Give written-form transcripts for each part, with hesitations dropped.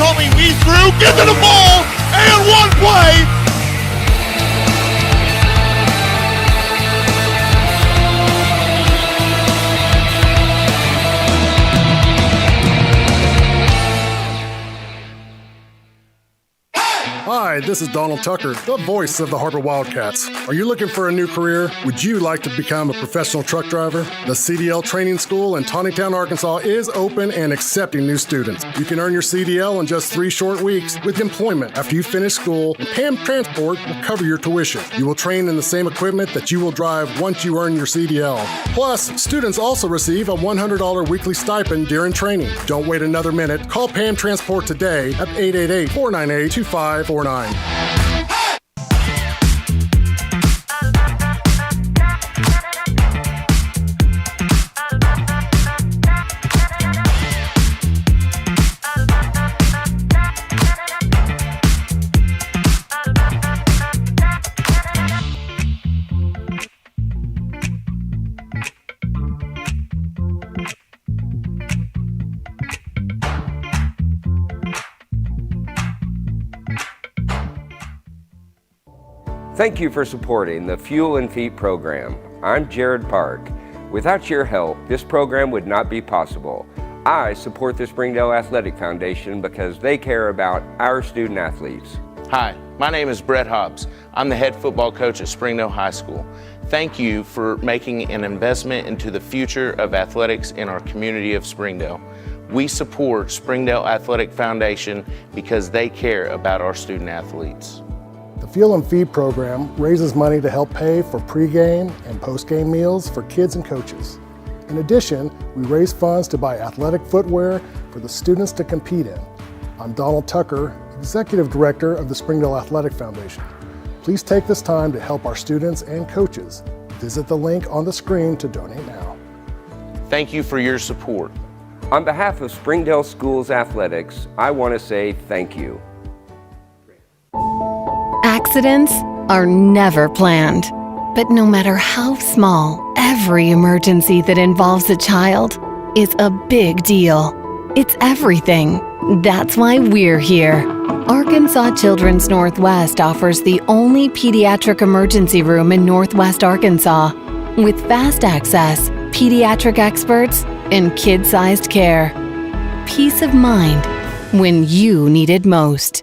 coming, he's through, gets to the ball, and one play. Hi, this is Donald Tucker, the voice of the Har-Ber Wildcats. Are you looking for a new career? Would you like to become a professional truck driver? The CDL Training School in Taneytown, Arkansas is open and accepting new students. You can earn your CDL in just 3 short weeks with employment after you finish school, and PAM Transport will cover your tuition. You will train in the same equipment that you will drive once you earn your CDL. Plus, students also receive a $100 weekly stipend during training. Don't wait another minute. Call PAM Transport today at 888-498-2549. Thank you for supporting the Fuel and Feet program. I'm Jared Park. Without your help, this program would not be possible. I support the Springdale Athletic Foundation because they care about our student athletes. Hi, my name is Brett Hobbs. I'm the head football coach at Springdale High School. Thank you for making an investment into the future of athletics in our community of Springdale. We support Springdale Athletic Foundation because they care about our student athletes. The Fuel and Feed program raises money to help pay for pregame and postgame meals for kids and coaches. In addition, we raise funds to buy athletic footwear for the students to compete in. I'm Donald Tucker, Executive Director of the Springdale Athletic Foundation. Please take this time to help our students and coaches. Visit the link on the screen to donate now. Thank you for your support. On behalf of Springdale Schools Athletics, I want to say thank you. Accidents are never planned, but no matter how small, every emergency that involves a child is a big deal. It's everything. That's why we're here. Arkansas Children's Northwest offers the only pediatric emergency room in Northwest Arkansas with fast access, pediatric experts, and kid-sized care. Peace of mind when you need it most.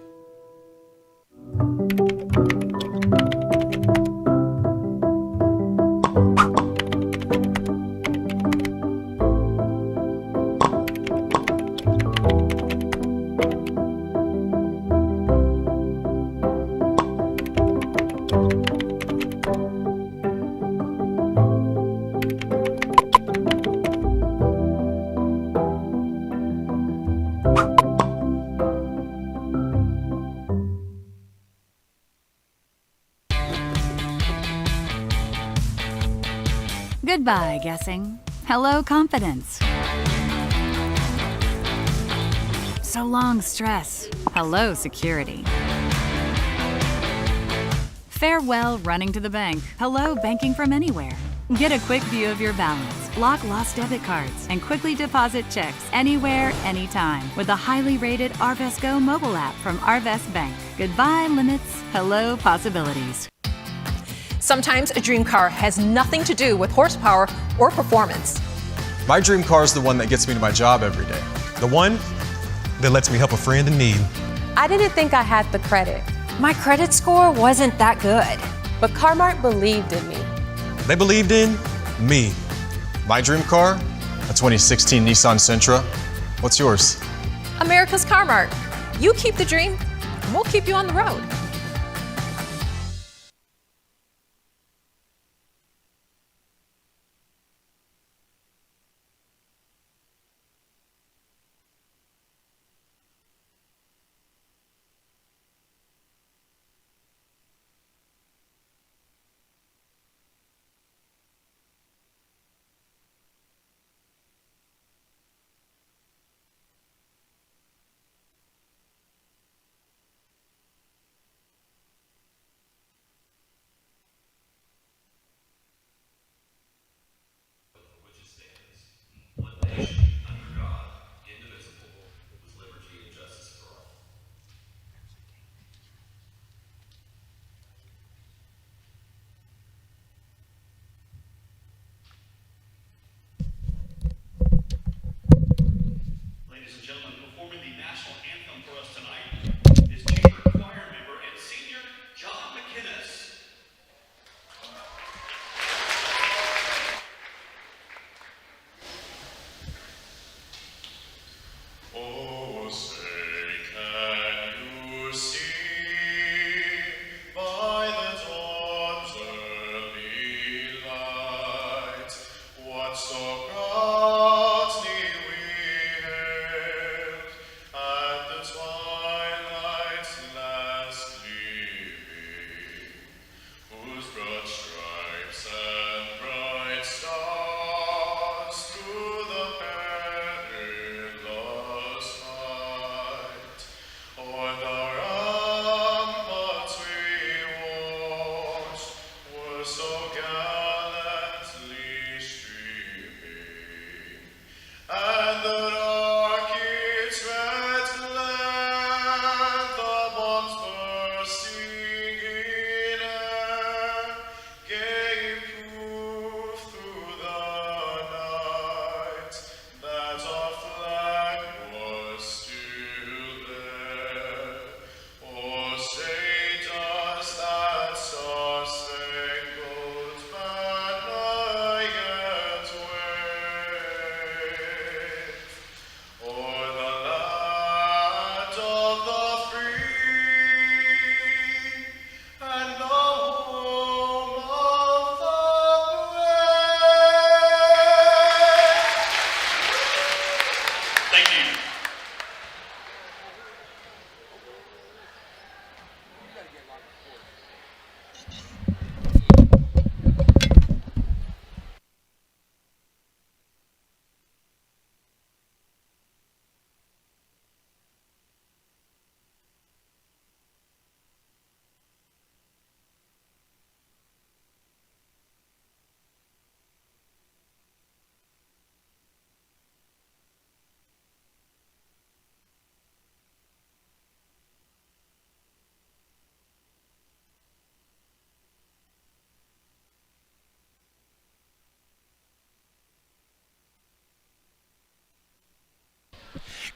Goodbye, guessing. Hello, confidence. So long, stress. Hello, security. Farewell, running to the bank. Hello, banking from anywhere. Get a quick view of your balance, lock lost debit cards, and quickly deposit checks anywhere, anytime with the highly rated Arvest Go mobile app from Arvest Bank. Goodbye, limits. Hello, possibilities. Sometimes a dream car has nothing to do with horsepower or performance. My dream car is the one that gets me to my job every day. The one that lets me help a friend in need. I didn't think I had the credit. My credit score wasn't that good. But Car-Mart believed in me. They believed in me. My dream car? A 2016 Nissan Sentra. What's yours? America's Car-Mart. You keep the dream, and we'll keep you on the road.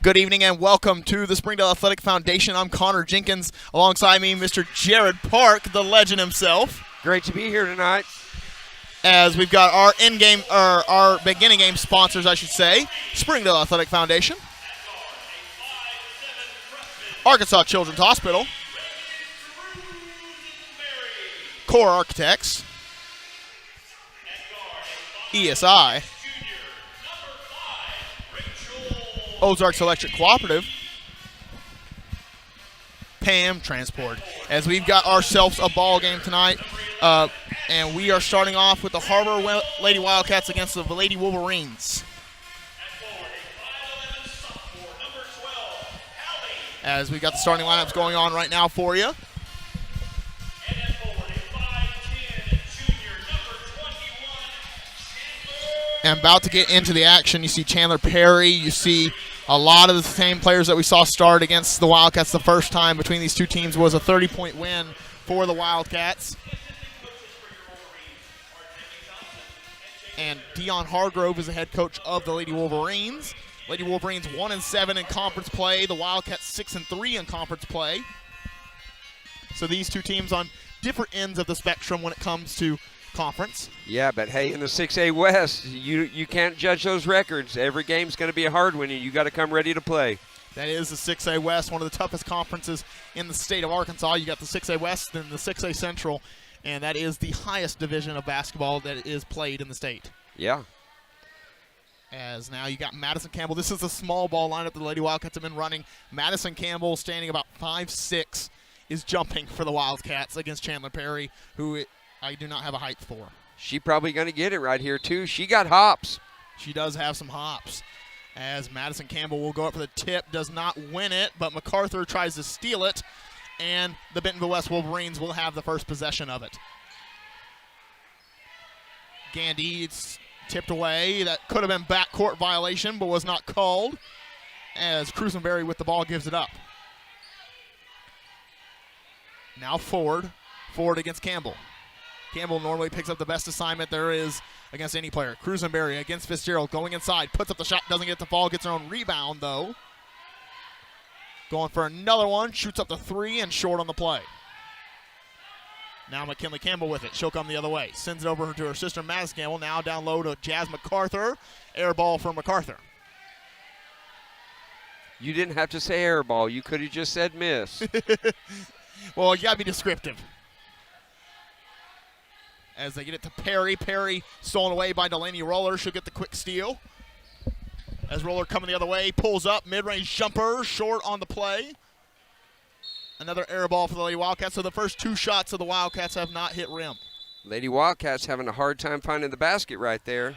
Good evening and welcome to the Springdale Athletic Foundation. I'm Connor Jenkins. Alongside me, Mr. Jared Park, the legend himself. Great to be here tonight. As we've got our in-game, or our beginning game sponsors, I should say, Springdale Athletic Foundation, Arkansas Children's Hospital, Core Architects, ESI, Ozarks Electric Cooperative, PAM Transport. As we've got ourselves a ball game tonight, and we are starting off with the Har-Ber Lady Wildcats against the Lady Wolverines. As we got the starting lineups going on right now for you. And about to get into the action, you see Chandler Perry, you see a lot of the same players that we saw start against the Wildcats the first time between these two teams. Was a 30-point win for the Wildcats. And Dion Hargrove is the head coach of the Lady Wolverines. Lady Wolverines 1-7 in conference play. The Wildcats 6-3 in conference play. So these two teams on different ends of the spectrum when it comes to conference. Yeah, but hey, in the 6A West, you can't judge those records. Every game's going to be a hard one, and you got to come ready to play. That is the 6A West, one of the toughest conferences in the state of Arkansas. You got the 6A West and the 6A Central, and that is the highest division of basketball that is played in the state. Yeah. As now you got Madison Campbell. This is a small ball lineup the Lady Wildcats have been running. Madison Campbell, standing about 5'6", is jumping for the Wildcats against Chandler Perry, who I do not have a height for. She probably going to get it right here, too. She got hops. She does have some hops. As Madison Campbell will go up for the tip, does not win it, but MacArthur tries to steal it, and the Bentonville West Wolverines will have the first possession of it. Gandy, it's tipped away. That could have been backcourt violation, but was not called, as Cruzenberry with the ball gives it up. Now Ford. Ford against Campbell. Campbell normally picks up the best assignment there is against any player. Cruzenberry against Fitzgerald, going inside, puts up the shot, doesn't get the fall, gets her own rebound though. Going for another one, shoots up the three and short on the play. Now McKinley Campbell with it. She'll come the other way. Sends it over to her sister Madison Campbell. Now down low to Jazz MacArthur. Air ball for MacArthur. You didn't have to say air ball. You could have just said miss. Well, you got to be descriptive. as they get it to Perry. Perry stolen away by Delaney Roller. She'll get the quick steal. As Roller coming the other way, pulls up, mid-range jumper, short on the play. Another air ball for the Lady Wildcats. So the first 2 shots of the Wildcats have not hit rim. Lady Wildcats having a hard time finding the basket right there.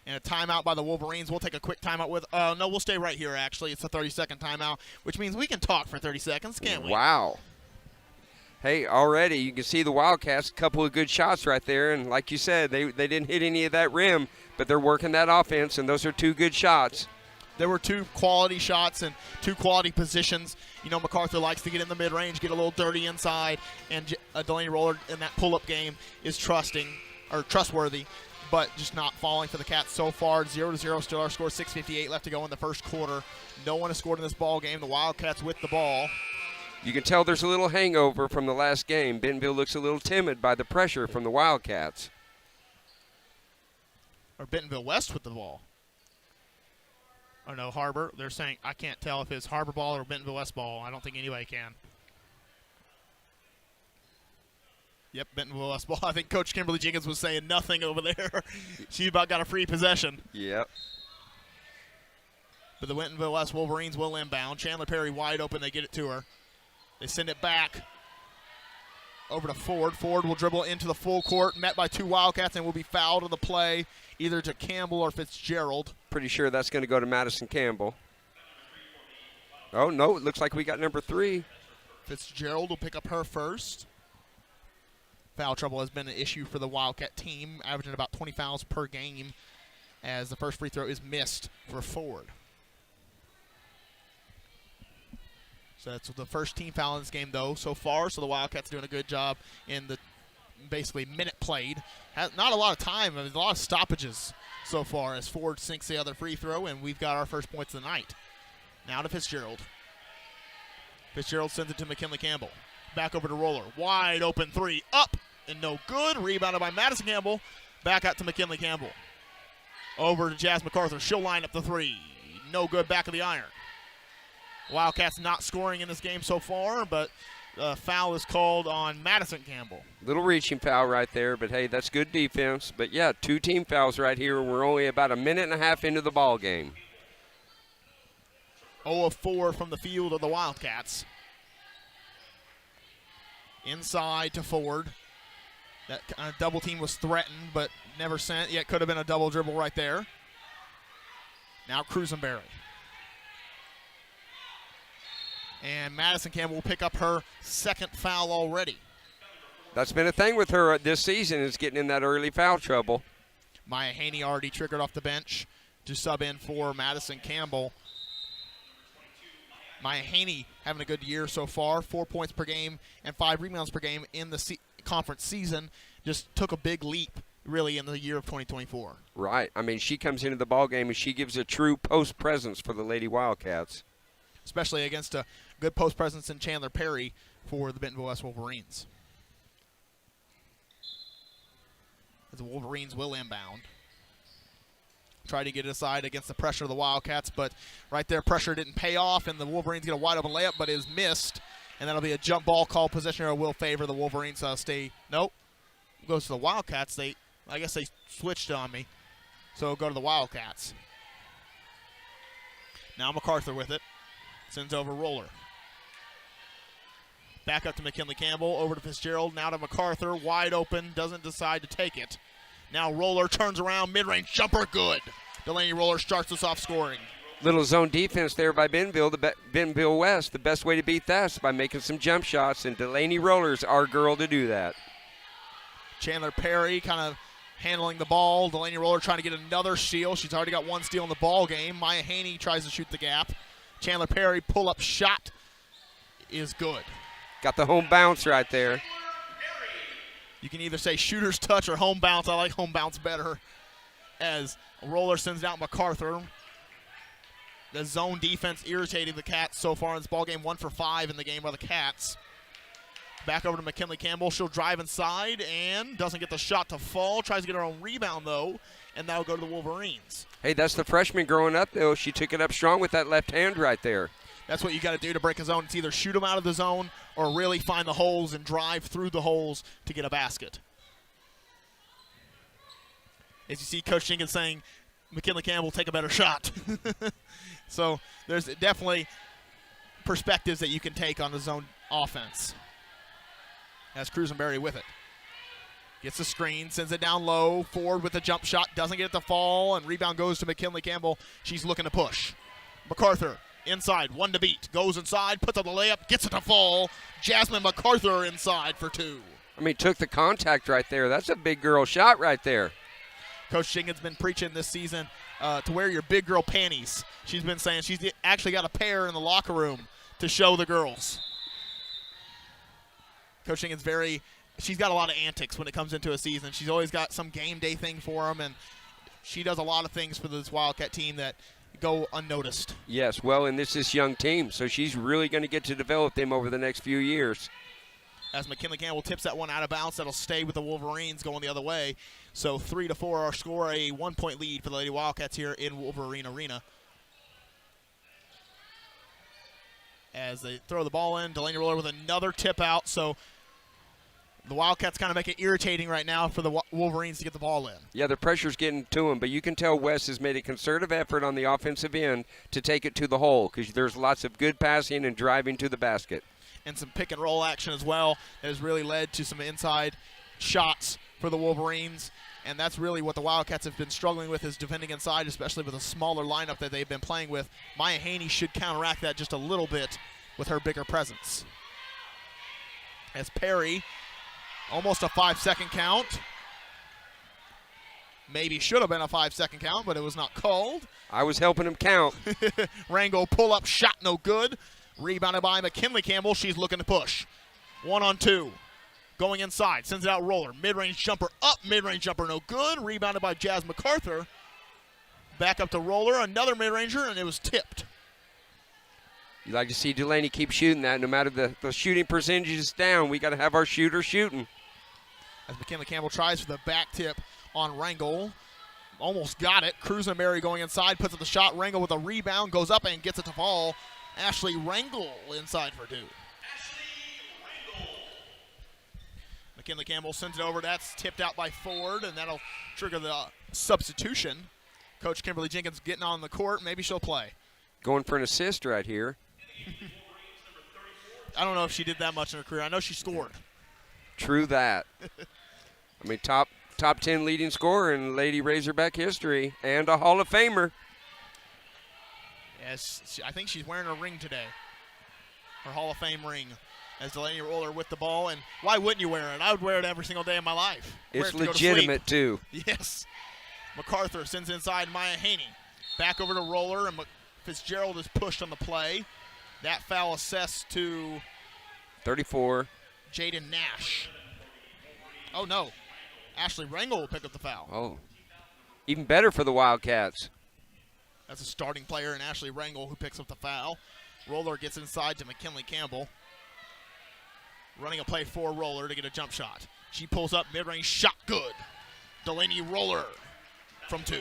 And a timeout by the Wolverines. We'll take a quick timeout with, no, we'll stay right here, actually. It's a 30-second timeout, which means we can talk for 30 seconds, can't we? Wow. Hey, already you can see the Wildcats, a couple of good shots right there. And like you said, they didn't hit any of that rim, but they're working that offense, and those are 2 good shots. There were 2 quality shots and 2 quality positions. You know, MacArthur likes to get in the mid-range, get a little dirty inside, and Delaney Roller in that pull-up game is trustworthy, but just not falling for the Cats so far. 0-0, still our score, 6:58 left to go in the first quarter. No one has scored in this ball game. The Wildcats with the ball. You can tell there's a little hangover from the last game. Bentonville looks a little timid by the pressure from the Wildcats. Or Bentonville West with the ball. Oh, no, Har-Ber. They're saying, I can't tell if it's Har-Ber ball or Bentonville West ball. I don't think anybody can. Yep, Bentonville West ball. I think Coach Kimberly Jenkins was saying nothing over there. She about got a free possession. Yep. But the Bentonville West Wolverines will inbound. Chandler Perry wide open. They get it to her. They send it back over to Ford. Ford will dribble into the full court, met by 2 Wildcats, and will be fouled on the play, either to Campbell or Fitzgerald. Pretty sure that's going to go to Madison Campbell. Oh, no, it looks like we got number 3. Fitzgerald will pick up her first. Foul trouble has been an issue for the Wildcat team, averaging about 20 fouls per game, as the first free throw is missed for Ford. So that's the first team foul in this game, though, so far. So the Wildcats doing a good job in the basically minute played. Not a lot of time. I mean, a lot of stoppages so far as Ford sinks the other free throw, and we've got our first points of the night. Now to Fitzgerald. Fitzgerald sends it to McKinley Campbell. Back over to Roller. Wide open 3. Up and no good. Rebounded by Madison Campbell. Back out to McKinley Campbell. Over to Jazz MacArthur. She'll line up the 3. No good. Back of the iron. Wildcats not scoring in this game so far, but foul is called on Madison Campbell. Little reaching foul right there, but hey, that's good defense. But yeah, 2 team fouls right here. We're only about a minute and a half into the ball game. 0 of 4 from the field of the Wildcats. Inside to Ford. That double team was threatened, but never sent. Yet could have been a double dribble right there. Now Cruzenberry. And Madison Campbell will pick up her 2nd foul already. That's been a thing with her this season, is getting in that early foul trouble. Maya Haney already triggered off the bench to sub in for Madison Campbell. Maya Haney having a good year so far, 4 points per game and 5 rebounds per game in the conference season. Just took a big leap, really, in the year of 2024. Right. I mean, she comes into the ball game and she gives a true post presence for the Lady Wildcats. Especially against a good post presence in Chandler Perry for the Bentonville West Wolverines. As the Wolverines will inbound. Try to get it aside against the pressure of the Wildcats, but right there, pressure didn't pay off, and the Wolverines get a wide open layup, but it is missed. And that'll be a jump ball call. Possession arrow will favor the Wolverines. Stay. Nope. Goes to the Wildcats. I guess they switched on me. So go to the Wildcats. Now MacArthur with it. Sends over Roller. Back up to McKinley Campbell. Over to Fitzgerald. Now to MacArthur. Wide open. Doesn't decide to take it. Now Roller turns around. Mid-range jumper. Good. Delaney Roller starts us off scoring. Little zone defense there by Bentonville. Bentonville West. The best way to beat that is by making some jump shots. And Delaney Roller's our girl to do that. Chandler Perry kind of handling the ball. Delaney Roller trying to get another steal. She's already got 1 steal in the ball game. Maya Haney tries to shoot the gap. Chandler Perry pull-up shot is good. Got the home bounce right there. You can either say shooter's touch or home bounce. I like home bounce better. As Roller sends out MacArthur. The zone defense irritating the Cats so far in this ballgame. 1 for 5 in the game by the Cats. Back over to McKinley Campbell. She'll drive inside and doesn't get the shot to fall. Tries to get her own rebound, though, and that'll go to the Wolverines. Hey, that's the freshman growing up, though. She took it up strong with that left hand right there. That's what you got to do to break a zone. It's either shoot them out of the zone or really find the holes and drive through the holes to get a basket. As you see Coach Jenkins saying, McKinley Campbell, take a better shot. So there's definitely perspectives that you can take on the zone offense. As Cruzenberry with it. Gets the screen, sends it down low. Ford with a jump shot, doesn't get it to fall, and rebound goes to McKinley Campbell. She's looking to push. MacArthur inside, 1 to beat. Goes inside, puts up the layup, gets it to fall. Jasmine MacArthur inside for 2. I mean, took the contact right there. That's a big girl shot right there. Coach Jenkins been preaching this season to wear your big girl panties. She's been saying she's actually got a pair in the locker room to show the girls. Coach Jenkins she's got a lot of antics when it comes into a season. She's always got some game day thing for them, and she does a lot of things for this Wildcat team that go unnoticed. Yes, well, and this is young team, so she's really going to get to develop them over the next few years. As McKinley Campbell tips that one out of bounds, that'll stay with the Wolverines going the other way. So 3-4 our score, a 1-point lead for the Lady Wildcats here in Wolverine Arena. As they throw the ball in, Delaney Roller with another tip out. So the Wildcats kind of make it irritating right now for the Wolverines to get the ball in. Yeah, the pressure's getting to them, but you can tell West has made a concerted effort on the offensive end to take it to the hole because there's lots of good passing and driving to the basket. And some pick and roll action as well that has really led to some inside shots for the Wolverines. And that's really what the Wildcats have been struggling with, is defending inside, especially with a smaller lineup that they've been playing with. Maya Haney should counteract that just a little bit with her bigger presence. As Perry, almost a 5-second count. Maybe should have been a 5-second count, but it was not called. I was helping him count. Rango pull-up shot, no good. Rebounded by McKinley Campbell. She's looking to push. 1-on-2. Going inside. Sends it out Roller. Mid-range jumper up. Mid-range jumper no good. Rebounded by Jazz MacArthur. Back up to Roller. Another mid-ranger, and it was tipped. You like to see Delaney keep shooting that. No matter the shooting percentages down, we got to have our shooter shooting. As McKinley Campbell tries for the back tip on Rangel. Almost got it. Cruzenberry going inside. Puts up the shot. Rangel with a rebound. Goes up and gets it to fall. Ashley Rangel inside for 2. McKinley Campbell sends it over. That's tipped out by Ford, and that'll trigger the substitution. Coach Kimberly Jenkins getting on the court. Maybe she'll play. Going for an assist right here. I don't know if she did that much in her career. I know she scored. True that. I mean, top 10 leading scorer in Lady Razorback history and a Hall of Famer. Yes, I think she's wearing her ring today. Her Hall of Fame ring. As Delaney Roller with the ball. And why wouldn't you wear it? I would wear it every single day of my life. It's legitimate, too. Yes. MacArthur sends inside Maya Haney. Back over to Roller, and Fitzgerald is pushed on the play. That foul assessed to 34. Jaden Nash. Oh, no. Ashley Rangel will pick up the foul. Oh, even better for the Wildcats. That's a starting player in Ashley Rangel who picks up the foul. Roller gets inside to McKinley Campbell. Running a play for Roller to get a jump shot. She pulls up, mid-range shot, good. Delaney Roller from 2.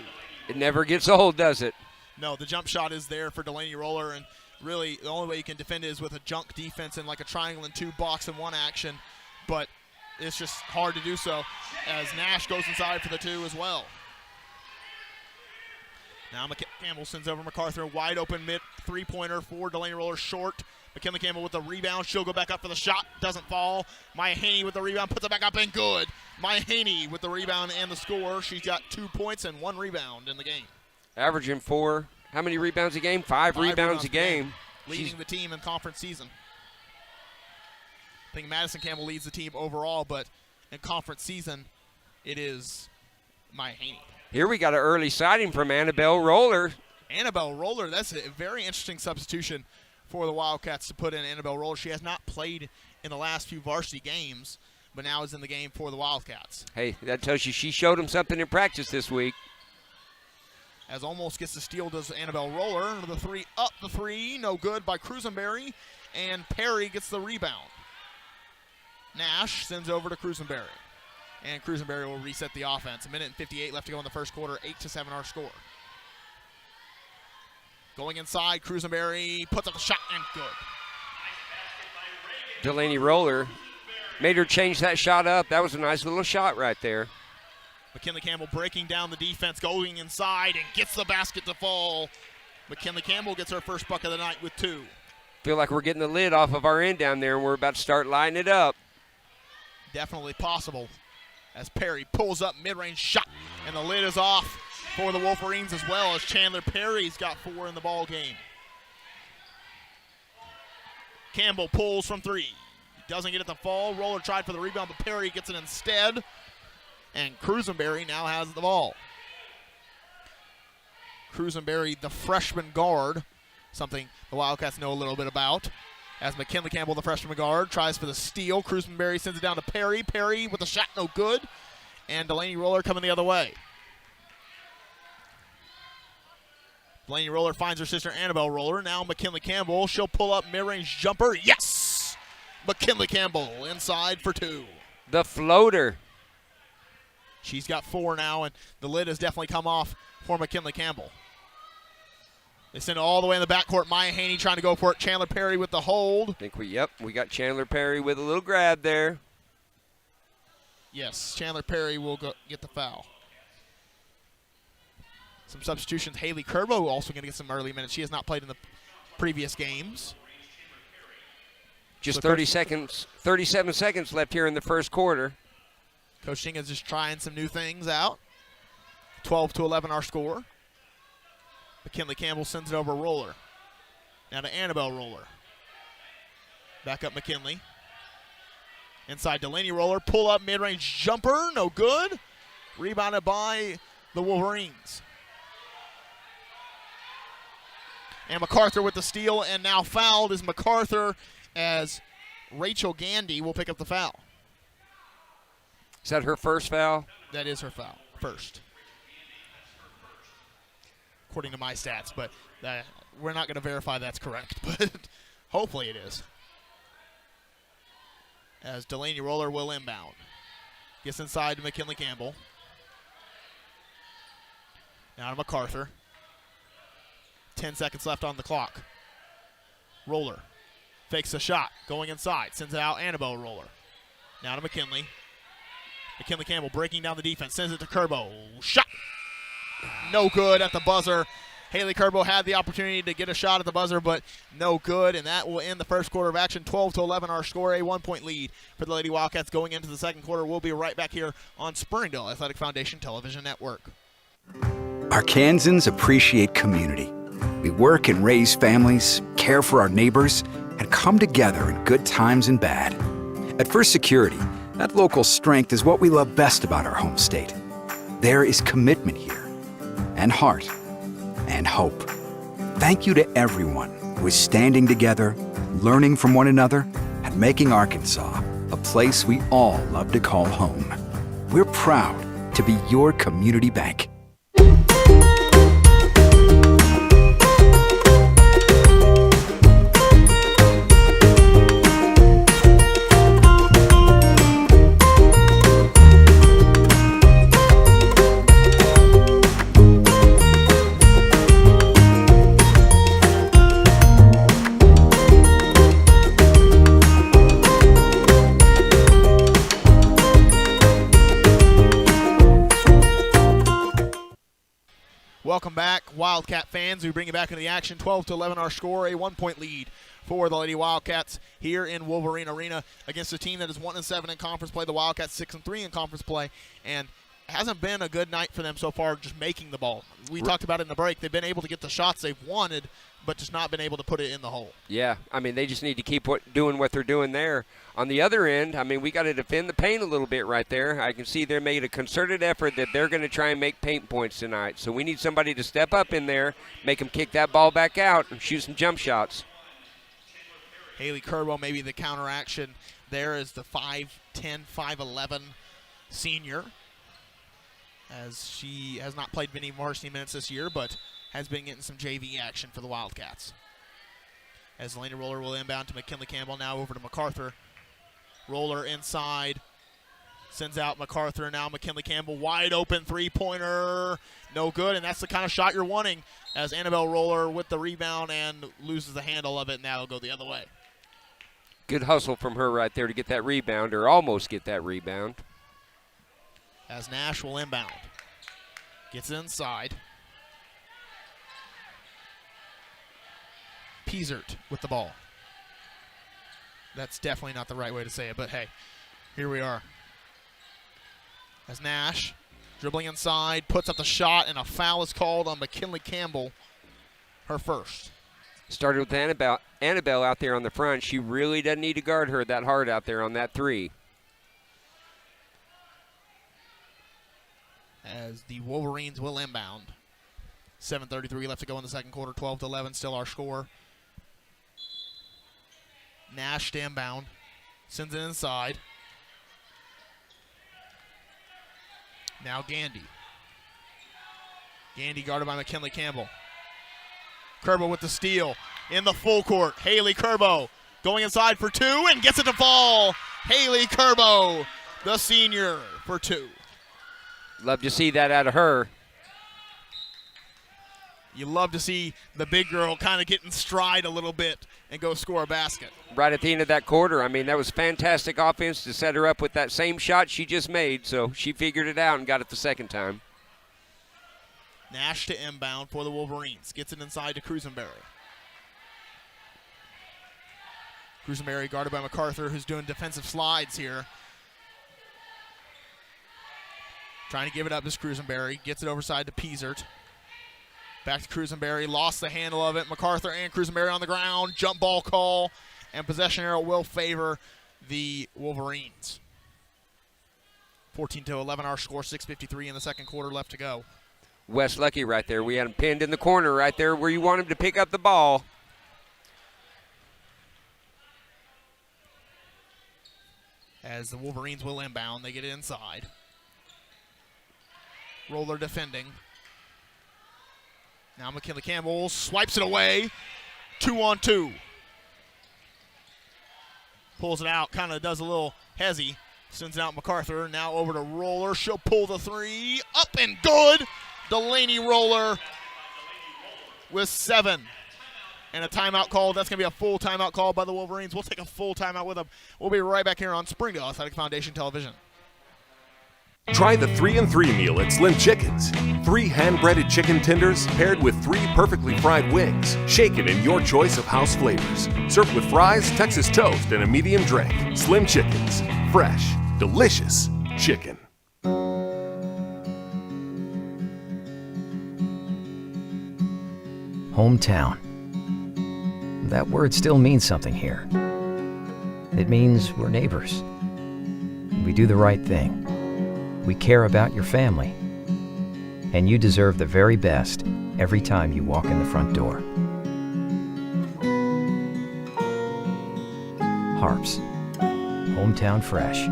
It never gets old, does it? No, the jump shot is there for Delaney Roller, and really the only way you can defend it is with a junk defense and like a triangle and 2 box and 1 action, but it's just hard to do so as Nash goes inside for the 2 as well. Now Campbell sends over MacArthur, wide open mid three-pointer for Delaney Roller, short. McKinley Campbell with the rebound. She'll go back up for the shot. Doesn't fall. Maya Haney with the rebound. Puts it back up and good. Maya Haney with the rebound and the score. She's got 2 points and 1 rebound in the game. Averaging 4. How many rebounds a game? 5 rebounds a game. Leading the team in conference season. I think Madison Campbell leads the team overall, but in conference season, it is Maya Haney. Here we got an early sighting from Annabelle Roller. Annabelle Roller, that's a very interesting substitution for the Wildcats to put in Annabelle Roller. She has not played in the last few varsity games, but now is in the game for the Wildcats. Hey, that tells you she showed them something in practice this week. As almost gets the steal does Annabelle Roller. The 3 up the 3, no good by Cruzenberry, and Perry gets the rebound. Nash sends over to Cruzenberry, and Cruzenberry will reset the offense. 1:58 left to go in the first quarter, 8-7 our score. Going inside, Cruisenberry puts up the shot and good. Delaney Roller made her change that shot up. That was a nice little shot right there. McKinley Campbell breaking down the defense, going inside and gets the basket to fall. McKinley Campbell gets her first bucket of the night with 2. Feel like we're getting the lid off of our end down there, and we're about to start lighting it up. Definitely possible as Perry pulls up mid-range shot, and the lid is off for the Wolverines as well, as Chandler Perry's got 4 in the ball game. Campbell pulls from 3. Doesn't get it to fall. Roller tried for the rebound, but Perry gets it instead. And Cruisenberry now has the ball. Cruisenberry, the freshman guard, something the Wildcats know a little bit about. As McKinley Campbell, the freshman guard, tries for the steal. Cruisenberry sends it down to Perry. Perry with a shot, no good. And Delaney Roller coming the other way. Delaney Roller finds her sister Annabelle Roller. Now McKinley Campbell, she'll pull up mid-range jumper. Yes! McKinley Campbell inside for 2. The floater. She's got 4 now, and the lid has definitely come off for McKinley Campbell. They send it all the way in the backcourt. Maya Haney trying to go for it. Chandler Perry with the hold. I think we got Chandler Perry with a little grab there. Yes, Chandler Perry will get the foul. Some substitutions. Haley Kerbo also going to get some early minutes. She has not played in the previous games. Just So 37 seconds left here in the first quarter. Coach Singh is just trying some new things out. 12-11 our score. McKinley Campbell sends it over Roller. Now to Annabelle Roller. Back up McKinley. Inside Delaney Roller. Pull up mid-range jumper. No good. Rebounded by the Wolverines. And MacArthur with the steal, and now fouled is MacArthur, as Rachel Gandy will pick up the foul. Is that her first foul? That is her foul, first. According to my stats, but we're not going to verify that's correct, but hopefully it is. As Delaney Roller will inbound. Gets inside to McKinley Campbell. Now to MacArthur. 10 seconds left on the clock. Roller fakes a shot, going inside, sends it out, Annabelle Roller. Now to McKinley. McKinley Campbell breaking down the defense, sends it to Kerbo. Shot! No good at the buzzer. Haley Kerbo had the opportunity to get a shot at the buzzer, but no good, and that will end the first quarter of action. 12-11 our score, a 1-point lead for the Lady Wildcats going into the second quarter. We'll be right back here on Springdale Athletic Foundation Television Network. Arkansans appreciate community. We work and raise families, care for our neighbors, and come together in good times and bad. At First Security, that local strength is what we love best about our home state. There is commitment here, and heart, and hope. Thank you to everyone who is standing together, learning from one another, and making Arkansas a place we all love to call home. We're proud to be your community bank. Welcome back, Wildcat fans. We bring you back into the action. 12-11 our score, a 1-point lead for the Lady Wildcats here in Wolverine Arena against a team that is 1-7 in conference play. The Wildcats 6-3 in conference play, and hasn't been a good night for them so far just making the ball. We talked about it in the break. They've been able to get the shots they've wanted, but just not been able to put it in the hole. Yeah, I mean, they just need to keep doing what they're doing there. On the other end, I mean, we got to defend the paint a little bit right there. I can see they made a concerted effort that they're going to try and make paint points tonight. So we need somebody to step up in there, make them kick that ball back out, and shoot some jump shots. Haley Kerbo maybe the counteraction there is the 5'10", 5'11" senior, as she has not played many varsity minutes this year, but has been getting some JV action for the Wildcats. As Delaney Roller will inbound to McKinley Campbell, now over to MacArthur. Roller inside, Sends out MacArthur. Now McKinley Campbell, wide open three-pointer. No good, and that's the kind of shot you're wanting, as Annabelle Roller with the rebound and loses the handle of it, and that'll go the other way. Good hustle from her right there to get that rebound, or almost get that rebound. As Nash will inbound. Gets it inside. Piesert with the ball. That's definitely not the right way to say it, but hey, here we are. As Nash, dribbling inside, puts up the shot, and a foul is called on McKinley Campbell, her first. Started with Annabelle out there on the front. She really doesn't need to guard her that hard out there on that three. As the Wolverines will inbound. 7:33 left to go in the second quarter, 12-11, still our score. Nash to inbound, sends it inside. Now Gandy. Gandy guarded by McKinley Campbell. Kerbo with the steal in the full court. Haley Kerbo going inside for two and gets it to fall. Haley Kerbo, the senior, for two. Love to see that out of her. You love to see the big girl kind of get in stride a little bit and go score a basket. Right at the end of that quarter. I mean, that was fantastic offense to set her up with that same shot she just made, so she figured it out and got it the second time. Nash to inbound for the Wolverines. Gets it inside to Cruisenberry. Cruisenberry guarded by MacArthur, who's doing defensive slides here. Trying to give it up to Cruisenberry. Gets it overside to Piesert. Back to Cruisenberry. Lost the handle of it. MacArthur and Cruisenberry on the ground. Jump ball call. And possession arrow will favor the Wolverines. 14-11 our score. 6:53 in the second quarter left to go. Wes Lucky right there. We had him pinned in the corner right there where you want him to pick up the ball. As the Wolverines will inbound, they get it inside. Roller defending. Now McKinley Campbell swipes it away. 2-on-2. Pulls it out, kind of does a little hezzy. Sends it out MacArthur. Now over to Roller. She'll pull the three. Up and good. Delaney Roller with 7. And a timeout call. That's going to be a full timeout call by the Wolverines. We'll take a full timeout with them. We'll be right back here on Springdale Athletic Foundation Television. Try the 3-and-3 meal at Slim Chickens. 3 hand-breaded chicken tenders paired with 3 perfectly fried wings, shaken in your choice of house flavors. Served with fries, Texas toast, and a medium drink. Slim Chickens. Fresh, delicious chicken. Hometown. That word still means something here. It means we're neighbors. We do the right thing. We care about your family. And you deserve the very best every time you walk in the front door. Harps. Hometown fresh.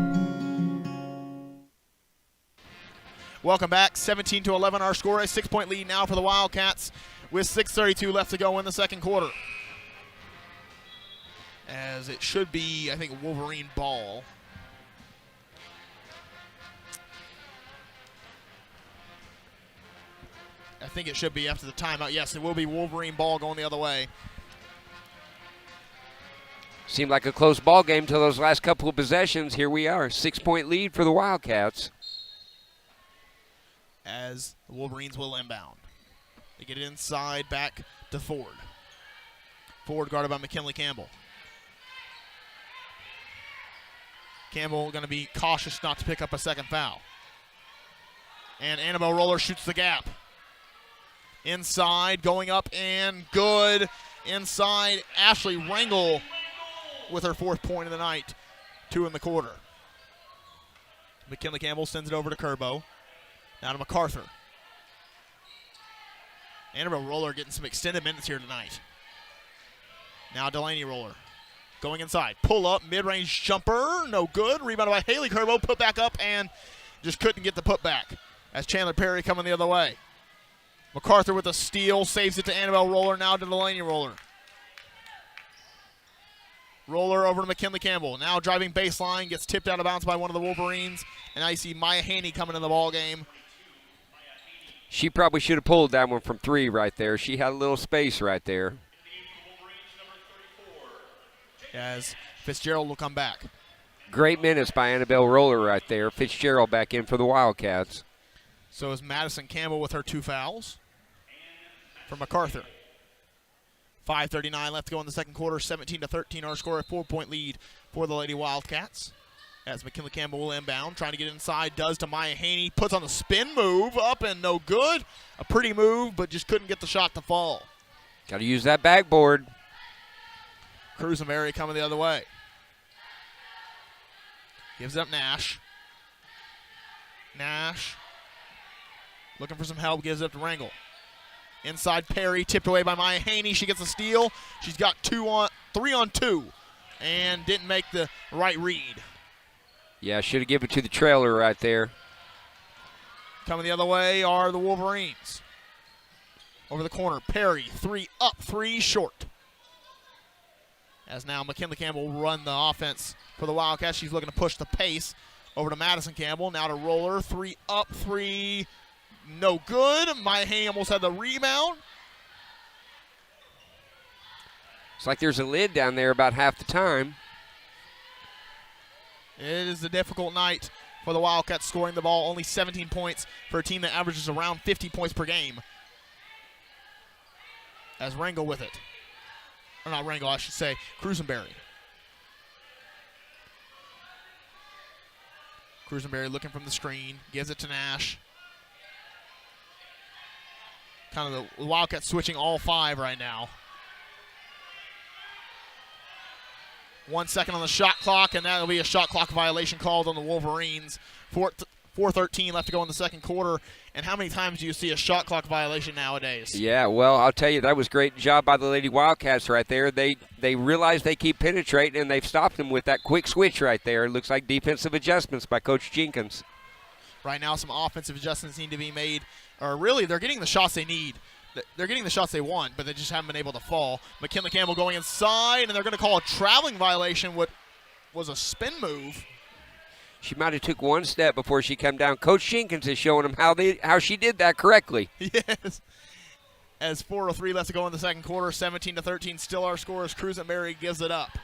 Welcome back. 17-11 our score. A 6-point lead now for the Wildcats with 6:32 left to go in the second quarter. As it should be, I think, Wolverine ball. I think it should be after the timeout. Yes, it will be Wolverine ball going the other way. Seemed like a close ball game till those last couple of possessions. Here we are, 6-point lead for the Wildcats. As the Wolverines will inbound. They get it inside, back to Ford. Ford guarded by McKinley Campbell. Campbell going to be cautious not to pick up a second foul. And Annabelle Roller shoots the gap. Inside, going up and good. Inside, Ashley Rangel with her 4th point of the night. 2 in the quarter. McKinley Campbell sends it over to Kerbo. Now to MacArthur. Annabelle Roller getting some extended minutes here tonight. Now Delaney Roller. Going inside. Pull up, mid-range jumper. No good. Rebounded by Haley Kerbo. Put back up and just couldn't get the putback. As Chandler Perry coming the other way. MacArthur with a steal, saves it to Annabelle Roller, now to Delaney Roller. Roller over to McKinley Campbell. Now driving baseline, gets tipped out of bounds by one of the Wolverines. And now you see Maya Haney coming in the ball game. She probably should have pulled that one from 3 right there. She had a little space right there. As Fitzgerald will come back. Great minutes by Annabelle Roller right there. Fitzgerald back in for the Wildcats. So is Madison Campbell with her 2 fouls for MacArthur. 5:39 left to go in the second quarter. 17-13 our score, a 4-point lead for the Lady Wildcats. As McKinley Campbell will inbound, trying to get inside, does to Maya Haney. Puts on the spin move, up and no good. A pretty move, but just couldn't get the shot to fall. Got to use that backboard. Cruzenberry coming the other way. Gives it up Nash. Nash looking for some help, gives it up to Rangel. Inside Perry, tipped away by Maya Haney. She gets a steal. She's got 3 on 2 and didn't make the right read. Yeah, should have given it to the trailer right there. Coming the other way are the Wolverines. Over the corner, Perry, 3 up, 3 short. As now McKinley Campbell will run the offense for the Wildcats. She's looking to push the pace. Over to Madison Campbell, now to Roller, 3 up, 3 no good. Maya Haney almost had the rebound. It's like there's a lid down there about half the time. It is a difficult night for the Wildcats scoring the ball. Only 17 points for a team that averages around 50 points per game. As Rangel with it. Or not Rangel, I should say. Cruzenberry. Cruzenberry looking from the screen. Gives it to Nash. Kind of the Wildcats switching all 5 right now. 1 second on the shot clock, and that'll be a shot clock violation called on the Wolverines. 4:13 left to go in the second quarter. And how many times do you see a shot clock violation nowadays? Yeah, well, I'll tell you, that was a great job by the Lady Wildcats right there. They realize they keep penetrating, and they've stopped them with that quick switch right there. It looks like defensive adjustments by Coach Jenkins. Right now, some offensive adjustments need to be made. Or really, they're getting the shots they need. They're getting the shots they want, but they just haven't been able to fall. McKinley Campbell going inside, and they're going to call a traveling violation, what was a spin move. She might have took 1 step before she came down. Coach Jenkins is showing them how she did that correctly. Yes. As 4:03 left to go in the second quarter, 17-13, still our score as Cruzenberry gives it up.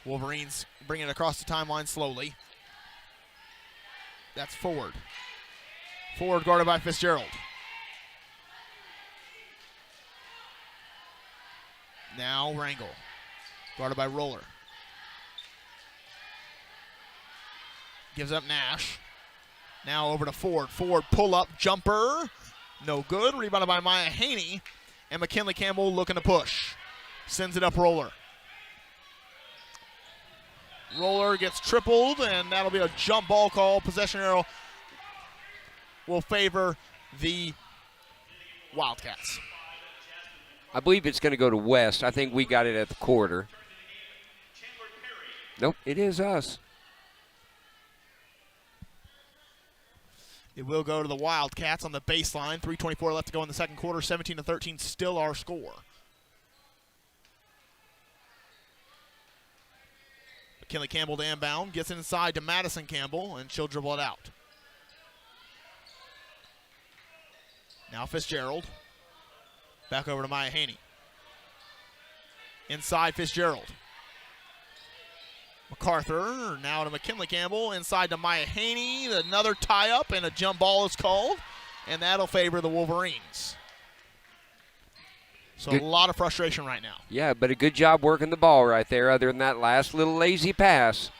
Wolverines bring it across the timeline slowly. That's Ford. Ford guarded by Fitzgerald. Now Rangel, guarded by Roller. Gives up Nash. Now over to Ford. Ford pull-up jumper. No good. Rebounded by Maya Haney. And McKinley Campbell looking to push. Sends it up Roller. Roller gets tripled, and that'll be a jump ball call. Possession arrow will favor the Wildcats. I believe it's going to go to West. I think we got it at the quarter. Nope, it is us. It will go to the Wildcats on the baseline. 3:24 left to go in the second quarter. 17-13, still our score. McKinley Campbell to inbound. Gets inside to Madison Campbell, and she'll dribble it out. Now Fitzgerald. Back over to Maya Haney. Inside Fitzgerald. MacArthur now to McKinley Campbell. Inside to Maya Haney. Another tie-up, and a jump ball is called, and that'll favor the Wolverines. So a lot of frustration right now. Yeah, but a good job working the ball right there other than that last little lazy pass.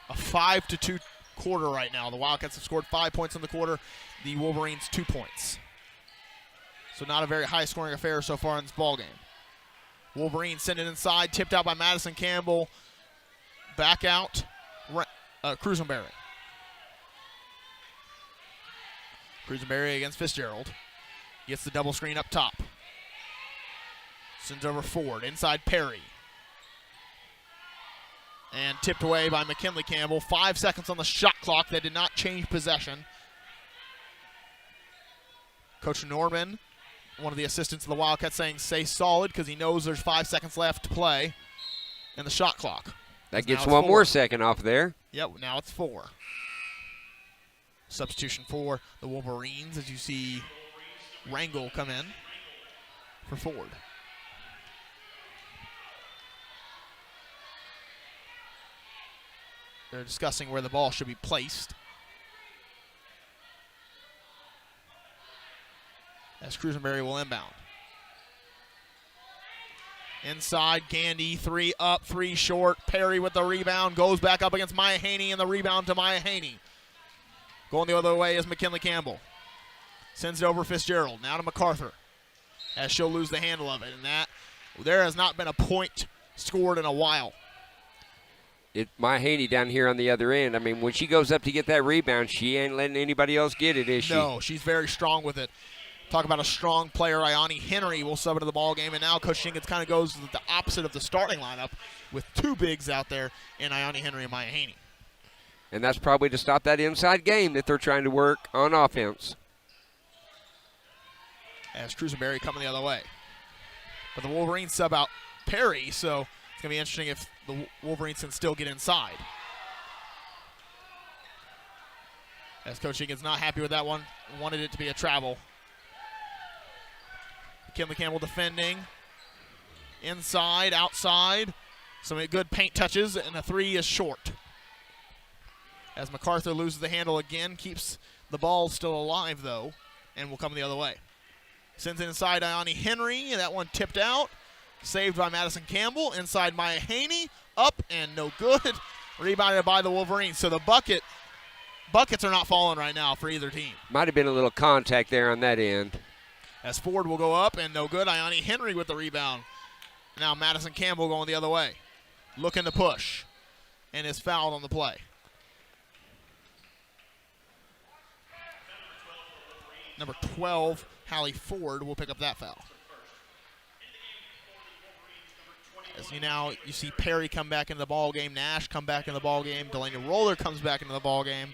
A 5-2 quarter right now. The Wildcats have scored 5 points in the quarter. The Wolverines 2 points. So not a very high-scoring affair so far in this ballgame. Wolverines send it inside, tipped out by Madison Campbell. Back out, Cruzenberry. Cruzenberry against Fitzgerald. Gets the double screen up top. Sends over Ford. Inside Perry. And tipped away by McKinley Campbell. 5 seconds on the shot clock. That did not change possession. Coach Norman one of the assistants of the Wildcats saying stay solid because he knows there's 5 seconds left to play in the shot clock. That gets one more second off there. Yep, now it's 4. Substitution for the Wolverines as you see Rangel come in for Ford. They're discussing where the ball should be placed. As Cruzenberry will inbound. Inside, Gandy, 3 up, 3 short. Perry with the rebound, goes back up against Maya Haney, and the rebound to Maya Haney. Going the other way is McKinley Campbell. Sends it over Fitzgerald, now to MacArthur, as she'll lose the handle of it. And there has not been a point scored in a while. Maya Haney down here on the other end, I mean, when she goes up to get that rebound, she ain't letting anybody else get it, is she? No, she's very strong with it. Talk about a strong player. Ione Henry will sub into the ball game, and now Coach Jenkins kind of goes the opposite of the starting lineup with 2 bigs out there in Ione Henry and Maya Haney. And that's probably to stop that inside game that they're trying to work on offense. As Cruzenberry coming the other way. But the Wolverines sub out Perry, so it's going to be interesting if the Wolverines can still get inside. As Coach Jenkins not happy with that one, wanted it to be a travel. McKinley Campbell defending. Inside, outside. Some good paint touches, and a 3 is short. As MacArthur loses the handle again, keeps the ball still alive, though, and will come the other way. Sends it inside Ione Henry, and that one tipped out. Saved by Madison Campbell. Inside Maya Haney. Up and no good. Rebounded by the Wolverines. So the buckets are not falling right now for either team. Might have been a little contact there on that end. As Ford will go up and no good. Ione Henry with the rebound. Now Madison Campbell going the other way. Looking to push. And is fouled on the play. Number 12, Hallie Ford, will pick up that foul. As you see Perry come back into the ball game, Nash come back into the ball game, Delaney Roller comes back into the ball game.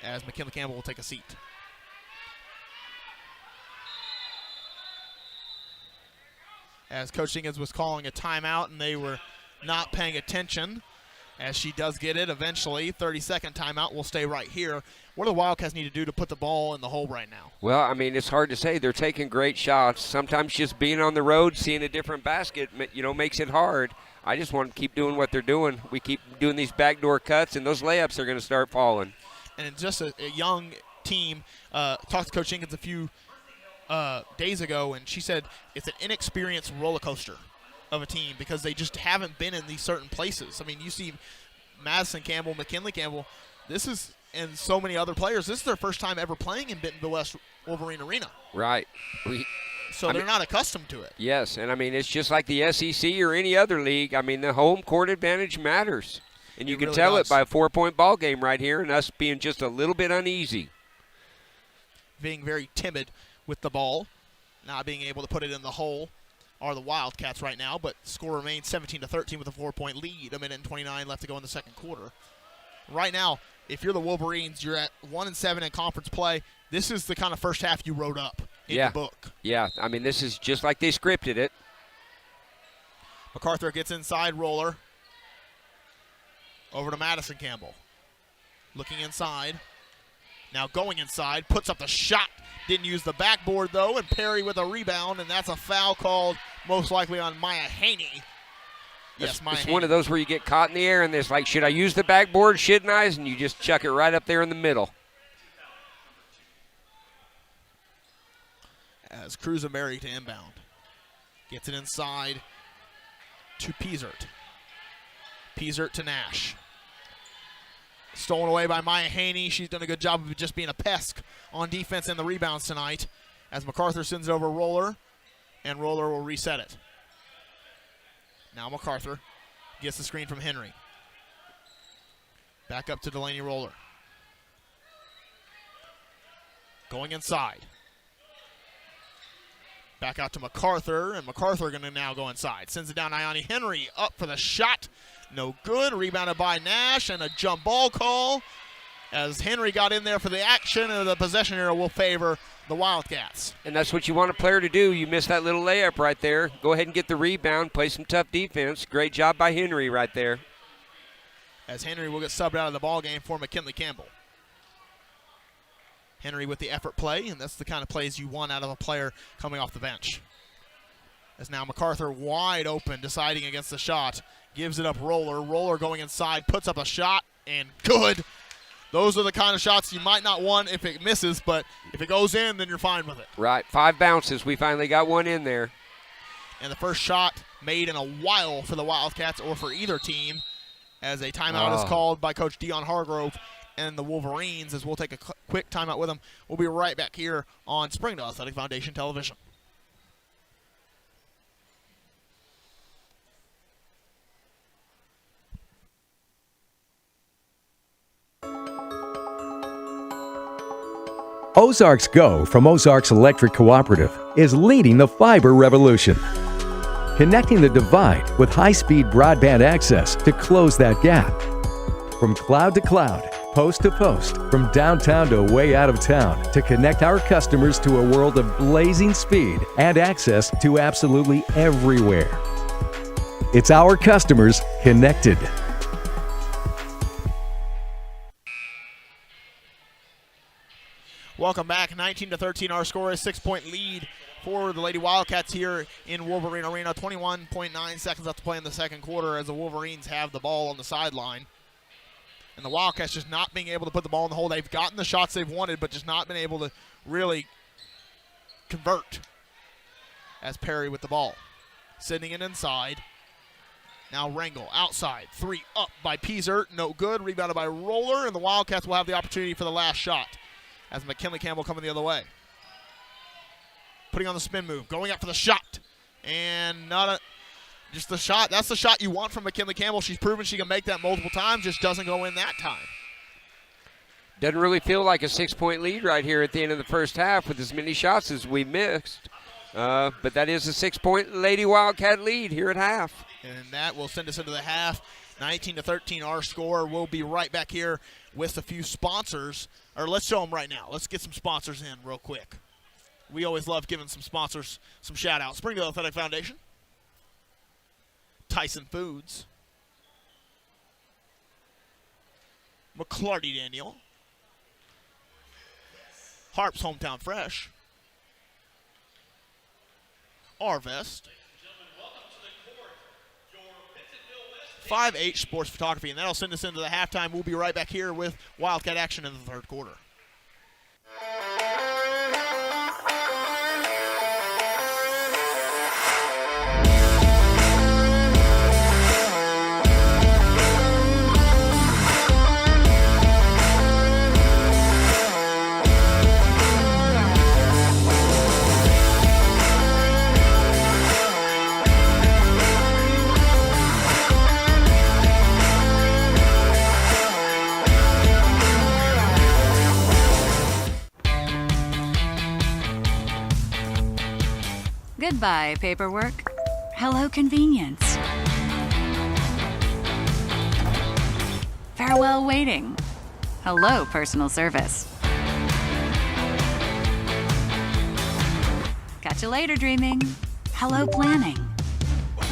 As McKinley Campbell will take a seat. As Coach Jenkins was calling a timeout and they were not paying attention. As she does get it eventually, 30-second timeout will stay right here. What do the Wildcats need to do to put the ball in the hole right now? Well, I mean, it's hard to say. They're taking great shots. Sometimes just being on the road, seeing a different basket, makes it hard. I just want to keep doing what they're doing. We keep doing these backdoor cuts, and those layups are going to start falling. And just a young team. Talked to Coach Jenkins a few days ago, and she said it's an inexperienced roller coaster of a team because they just haven't been in these certain places. I mean, you see Madison Campbell, McKinley Campbell, and so many other players, this is their first time ever playing in Bentonville West Wolverine Arena. Right. They're not accustomed to it. Yes, and I mean, it's just like the SEC or any other league. I mean, the home court advantage matters. And you can tell it by a 4-point ball game right here and us being just a little bit uneasy. Being very timid with the ball, not being able to put it in the hole are the Wildcats right now, but score remains 17-13 with a 4-point lead. 1:29 left to go in the second quarter. Right now, if you're the Wolverines, you're at 1-7 in conference play. This is the kind of first half you wrote up in the book. Yeah, I mean, this is just like they scripted it. MacArthur gets inside, Roller. Over to Madison Campbell. Looking inside. Now going inside, puts up the shot. Didn't use the backboard, though, and Perry with a rebound, and that's a foul called most likely on Maya Haney. Yes, Maya Haney. It's one of those where you get caught in the air, and there's like, should I use the backboard, shouldn't I? And you just chuck it right up there in the middle. As Cruzenberry to inbound. Gets it inside to Piesert. Piesert to Nash. Stolen away by Maya Haney. She's done a good job of just being a pest on defense and the rebounds tonight. As MacArthur sends it over Roller, and Roller will reset it. Now MacArthur gets the screen from Henry. Back up to Delaney Roller. Going inside. Back out to MacArthur, and MacArthur going to now go inside. Sends it down Ione Henry, up for the shot. No good. Rebounded by Nash, and a jump ball call. as Henry got in there for the action, and the possession arrow will favor the Wildcats. And that's what you want a player to do. You missed that little layup right there. Go ahead and get the rebound, play some tough defense. Great job by Henry right there. As Henry will get subbed out of the ball game for McKinley Campbell. Henry with the effort play, and that's the kind of plays you want out of a player coming off the bench. As now MacArthur wide open, deciding against the shot. Gives it up Roller. Roller going inside, puts up a shot, and good. Those are the kind of shots you might not want if it misses, but if it goes in, then you're fine with it. Right, 5 bounces. We finally got one in there. And the first shot made in a while for the Wildcats or for either team, as a timeout is called by Coach Dion Hargrove and the Wolverines, as we'll take a quick timeout with them. We'll be right back here on Springdale Athletic Foundation Television. Ozarks Go from Ozarks Electric Cooperative is leading the fiber revolution, connecting the divide with high-speed broadband access to close that gap. From cloud to cloud, post to post, from downtown to way out of town, to connect our customers to a world of blazing speed and access to absolutely everywhere. It's our customers connected. Welcome back. 19-13, our score is 6-point lead for the Lady Wildcats here in Wolverine Arena. 21.9 seconds left to play in the second quarter as the Wolverines have the ball on the sideline. And the Wildcats just not being able to put the ball in the hole. They've gotten the shots they've wanted, but just not been able to really convert. As Perry with the ball. Sending it inside. Now Rangel outside. 3 up by Piesert. No good. Rebounded by Roller, and the Wildcats will have the opportunity for the last shot. As McKinley Campbell coming the other way. Putting on the spin move, going up for the shot. And just the shot. That's the shot you want from McKinley Campbell. She's proven she can make that multiple times, just doesn't go in that time. Doesn't really feel like a 6-point lead right here at the end of the first half with as many shots as we missed. But that is a 6-point Lady Wildcat lead here at half. And that will send us into the half. 19-13, our score. We'll be right back here with a few sponsors. Or let's show them right now. Let's get some sponsors in real quick. We always love giving some sponsors some shout-outs. Springdale Athletic Foundation. Tyson Foods. McClarty Daniel. Harp's Hometown Fresh. Arvest. 5H Sports Photography, and that'll send us into the halftime. We'll be right back here with Wildcat action in the third quarter. Goodbye, paperwork. Hello, convenience. Farewell, waiting. Hello, personal service. Catch you later, dreaming. Hello, planning.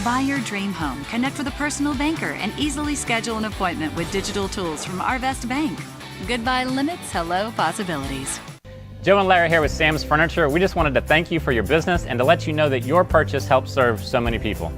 Buy your dream home, connect with a personal banker, and easily schedule an appointment with digital tools from Arvest Bank. Goodbye limits, hello possibilities. Joe and Larry here with Sam's Furniture. We just wanted to thank you for your business and to let you know that your purchase helps serve so many people.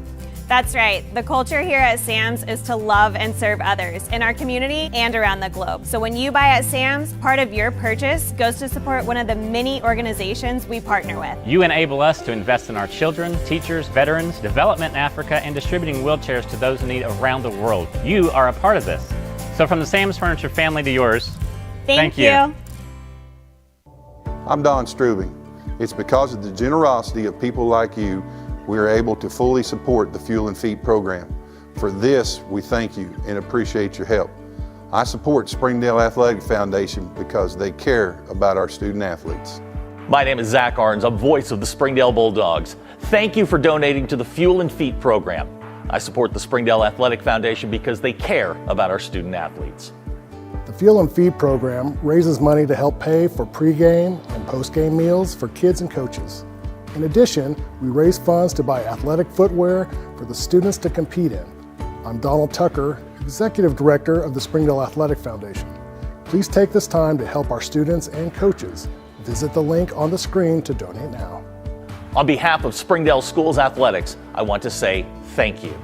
That's right. The culture here at Sam's is to love and serve others in our community and around the globe. So when you buy at Sam's, part of your purchase goes to support one of the many organizations we partner with. You enable us to invest in our children, teachers, veterans, development in Africa, and distributing wheelchairs to those in need around the world. You are a part of this. So from the Sam's Furniture family to yours, thank you. I'm Don Strubing. It's because of the generosity of people like you we are able to fully support the Fuel and Feed program. For this, we thank you and appreciate your help. I support Springdale Athletic Foundation because they care about our student athletes. My name is Zach Arns. I'm voice of the Springdale Bulldogs. Thank you for donating to the Fuel and Feed program. I support the Springdale Athletic Foundation because they care about our student athletes. The Fuel and Feed program raises money to help pay for pregame and postgame meals for kids and coaches. In addition, we raise funds to buy athletic footwear for the students to compete in. I'm Donald Tucker, Executive Director of the Springdale Athletic Foundation. Please take this time to help our students and coaches. Visit the link on the screen to donate now. On behalf of Springdale Schools Athletics, I want to say thank you.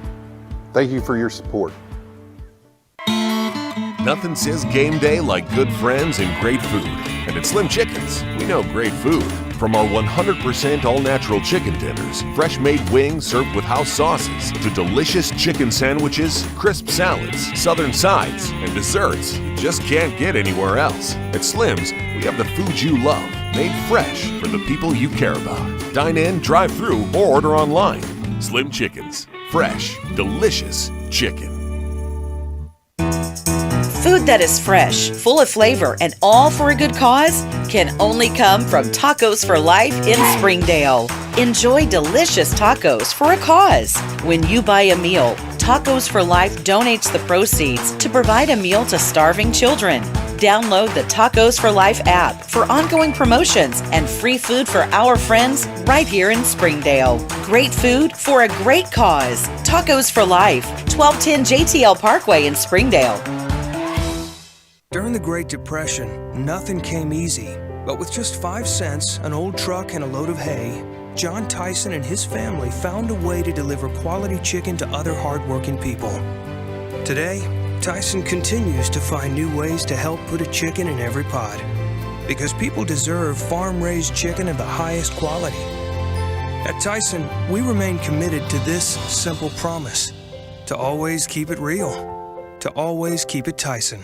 Thank you for your support. Nothing says game day like good friends and great food. And at Slim Chickens, we know great food. From our 100% all-natural chicken tenders, fresh-made wings served with house sauces, to delicious chicken sandwiches, crisp salads, southern sides, and desserts you just can't get anywhere else. At Slim's, we have the food you love, made fresh for the people you care about. Dine in, drive through, or order online. Slim Chickens. Fresh, delicious chicken. Food that is fresh, full of flavor, and all for a good cause can only come from Tacos for Life in Springdale. Enjoy delicious tacos for a cause. When you buy a meal, Tacos for Life donates the proceeds to provide a meal to starving children. Download the Tacos for Life app for ongoing promotions and free food for our friends right here in Springdale. Great food for a great cause. Tacos for Life, 1210 JTL Parkway in Springdale. During the Great Depression, nothing came easy. But with just 5 cents, an old truck, and a load of hay, John Tyson and his family found a way to deliver quality chicken to other hardworking people. Today, Tyson continues to find new ways to help put a chicken in every pot. Because people deserve farm-raised chicken of the highest quality. At Tyson, we remain committed to this simple promise: to always keep it real, to always keep it Tyson.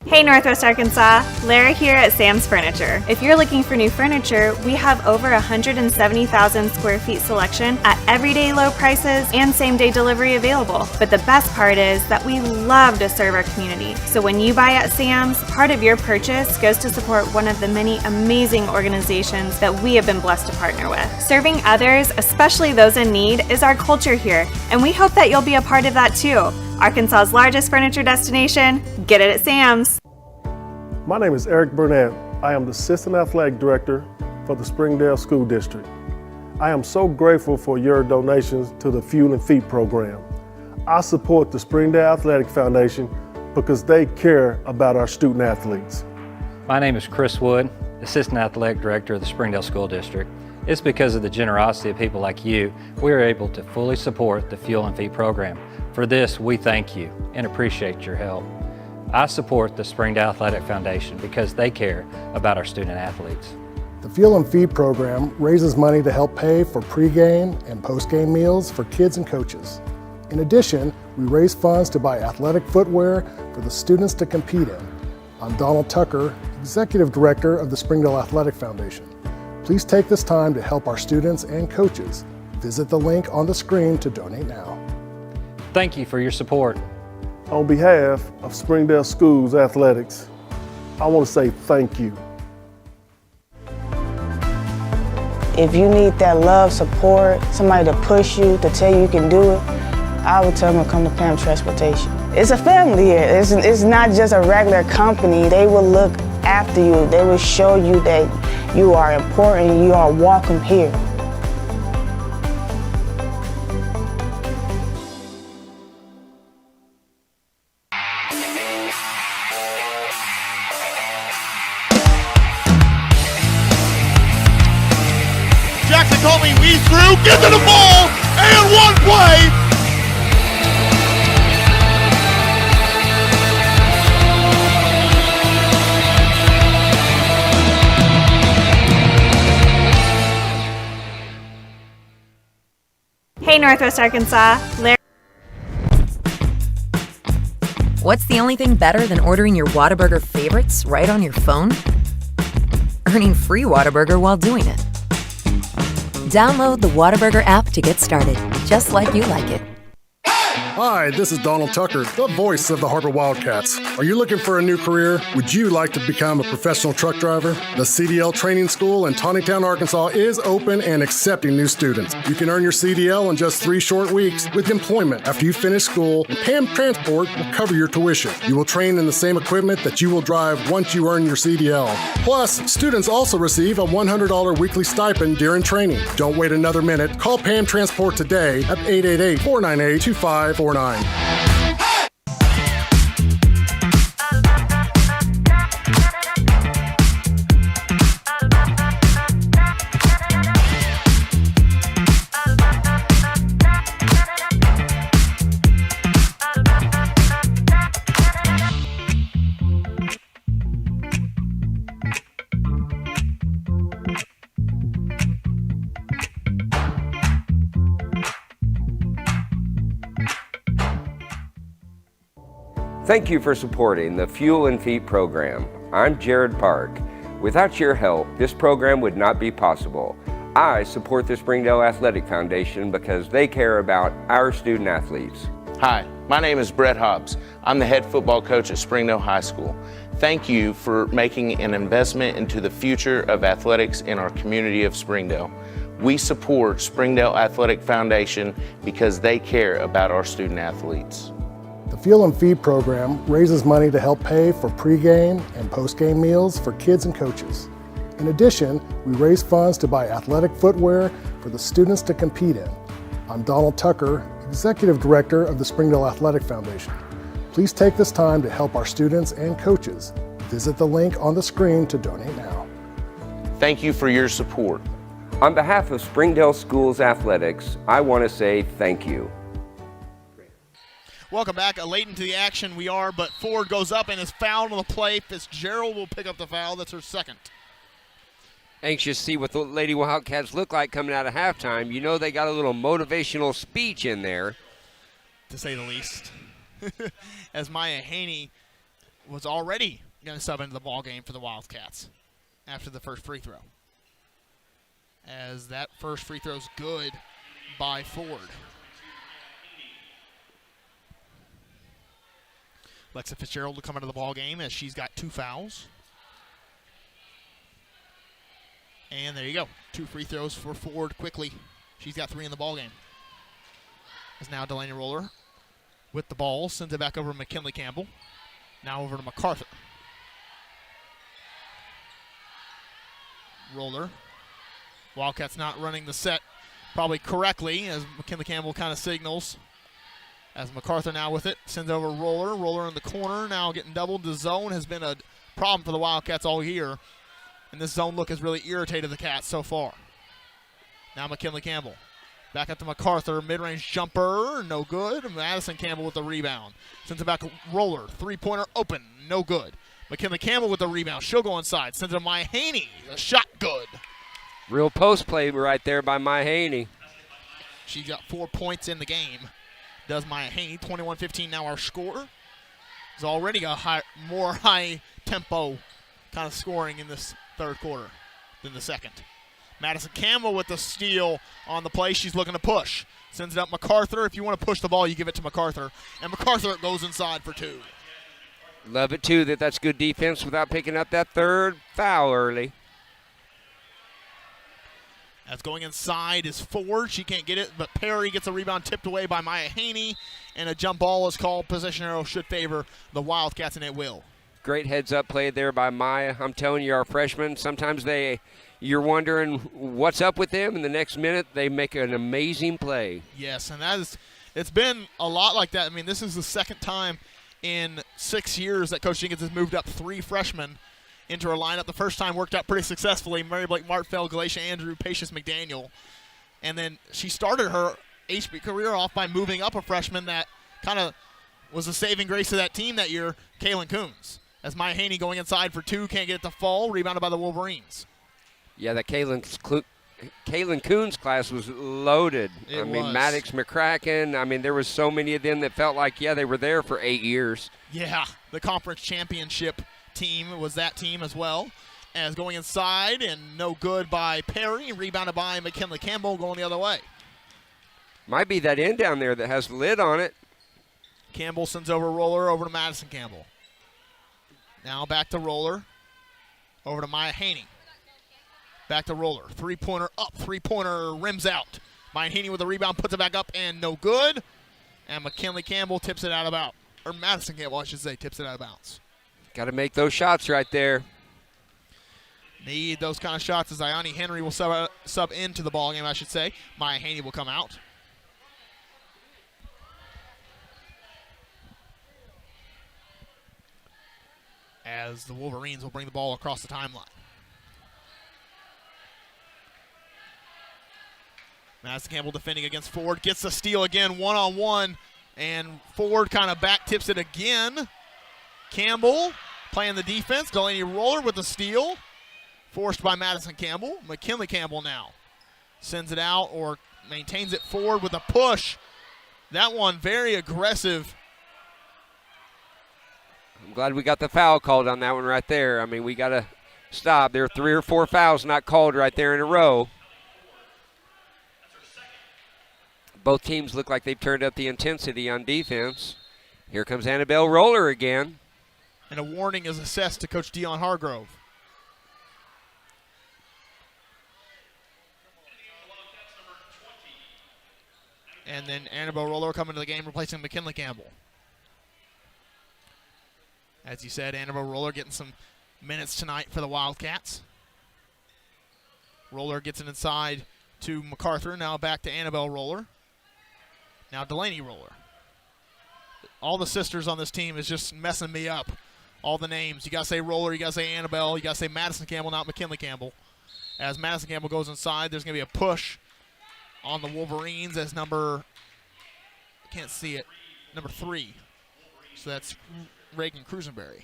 Hey Northwest Arkansas, Lara here at Sam's Furniture. If you're looking for new furniture, we have over 170,000 square feet selection at everyday low prices and same-day delivery available. But the best part is that we love to serve our community. So when you buy at Sam's, part of your purchase goes to support one of the many amazing organizations that we have been blessed to partner with. Serving others, especially those in need, is our culture here, and we hope that you'll be a part of that too. Arkansas's largest furniture destination, get it at Sam's. My name is Eric Burnett. I am the Assistant Athletic Director for the Springdale School District. I am so grateful for your donations to the Fuel and Feed program. I support the Springdale Athletic Foundation because they care about our student athletes. My name is Chris Wood, Assistant Athletic Director of the Springdale School District. It's because of the generosity of people like you, we are able to fully support the Fuel and Feed program. For this, we thank you and appreciate your help. I support the Springdale Athletic Foundation because they care about our student athletes. The Fuel and Feed program raises money to help pay for pregame and postgame meals for kids and coaches. In addition, we raise funds to buy athletic footwear for the students to compete in. I'm Donald Tucker, Executive Director of the Springdale Athletic Foundation. Please take this time to help our students and coaches. Visit the link on the screen to donate now. Thank you for your support. On behalf of Springdale Schools Athletics, I want to say thank you. If you need that love, support, somebody to push you, to tell you can do it, I would tell them to come to Pam Transportation. It's a family here. It's not just a regular company. They will look after you. They will show you that you are important, you are welcome here. Told me we threw, get to the ball, and one play. Hey Northwest Arkansas, Larry. What's the only thing better than ordering your Whataburger favorites right on your phone? Earning free Whataburger while doing it. Download the Whataburger app to get started, just like you like it. Hi, this is Donald Tucker, the voice of the Har-Ber Wildcats. Are you looking for a new career? Would you like to become a professional truck driver? The CDL Training School in Tawnytown, Arkansas is open and accepting new students. You can earn your CDL in just 3 short weeks with employment after you finish school, and PAM Transport will cover your tuition. You will train in the same equipment that you will drive once you earn your CDL. Plus, students also receive a $100 weekly stipend during training. Don't wait another minute. Call PAM Transport today at 888-498-2549. Thank you for supporting the Fuel and Feet program. I'm Jared Park. Without your help, this program would not be possible. I support the Springdale Athletic Foundation because they care about our student athletes. Hi, my name is Brett Hobbs. I'm the head football coach at Springdale High School. Thank you for making an investment into the future of athletics in our community of Springdale. We support Springdale Athletic Foundation because they care about our student athletes. The Fuel and Feed program raises money to help pay for pregame and postgame meals for kids and coaches. In addition, we raise funds to buy athletic footwear for the students to compete in. I'm Donald Tucker, Executive Director of the Springdale Athletic Foundation. Please take this time to help our students and coaches. Visit the link on the screen to donate now. Thank you for your support. On behalf of Springdale Schools Athletics, I want to say thank you. Welcome back. Late into the action we are, but Ford goes up and is fouled on the play. Fitzgerald will pick up the foul. That's her second. Anxious to see what the Lady Wildcats look like coming out of halftime. You know they got a little motivational speech in there. To say the least. As Maya Haney was already going to sub into the ball game for the Wildcats after the first free throw. As that first free throw is good by Ford. Alexa Fitzgerald will come into the ball game as she's got 2 fouls. And there you go. 2 free throws for Ford quickly. She's got 3 in the ball game. As now Delaney Roller with the ball. Sends it back over to McKinley Campbell. Now over to MacArthur. Roller. Wildcats not running the set probably correctly as McKinley Campbell kind of signals. As MacArthur now with it, sends over Roller. Roller in the corner, now getting doubled. The zone has been a problem for the Wildcats all year. And this zone look has really irritated the Cats so far. Now McKinley Campbell. Back up to MacArthur, mid-range jumper, no good. Madison Campbell with the rebound. Sends it back to Roller, 3-pointer open, no good. McKinley Campbell with the rebound, she'll go inside. Sends it to Maya Haney, a shot good. Real post play right there by Maya Haney. She got 4 points in the game. Does Maya Haney. 21-15 now our score. There's already a more high tempo kind of scoring in this third quarter than the second. Madison Campbell with the steal on the play. She's looking to push. Sends it up MacArthur. If you want to push the ball, you give it to MacArthur. And MacArthur goes inside for 2. Love it, too, that's good defense without picking up that third foul early. As going inside is Ford. She can't get it, but Perry gets a rebound tipped away by Maya Haney. And a jump ball is called. Possession arrow should favor the Wildcats, and it will. Great heads-up play there by Maya. I'm telling you, our freshmen, sometimes you're wondering what's up with them, and the next minute they make an amazing play. Yes, and it's been a lot like that. I mean, this is the second time in 6 years that Coach Jenkins has moved up 3 freshmen into her lineup. The first time worked out pretty successfully. Mary Blake Martfeld, Galatia Andrew, Patience McDaniel. And then she started her HB career off by moving up a freshman that kind of was a saving grace of that team that year, Kaylin Coons. As Maya Haney going inside for 2, can't get it to fall, rebounded by the Wolverines. Yeah, that Kaylin Coons class was loaded. It mean, was. Maddox McCracken. There was so many of them that felt like, they were there for 8 years. Yeah, the conference championship team was that team as well. As going inside and no good by Perry, rebounded by McKinley Campbell going the other way. Might be that end down there that has the lid on it. Campbell sends over Roller over to Madison Campbell. Now back to Roller. Over to Maya Haney. Back to Roller. Three-pointer up. Three-pointer rims out. Maya Haney with the rebound, puts it back up, and no good. And McKinley Campbell tips it out of bounds. Or Madison Campbell, I should say, tips it out of bounds. Got to make those shots right there. Need those kind of shots as Ione Henry will sub into the ball game, I should say. Maya Haney will come out. As the Wolverines will bring the ball across the timeline. Madison Campbell defending against Ford. Gets the steal again, one-on-one. And Ford kind of back tips it again. Campbell playing the defense. Delaney Roller with the steal. Forced by Madison Campbell. McKinley Campbell now sends it out or maintains it forward with a push. That one very aggressive. I'm glad we got the foul called on that one right there. I mean, we got to stop. There are 3 or 4 fouls not called right there in a row. Both teams look like they've turned up the intensity on defense. Here comes Annabelle Roller again. And a warning is assessed to Coach Dion Hargrove. And then Annabelle Roller coming to the game, replacing McKinley Campbell. As you said, Annabelle Roller getting some minutes tonight for the Wildcats. Roller gets it inside to MacArthur. Now back to Annabelle Roller. Now Delaney Roller. All the sisters on this team is just messing me up. All the names. You got to say Roller, you got to say Annabelle, you got to say Madison Campbell, not McKinley Campbell. As Madison Campbell goes inside, there's going to be a push on the Wolverines as number, I can't see it, number 3. So that's Reagan Cruisenberry.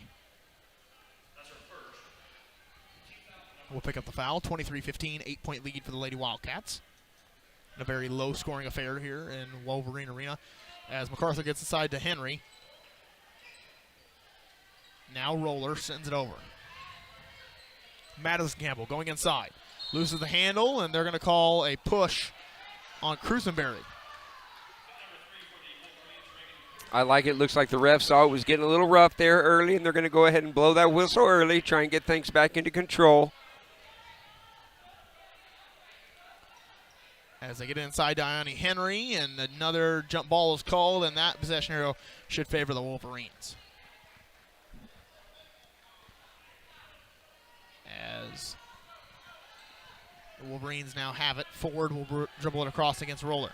We'll pick up the foul. 23-15, 8-point lead for the Lady Wildcats. A very low-scoring affair here in Wolverine Arena as MacArthur gets inside to Henry. Now Roller sends it over. Madison Campbell going inside. Loses the handle, and they're going to call a push on Cruisenberry. I like it. Looks like the ref saw it was getting a little rough there early, and they're going to go ahead and blow that whistle early, try and get things back into control. As they get inside to Ione Henry, and another jump ball is called, and that possession arrow should favor the Wolverines. As the Wolverines now have it, Ford will dribble it across against Roller.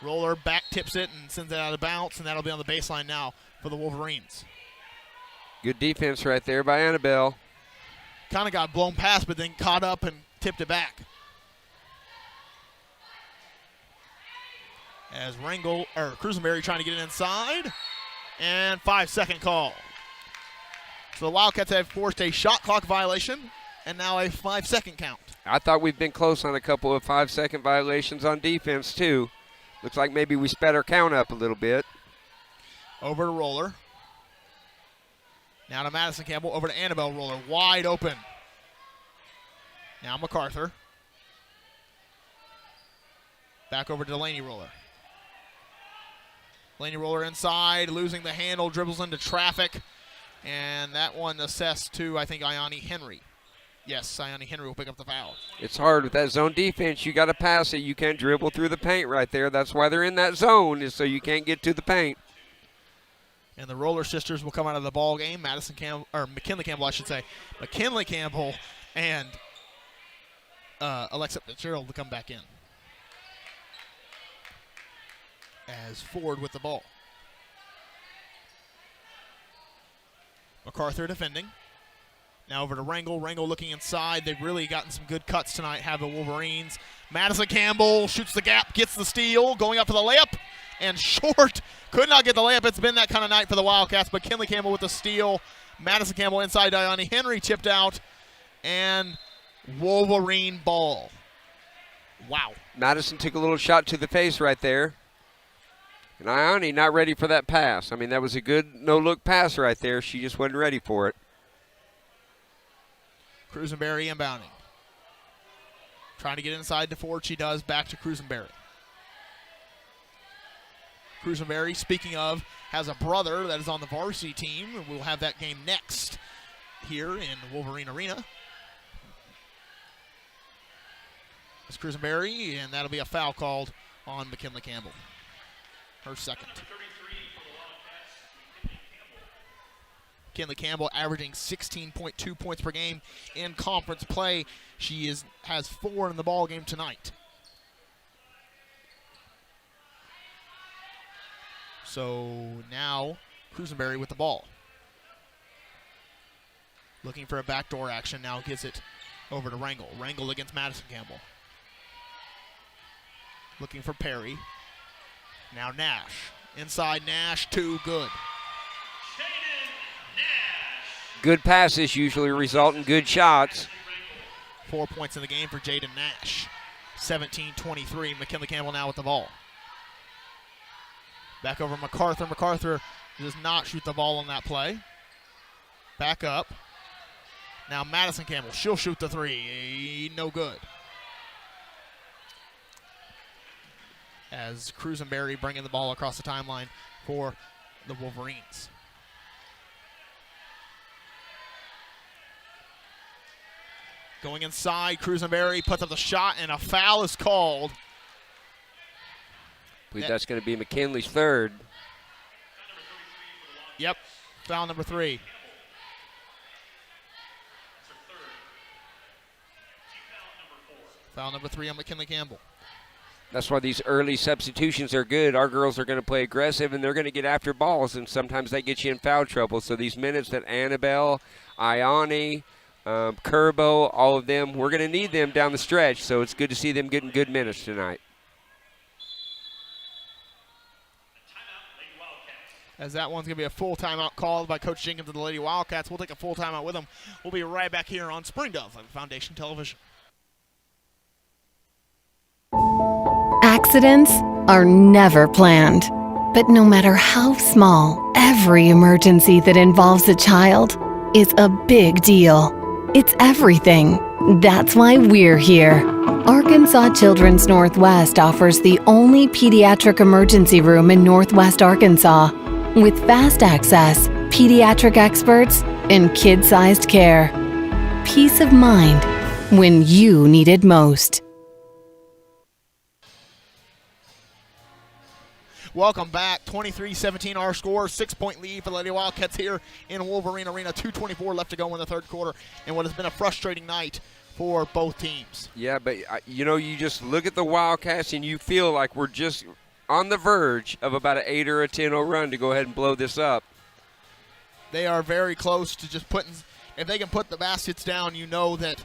Roller back tips it and sends it out of bounds, and that'll be on the baseline now for the Wolverines. Good defense right there by Annabelle. Kind of got blown past, but then caught up and tipped it back. As Cruisenberry trying to get it inside, and 5-second call. So the Wildcats have forced a shot clock violation, and now a 5-second count. I thought we've been close on a couple of 5-second violations on defense too. Looks like maybe we sped our count up a little bit. Over to Roller. Now to Madison Campbell, over to Annabelle Roller, wide open. Now MacArthur. Back over to Delaney Roller. Delaney Roller inside, losing the handle, dribbles into traffic. And that one assessed to, I think, Ione Henry. Yes, Ione Henry will pick up the foul. It's hard with that zone defense. You got to pass it. You can't dribble through the paint right there. That's why they're in that zone, is so you can't get to the paint. And the Roller sisters will come out of the ball game. McKinley Campbell, I should say. McKinley Campbell and Alexa Fitzgerald to come back in. As Ford with the ball. MacArthur defending. Now over to Rangel. Rangel looking inside. They've really gotten some good cuts tonight, have the Wolverines. Madison Campbell shoots the gap, gets the steal, going up for the layup. And short, could not get the layup. It's been that kind of night for the Wildcats. McKinley Campbell with the steal. Madison Campbell inside Ione Henry, tipped out. And Wolverine ball. Wow. Madison took a little shot to the face right there. And Ione not ready for that pass. I mean, that was a good no-look pass right there. She just wasn't ready for it. Cruisenberry inbounding. Trying to get inside to Ford. She does. Back to Cruisenberry. Cruzenberry, speaking of, has a brother that is on the varsity team. We'll have that game next here in Wolverine Arena. It's Cruzenberry, and that'll be a foul called on McKinley Campbell. Her second. McKinley Campbell averaging 16.2 points per game in conference play. She has 4 in the ball game tonight. So now Cruzenberry with the ball. Looking for a backdoor action, now gets it over to Rangel. Rangel against Madison Campbell. Looking for Perry. Now Nash. Inside Nash, too good. Good passes usually result in good shots. 4 points in the game for Jaden Nash. 17-23. McKinley Campbell now with the ball. Back over MacArthur. MacArthur does not shoot the ball on that play. Back up. Now Madison Campbell. She'll shoot the three. No good. As Cruzenberry bringing the ball across the timeline for the Wolverines. Going inside, Cruzenberry puts up the shot, and a foul is called. I believe that's going to be McKinley's third. Yep, foul number 3. Foul number 3 on McKinley Campbell. That's why these early substitutions are good. Our girls are going to play aggressive, and they're going to get after balls, and sometimes they get you in foul trouble. So these minutes that Annabelle, Ione, Kerbo, all of them, we're going to need them down the stretch, so it's good to see them getting good minutes tonight. As that one's going to be a full timeout called by Coach Jenkins of the Lady Wildcats. We'll take a full timeout with them. We'll be right back here on Springdale Foundation Television. Accidents are never planned. But no matter how small, every emergency that involves a child is a big deal. It's everything. That's why we're here. Arkansas Children's Northwest offers the only pediatric emergency room in Northwest Arkansas with fast access, pediatric experts, and kid-sized care. Peace of mind when you need it most. Welcome back. 23-17 our score. 6-point lead for the Lady Wildcats here in Wolverine Arena. 2:24 left to go in the third quarter, and what has been a frustrating night for both teams. Yeah, but, you just look at the Wildcats and you feel like we're just on the verge of about an 8 or a 10-0 run to go ahead and blow this up. They are very close to just putting – if they can put the baskets down, you know that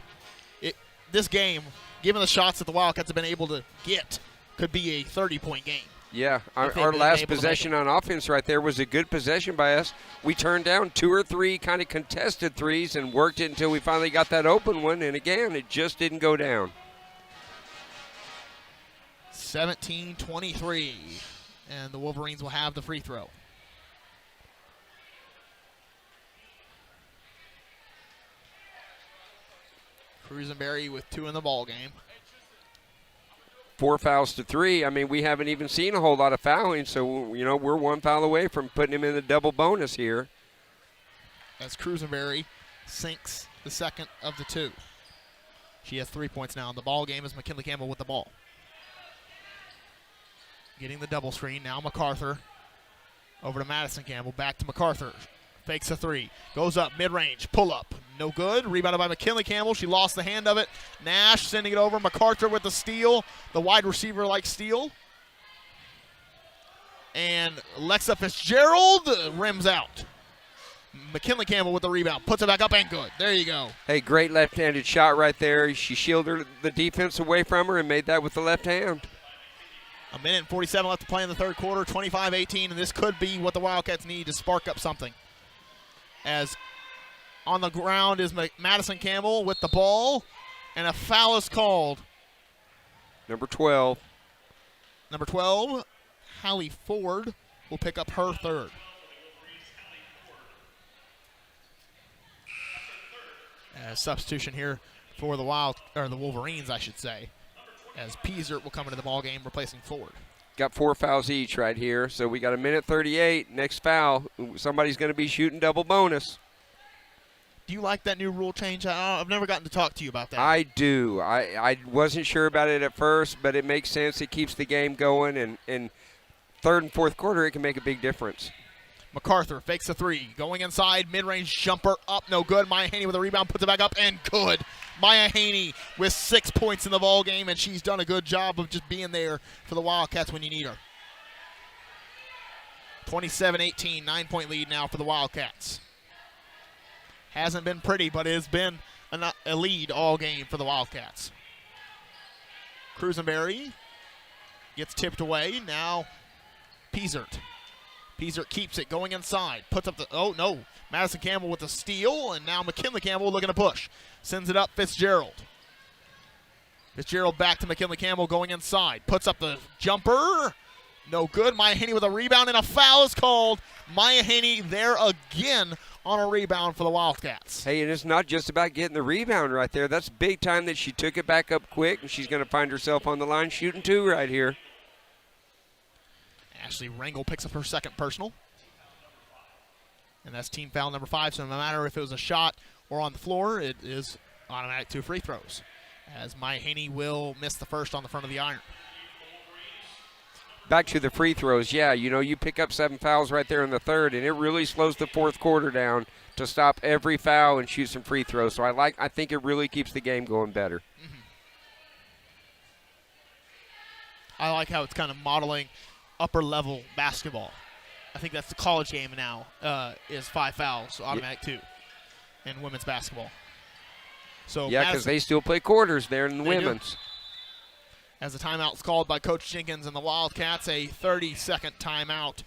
this game, given the shots that the Wildcats have been able to get, could be a 30-point game. Yeah, our last possession on offense right there was a good possession by us. We turned down 2 or 3 kind of contested threes and worked it until we finally got that open one, and again, it just didn't go down. 17-23, and the Wolverines will have the free throw. Cruzenberry with 2 in the ball game. 4 fouls to 3. I mean, we haven't even seen a whole lot of fouling, so, we're 1 foul away from putting him in the double bonus here. As Cruzenberry sinks the second of the 2. She has 3 points now in the ball game as McKinley Campbell with the ball. Getting the double screen. Now MacArthur over to Madison Campbell. Back to MacArthur. Fakes a 3. Goes up mid-range. Pull up. No good. Rebounded by McKinley Campbell. She lost the hand of it. Nash sending it over. MacArthur with the steal. The wide receiver-like steal. And Lexa Fitzgerald rims out. McKinley Campbell with the rebound. Puts it back up and good. There you go. Hey, great left-handed shot right there. She shielded the defense away from her and made that with the left hand. 1:47 left to play in the third quarter. 25-18, and this could be what the Wildcats need to spark up something. As on the ground is Madison Campbell with the ball, and a foul is called. Number 12. Number 12, Hallie Ford will pick up her third. Substitution here for the Wolverines, I should say, as Peasert will come into the ball game replacing Ford. Got 4 fouls each right here. So we got 1:38. Next foul, somebody's going to be shooting double bonus. Do you like that new rule change? I've never gotten to talk to you about that. I do. I wasn't sure about it at first, but it makes sense. It keeps the game going, and in third and fourth quarter, it can make a big difference. MacArthur fakes a three. Going inside, mid-range jumper up, no good. Maya Haney with a rebound, puts it back up, and good. Maya Haney with 6 points in the ball game, and she's done a good job of just being there for the Wildcats when you need her. 27-18, 9-point lead now for the Wildcats. Hasn't been pretty, but it has been a lead all game for the Wildcats. Cruzenberry gets tipped away. Now Piesert. Piesert keeps it, going inside. Puts up the, oh no. Madison Campbell with the steal, and now McKinley Campbell looking to push. Sends it up, Fitzgerald. Fitzgerald back to McKinley Campbell going inside. Puts up the jumper. No good. Maya Haney with a rebound, and a foul is called. Maya Haney there again on a rebound for the Wildcats. Hey, and it's not just about getting the rebound right there. That's big time that she took it back up quick, and she's going to find herself on the line shooting 2 right here. Ashley Rangel picks up her second personal. And that's team foul number 5, so no matter if it was a shot or on the floor, it is automatic 2 free throws, as Maya Haney will miss the first on the front of the iron. Back to the free throws, yeah, you know, you pick up 7 fouls right there in the third, and it really slows the fourth quarter down to stop every foul and shoot some free throws. So I think it really keeps the game going better. Mm-hmm. I like how it's kind of modeling upper-level basketball. I think that's the college game now, is 5 fouls, automatic 2 in women's basketball. So yeah, because they still play quarters there in the women's. Do. As a timeout's called by Coach Jenkins and the Wildcats, a 30-second timeout.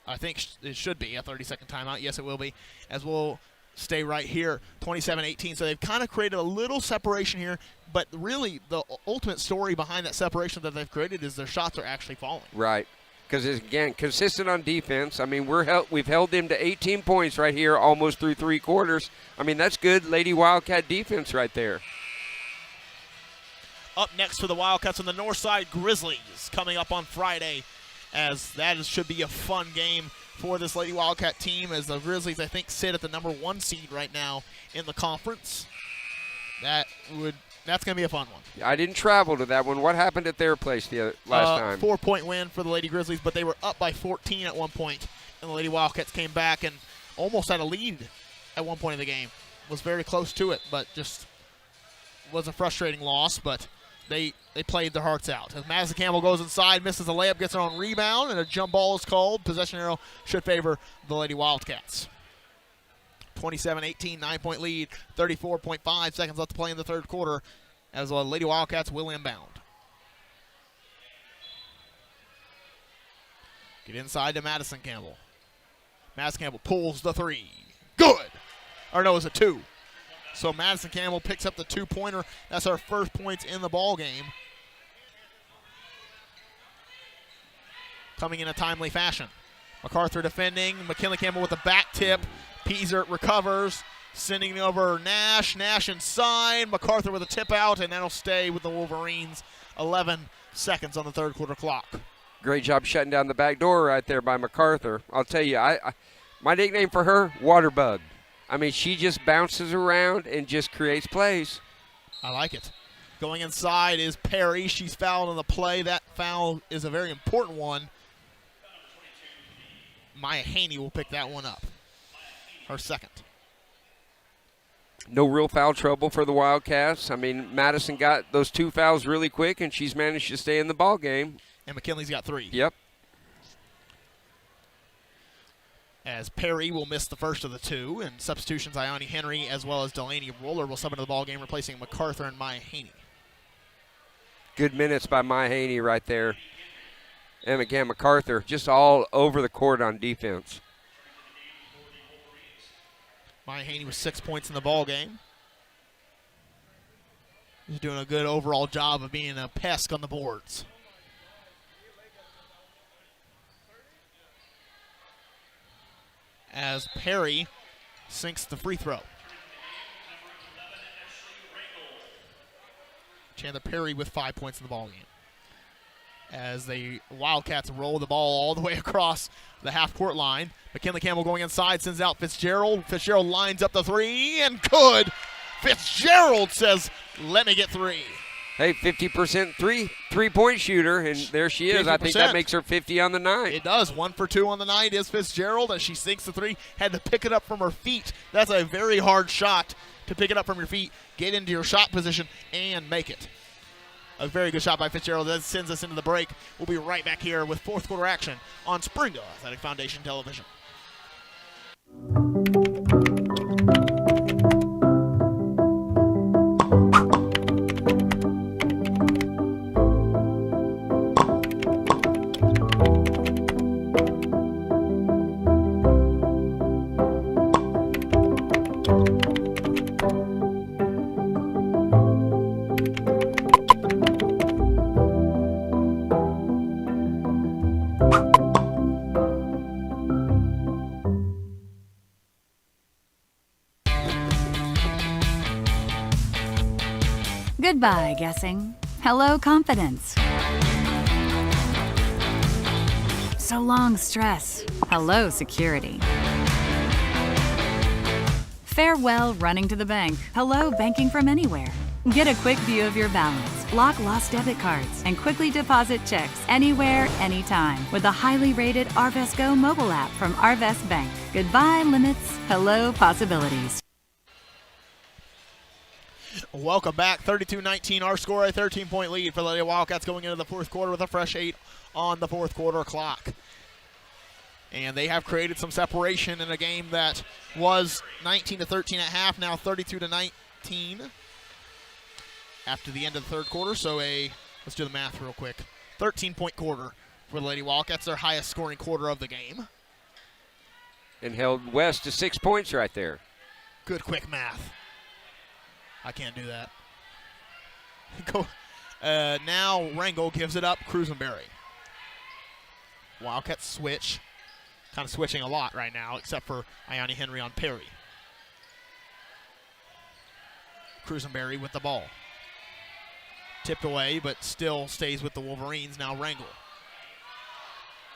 I think it should be a 30-second timeout. Yes, it will be, as we'll stay right here, 27-18. So they've kind of created a little separation here, but really the ultimate story behind that separation that they've created is their shots are actually falling. Right, because again, consistent on defense. I mean, we've held them to 18 points right here almost through 3 quarters. I mean, that's good Lady Wildcat defense right there. Up next for the Wildcats on the north side, Grizzlies coming up on Friday, as should be a fun game for this Lady Wildcat team, as the Grizzlies, I think, sit at the number 1 seed right now in the conference. That's going to be a fun one. I didn't travel to that one. What happened at their place last time? 4-point win for the Lady Grizzlies, but they were up by 14 at one point, and the Lady Wildcats came back and almost had a lead at one point in the game. Was very close to it, but just was a frustrating loss, but they played their hearts out. As Madison Campbell goes inside, misses a layup, gets her own rebound, and a jump ball is called. Possession arrow should favor the Lady Wildcats. 27-18, 9-point lead, 34.5 seconds left to play in the third quarter, as the Lady Wildcats will inbound. Get inside to Madison Campbell. Madison Campbell pulls the 3. Good! Or no, it's a 2. So Madison Campbell picks up the 2-pointer. That's our first points in the ball game. Coming in a timely fashion. MacArthur defending. McKinley Campbell with a back tip. Piesert recovers. Sending over Nash. Nash inside. MacArthur with a tip out, and that'll stay with the Wolverines. 11 seconds on the third quarter clock. Great job shutting down the back door right there by MacArthur. I'll tell you, my nickname for her, Waterbug. I mean, she just bounces around and just creates plays. I like it. Going inside is Perry. She's fouled on the play. That foul is a very important one. Maya Haney will pick that one up. Her second. No real foul trouble for the Wildcats. I mean, Madison got those 2 fouls really quick, and she's managed to stay in the ball game. And McKinley's got 3. Yep. As Perry will miss the first of the 2, and substitutions Ione Henry as well as Delaney Roller will sub into the ball game, replacing MacArthur and Maya Haney. Good minutes by Maya Haney right there. And again, MacArthur just all over the court on defense. Maya Haney with 6 points in the ball game. He's doing a good overall job of being a pest on the boards. As Perry sinks the free throw. Chandler Perry with 5 points in the ball game. as the Wildcats roll the ball all the way across the half-court line. McKinley Campbell going inside, sends out Fitzgerald. Fitzgerald lines up the three, and good. Fitzgerald says, let me get three. Hey, 50% three-point shooter, and there she is. 50%. I think that makes her 50 on the night. It does. 1 for 2 on the night is Fitzgerald as she sinks the three. Had to pick it up from her feet. That's a very hard shot to pick it up from your feet, get into your shot position, and make it. A very good shot by Fitzgerald. That sends us into the break. We'll be right back here with fourth quarter action on Springdale Athletic Foundation Television. Goodbye, guessing. Hello, confidence. So long, stress. Hello, security. Farewell, running to the bank. Hello, banking from anywhere. Get a quick view of your balance, lock lost debit cards, and quickly deposit checks anywhere, anytime with the highly rated Arvest Go mobile app from Arvest Bank. Goodbye, limits. Hello, possibilities. Welcome back. 32-19, our score, a 13-point lead for the Lady Wildcats going into the fourth quarter with a fresh 8 on the fourth quarter clock. And they have created some separation in a game that was 19-13 at half, now 32-19 after the end of the third quarter. So let's do the math real quick. 13-point quarter for the Lady Wildcats, their highest scoring quarter of the game. And held West to 6 points right there. Good quick math. I can't do that. Now Rangel gives it up. Cruzenberry. Wildcats switch. Kind of switching a lot right now, except for Ayani Henry on Perry. Cruzenberry with the ball. Tipped away, but still stays with the Wolverines. Now Rangel.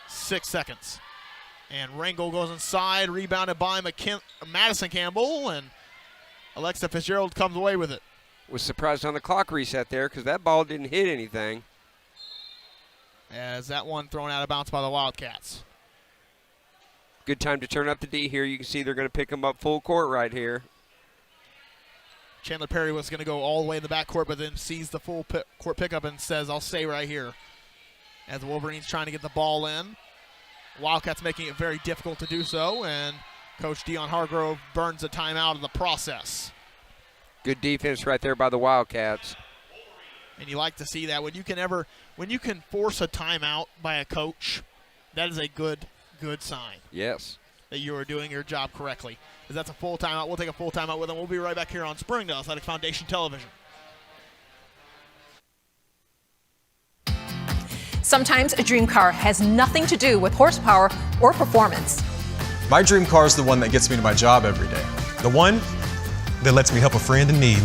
6 seconds. And Rangel goes inside, rebounded by Madison Campbell, and Alexa Fitzgerald comes away with it. Was surprised on the clock reset there because that ball didn't hit anything. As that one thrown out of bounds by the Wildcats. Good time to turn up the D here. You can see they're going to pick them up full court right here. Chandler Perry was going to go all the way in the backcourt, but then sees the full court pickup and says, I'll stay right here. As the Wolverines trying to get the ball in. Wildcats making it very difficult to do so, and Coach Dion Hargrove burns a timeout in the process. Good defense right there by the Wildcats. And you like to see that. When you can force a timeout by a coach, that is a good sign. Yes. That you are doing your job correctly. Because that's a full timeout. We'll take a full timeout with them. We'll be right back here on Springdale Athletic Foundation Television. Sometimes a dream car has nothing to do with horsepower or performance. My dream car is the one that gets me to my job every day. The one that lets me help a friend in need.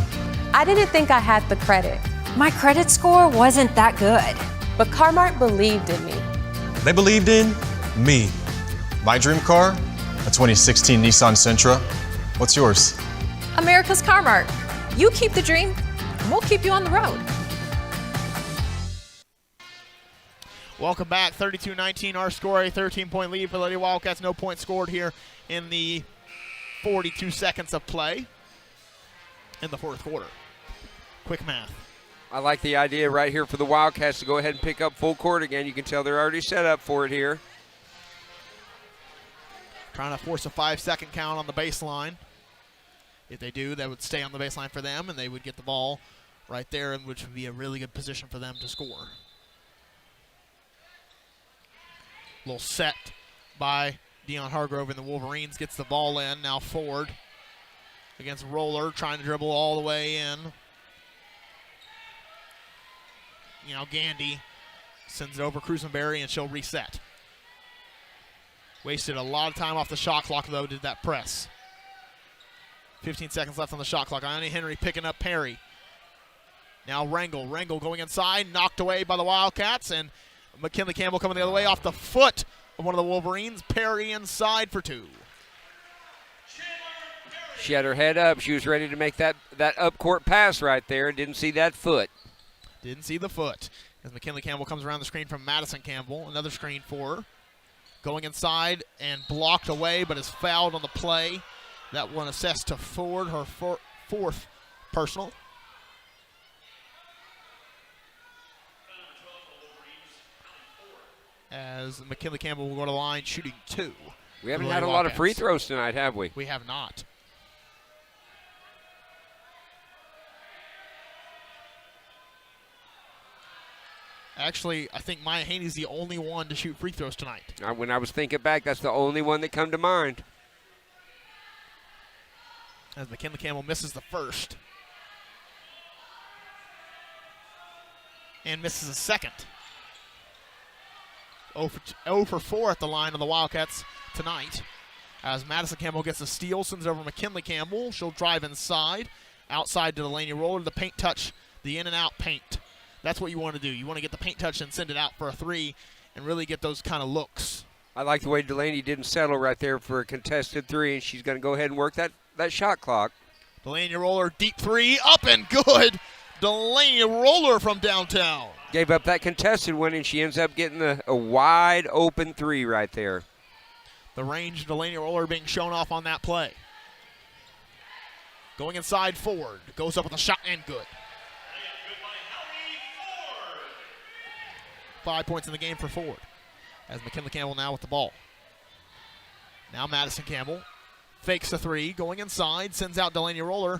I didn't think I had the credit. My credit score wasn't that good. But Car-Mart believed in me. They believed in me. My dream car? A 2016 Nissan Sentra. What's yours? America's Car-Mart. You keep the dream, and we'll keep you on the road. Welcome back. 32-19, our score, a 13-point lead for the Lady Wildcats. No points scored here in the 42 seconds of play in the fourth quarter. Quick math. I like the idea right here for the Wildcats to go ahead and pick up full court again. You can tell they're already set up for it here. Trying to force a 5-second count on the baseline. If they do, that would stay on the baseline for them, and they would get the ball right there, which would be a really good position for them to score. Little set by Dion Hargrove and the Wolverines. Gets the ball in. Now Ford against Roller, trying to dribble all the way in. Gandy sends it over Cruzenberry, and she'll reset. Wasted a lot of time off the shot clock, though, did that press. 15 seconds left on the shot clock. Ayani Henry picking up Perry. Now Rangel. Rangel going inside, knocked away by the Wildcats, and McKinley Campbell coming the other way off the foot of one of the Wolverines. Perry inside for 2. She had her head up. She was ready to make that up-court pass right there. Didn't see that foot. Didn't see the foot. As McKinley Campbell comes around the screen from Madison Campbell. Another screen for her. Going inside and blocked away, but is fouled on the play. That one assessed to Ford, her fourth personal. As McKinley Campbell will go to the line shooting 2. We haven't had a lot of free throws tonight, have we? We have not. Actually, I think Maya Haney's the only one to shoot free throws tonight. When I was thinking back, that's the only one that come to mind. As McKinley Campbell misses the first. And misses a second. 0 for 4 at the line of the Wildcats tonight. As Madison Campbell gets a steal, sends it over McKinley Campbell. She'll drive inside. Outside to Delaney Roller. The paint touch, the in and out paint. That's what you want to do. You want to get the paint touch and send it out for a 3 and really get those kind of looks. I like the way Delaney didn't settle right there for a contested 3, and she's going to go ahead and work that shot clock. Delaney Roller, deep 3, up and good. Delaney Roller from downtown. Gave up that contested one, and she ends up getting a wide open 3 right there. The range of Delaney Roller being shown off on that play. Going inside Ford. Goes up with a shot and good. 5 points in the game for Ford. As McKinley Campbell now with the ball. Now Madison Campbell fakes the 3, going inside, sends out Delaney Roller.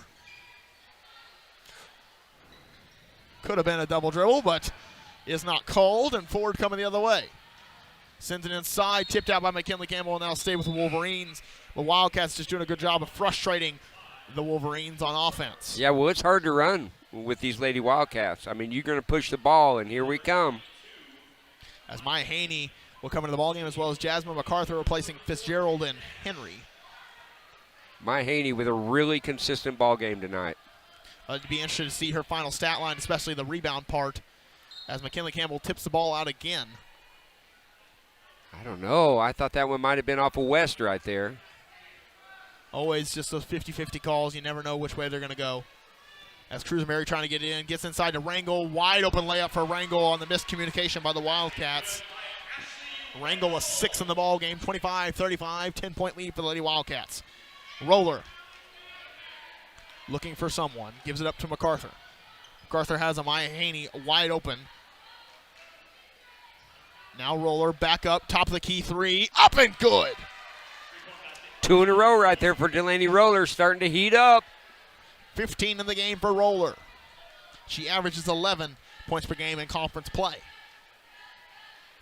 Could have been a double dribble, but is not called, and Ford coming the other way. Sends it inside, tipped out by McKinley Campbell, and now stay with the Wolverines. The Wildcats just doing a good job of frustrating the Wolverines on offense. Yeah, well, it's hard to run with these Lady Wildcats. I mean, you're going to push the ball, and here we come. As Maya Haney will come into the ballgame, as well as Jasmine MacArthur replacing Fitzgerald and Henry. Maya Haney with a really consistent ball game tonight. I'd be interested to see her final stat line, especially the rebound part, as McKinley Campbell tips the ball out again. I don't know. I thought that one might have been off of West right there. Always just those 50-50 calls. You never know which way they're going to go. As Cruz-Mary trying to get in, gets inside to Rangel. Wide open layup for Rangel on the miscommunication by the Wildcats. Rangel was 6 in the ball game, 25-35, 10-point lead for the Lady Wildcats. Roller looking for someone, gives it up to MacArthur. MacArthur has a Maya Haney wide open. Now Roller back up, top of the key 3, up and good. 2 in a row right there for Delaney Roller, starting to heat up. 15 in the game for Roller. She averages 11 points per game in conference play.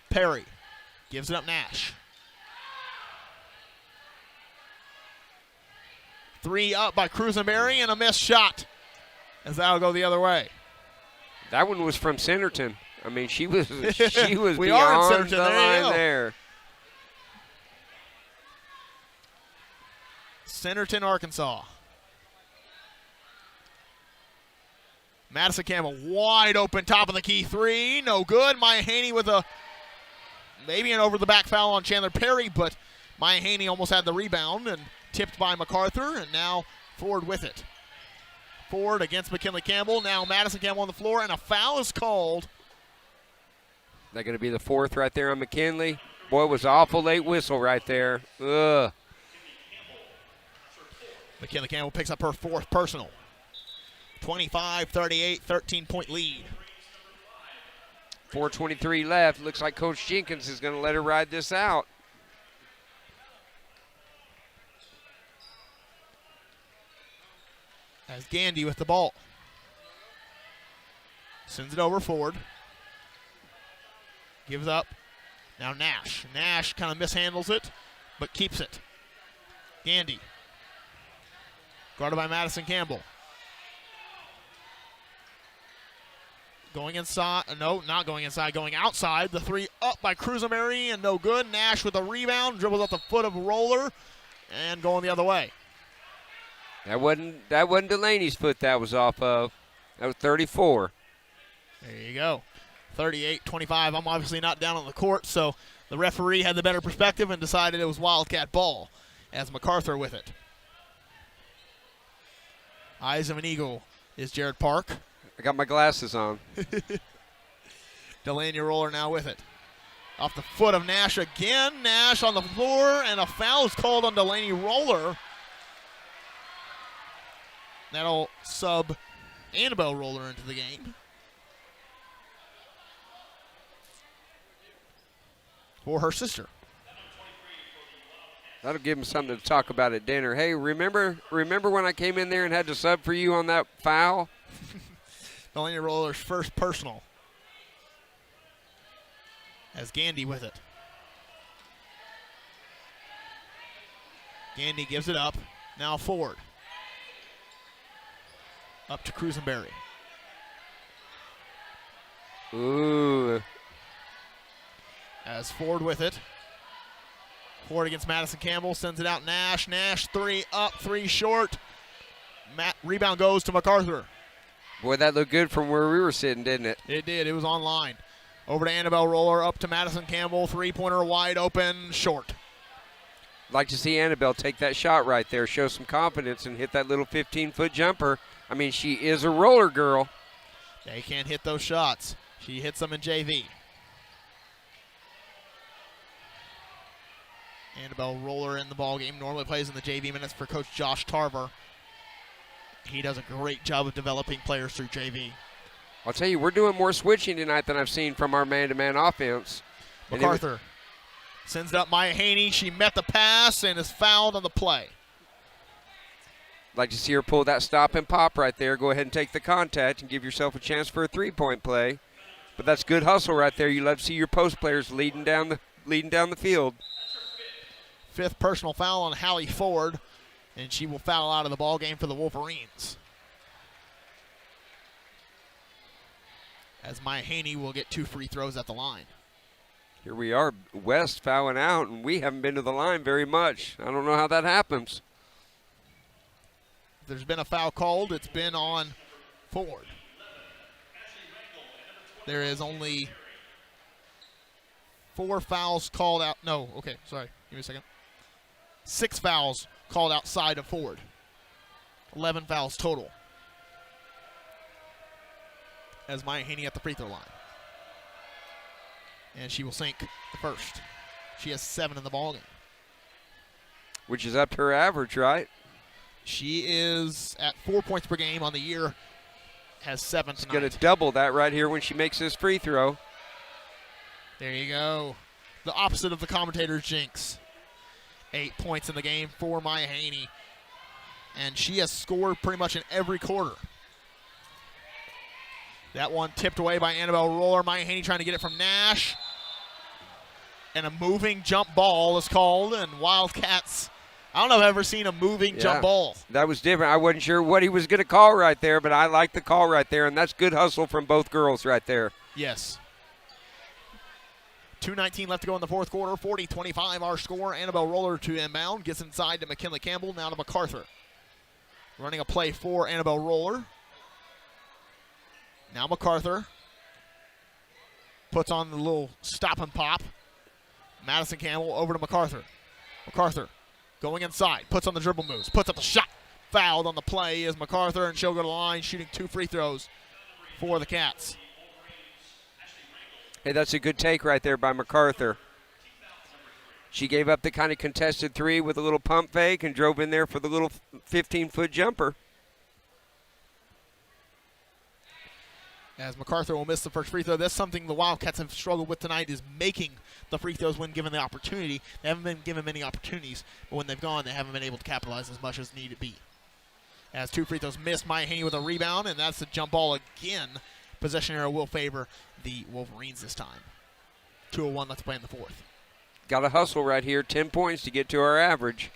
Perry gives it up Nash. 3 up by Cruz-Mary and a missed shot as that'll go the other way. That one was from Centerton. I mean, she was we beyond are in Centerton. the line there. Centerton, Arkansas. Madison Campbell wide open, top of the key 3, no good. Maya Haney with maybe an over the back foul on Chandler Perry, but Maya Haney almost had the rebound and tipped by MacArthur, and now Ford with it. Ford against McKinley Campbell. Now Madison Campbell on the floor, and a foul is called. That going to be the 4th right there on McKinley. Boy, it was an awful late whistle right there. Ugh. McKinley Campbell picks up her 4th personal. 25-38, 13-point lead. 4:23 left. Looks like Coach Jenkins is going to let her ride this out. As Gandy with the ball. Sends it over Ford. Gives up. Now Nash. Nash kind of mishandles it, but keeps it. Gandy. Guarded by Madison Campbell. Going inside. No, not going inside. Going outside. The 3 up by Cruz-Mary and no good. Nash with a rebound. Dribbles up the foot of Roller and going the other way. That wasn't Delaney's foot that was off of. That was 34. There you go. 38-25. I'm obviously not down on the court, so the referee had the better perspective and decided it was Wildcat ball as MacArthur with it. Eyes of an Eagle is Jared Park. I got my glasses on. Delaney Roller now with it. Off the foot of Nash again. Nash on the floor, and a foul is called on Delaney Roller. That'll sub Annabelle Roller into the game. For her sister. That'll give him something to talk about at dinner. Hey, remember when I came in there and had to sub for you on that foul? Delaney Roller's first personal. As Gandy with it. Gandy gives it up. Now Ford. Up to Cruisenberry. Ooh. As Ford with it. Ford against Madison Campbell. Sends it out Nash. Nash 3 up, 3 short. Rebound goes to MacArthur. Boy, that looked good from where we were sitting, didn't it? It did. It was online. Over to Annabelle Roller. Up to Madison Campbell. 3-pointer wide open. Short. Like to see Annabelle take that shot right there. Show some confidence and hit that little 15-foot jumper. I mean, she is a roller girl. They can't hit those shots. She hits them in JV. Annabelle Roller in the ballgame. Normally plays in the JV minutes for Coach Josh Tarver. He does a great job of developing players through JV. I'll tell you, we're doing more switching tonight than I've seen from our man-to-man offense. MacArthur sends it up Maya Haney. She met the pass and is fouled on the play. Like to see her pull that stop and pop right there. Go ahead and take the contact and give yourself a chance for a three-point play. But that's good hustle right there. You love to see your post players leading down the field. 5th personal foul on Hallie Ford, and she will foul out of the ball game for the Wolverines. As Maya Haney will get 2 free throws at the line. Here we are, West fouling out, and we haven't been to the line very much. I don't know how that happens. If there's been a foul called, it's been on Ford. There is only 4 fouls called out. No, okay, sorry. Give me a second. 6 fouls called outside of Ford. 11 fouls total. As Maya Haney at the free throw line. And she will sink the first. She has 7 in the ballgame. Which is up to her average, right? She is at 4 points per game on the year. Has 7 tonight. She's going to double that right here when she makes this free throw. There you go. The opposite of the commentator's jinx. 8 points in the game for Maya Haney. And she has scored pretty much in every quarter. That one tipped away by Annabelle Roller. Maya Haney trying to get it from Nash. And a moving jump ball is called. And Wildcats, I don't know if I've ever seen a moving jump ball. That was different. I wasn't sure what he was going to call right there, but I like the call right there. And that's good hustle from both girls right there. Yes. 2:19 left to go in the fourth quarter. 40-25 our score. Annabelle Roller to inbound. Gets inside to McKinley Campbell. Now to MacArthur. Running a play for Annabelle Roller. Now MacArthur. Puts on the little stop and pop. Madison Campbell over to MacArthur. MacArthur going inside. Puts on the dribble moves. Puts up a shot. Fouled on the play is MacArthur, and she'll go to the line shooting 2 free throws for the Cats. Hey, that's a good take right there by MacArthur. She gave up the kind of contested 3 with a little pump fake and drove in there for the little 15-foot jumper. As MacArthur will miss the first free throw. That's something the Wildcats have struggled with tonight, is making the free throws when given the opportunity. They haven't been given many opportunities, but when they've gone, they haven't been able to capitalize as much as need to be. As 2 free throws missed, Maya Haney with a rebound, and that's the jump ball again. Possession arrow will favor the Wolverines this time. 2:01 left to play in the fourth. Got to hustle right here. 10 points to get to our average.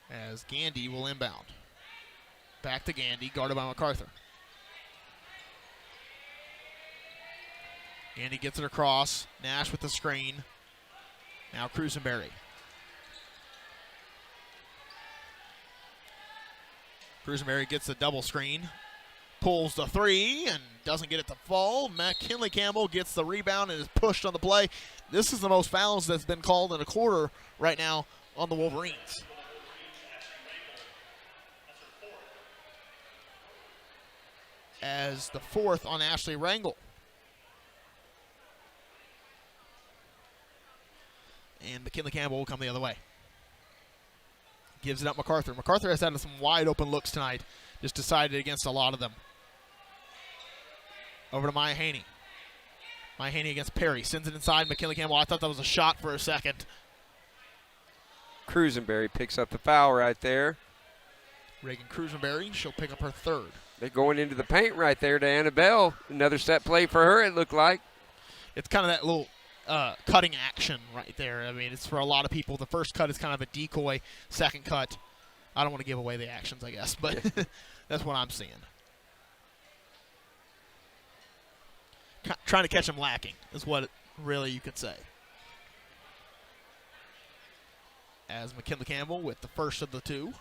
As Gandy will inbound. Back to Gandy, guarded by MacArthur. Gandy gets it across. Nash with the screen. Now Cruisenberry. Cruisenberry gets the double screen. pulls the three and doesn't get it to fall. McKinley Campbell gets the rebound and is pushed on the play. This is the most fouls that's been called in a quarter right now on the Wolverines. As the fourth on Ashley Rangel. And McKinley Campbell will come the other way. Gives it up MacArthur. MacArthur has had some wide open looks tonight. Just decided against a lot of them. Over to Maya Haney. Maya Haney against Perry. Sends it inside McKinley Campbell. I thought that was a shot for a second. Cruisenberry picks up the foul right there. Reagan Cruisenberry, she'll pick up her third. They're going into the paint right there to Annabelle. Another set play for her, it looked like. It's kind of that little cutting action right there. I mean, it's for a lot of people. The first cut is kind of a decoy. Second cut, I don't want to give away the actions, I guess, but that's what I'm seeing. Trying to catch them lacking is what really you could say. As McKinley Campbell with the first of the two.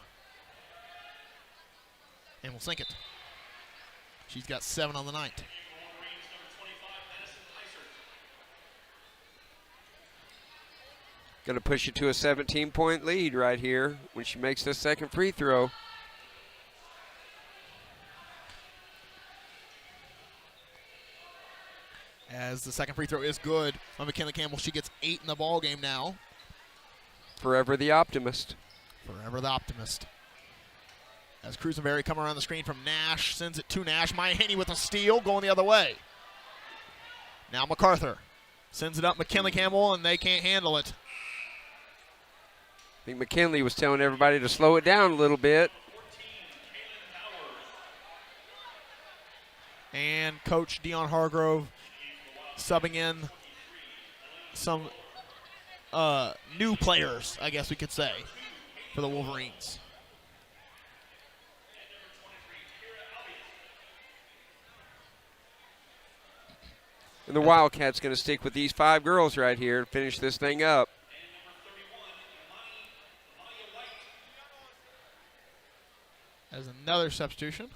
And will sink it. She's got 7 on the night. Going to push it to a 17-point lead right here when she makes the second free throw. As the second free throw is good on McKinley Campbell. She gets 8 in the ball game now. Forever the optimist. Forever the optimist. As Cruisenberry coming around the screen from Nash, sends it to Nash. Maya Haney with a steal, going the other way. Now MacArthur sends it up McKinley Campbell, and they can't handle it. I think McKinley was telling everybody to slow it down a little bit. And Coach Dion Hargrove subbing in some new players, I guess we could say, for the Wolverines. And the Wildcats going to stick with these 5 girls right here to finish this thing up. As another substitution.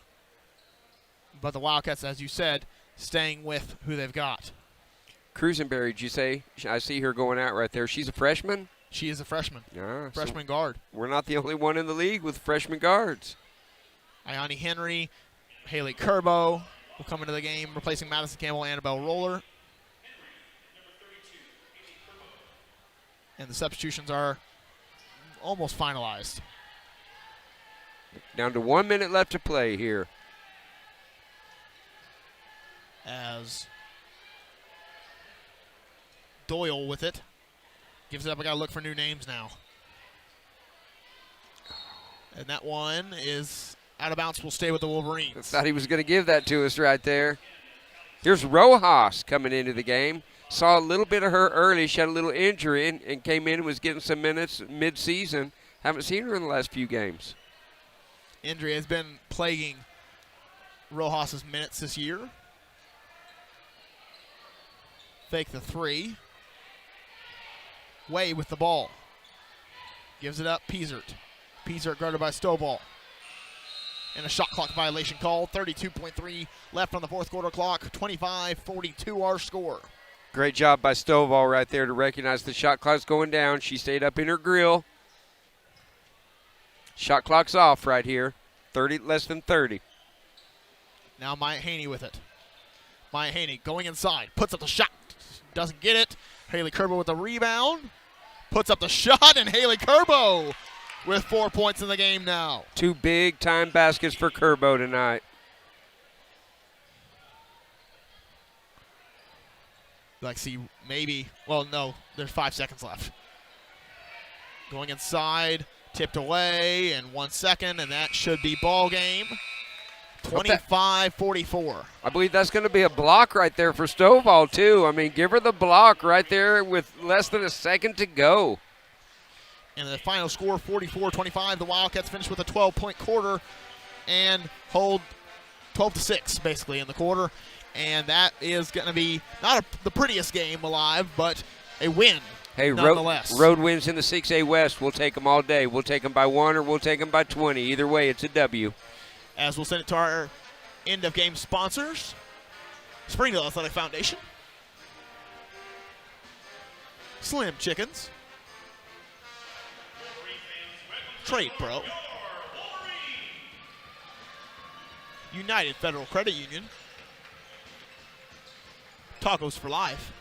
But the Wildcats, as you said, staying with who they've got. Cruisenberry, did you say? I see her going out right there. She's a freshman? She is a freshman. Yeah, freshman guard. We're not the only one in the league with freshman guards. Ayani Henry, Haley Kerbo will come into the game, replacing Madison Campbell, Annabelle Roller. And the substitutions are almost finalized. Down to 1 minute left to play here. As Doyle with it. Gives it up. I got to look for new names now. And that one is out of bounds. Will stay with the Wolverines. I thought he was going to give that to us right there. Here's Rojas coming into the game. Saw a little bit of her early. She had a little injury and came in and was getting some minutes mid-season. Haven't seen her in the last few games. Injury has been plaguing Rojas's minutes this year. Fake the three. Way with the ball. Gives it up, Piesert. Piesert guarded by Stovall. And a shot clock violation called. 32.3 left on the fourth quarter clock. 25-42 our score. Great job by Stovall right there to recognize the shot clock's going down. She stayed up in her grill. Shot clock's off right here. Less than 30. Now Maya Haney with it. Maya Haney going inside. Puts up the shot. Doesn't get it. Haley Kerbo with the rebound. Puts up the shot, and Haley Kerbo with 4 points in the game now. 2 big-time baskets for Kerbo tonight. Like, see, maybe, well, no, there's 5 seconds left. Going inside, tipped away, and 1 second, and that should be ball game. 25-44. I believe that's going to be a block right there for Stovall, too. I mean, give her the block right there with less than a second to go. And the final score, 44-25. The Wildcats finish with a 12-point quarter and hold 12-6, basically, in the quarter. And that is going to be not the prettiest game alive, but a win. Hey, nonetheless. road wins in the 6A West. We'll take them all day. We'll take them by 1 or we'll take them by 20. Either way, it's a W. As we'll send it to our End of game sponsors: Springdale Athletic Foundation, Slim Chickens, Trade Pro, United Federal Credit Union, Tacos for Life,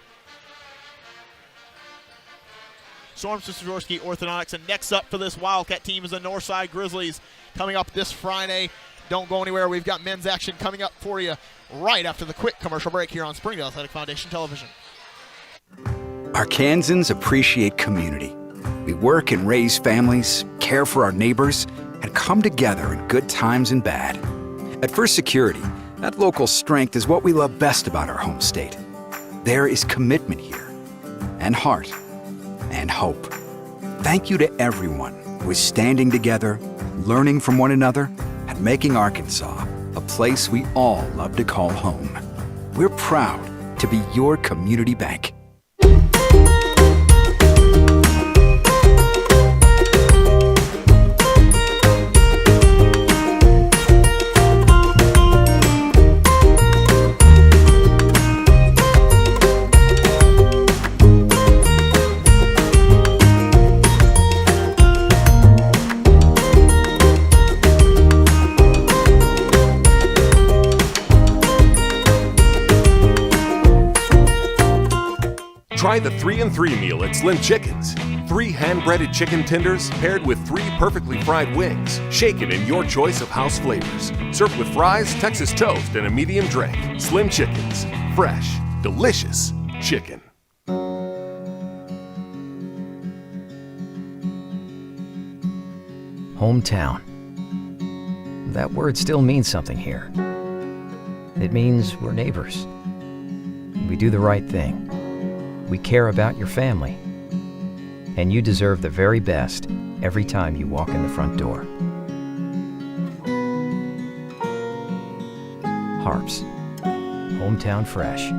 Storm Sisterorski Orthodontics, and next up for this Wildcat team is the Northside Grizzlies coming up this Friday. Don't go anywhere. We've got men's action coming up for you right after the quick commercial break here on Springdale Athletic Foundation Television. Arkansans appreciate community. We work and raise families, care for our neighbors, and come together in good times and bad. At First Security, that local strength is what we love best about our home state. There is commitment here, and heart, and hope. Thank you to everyone who is standing together, learning from one another, and making Arkansas a place we all love to call home. We're proud to be your community bank. Try the 3-and-3 meal at Slim Chickens. 3 hand-breaded chicken tenders paired with 3 perfectly fried wings, shaken in your choice of house flavors. Served with fries, Texas toast, and a medium drink. Slim Chickens. Fresh, delicious chicken. Hometown. That word still means something here. It means we're neighbors. We do the right thing. We care about your family. And you deserve the very best every time you walk in the front door. Har-Ber's. Hometown Fresh.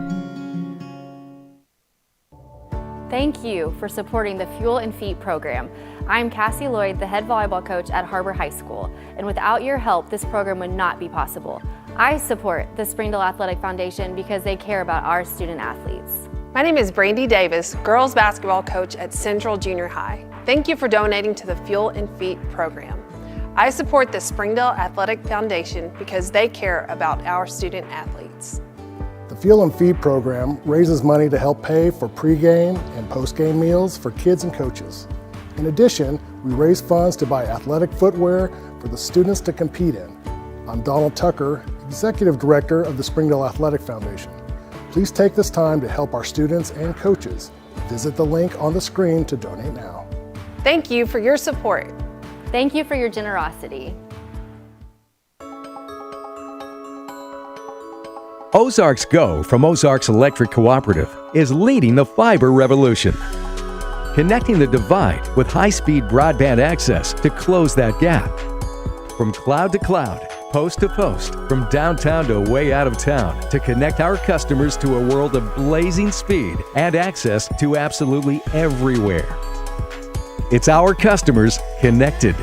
Thank you for supporting the Fuel and Feet program. I'm Cassie Lloyd, the head volleyball coach at Har-Ber High School, and without your help, this program would not be possible. I support the Springdale Athletic Foundation because they care about our student athletes. My name is Brandy Davis, girls basketball coach at Central Junior High. Thank you for donating to the Fuel and Feet program. I support the Springdale Athletic Foundation because they care about our student athletes. The Fuel and Feed program raises money to help pay for pregame and postgame meals for kids and coaches. In addition, we raise funds to buy athletic footwear for the students to compete in. I'm Donald Tucker, Executive Director of the Springdale Athletic Foundation. Please take this time to help our students and coaches. Visit the link on the screen to donate now. Thank you for your support. Thank you for your generosity. Ozarks Go from Ozarks Electric Cooperative is leading the fiber revolution, connecting the divide with high-speed broadband access to close that gap. From cloud to cloud, post to post, from downtown to way out of town, to connect our customers to a world of blazing speed and access to absolutely everywhere. It's our customers connected.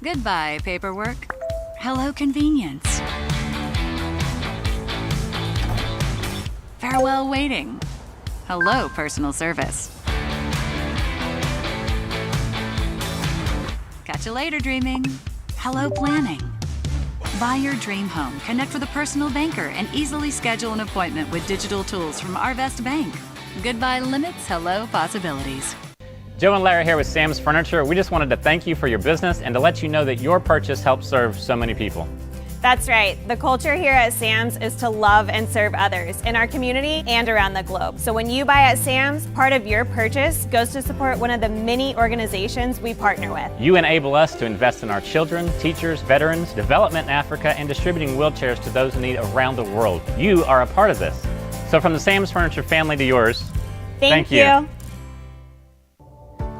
Goodbye, paperwork. Hello, convenience. Farewell, waiting. Hello, personal service. Catch you later, dreaming. Hello, planning. Buy your dream home, connect with a personal banker, and easily schedule an appointment with digital tools from Arvest Bank. Goodbye limits, hello possibilities. Joe and Larry here with Sam's Furniture. We just wanted to thank you for your business and to let you know that your purchase helps serve so many people. That's right. The culture here at Sam's is to love and serve others in our community and around the globe. So when you buy at Sam's, part of your purchase goes to support one of the many organizations we partner with. You enable us to invest in our children, teachers, veterans, development in Africa, and distributing wheelchairs to those in need around the world. You are a part of this. So from the Sam's Furniture family to yours, thank you.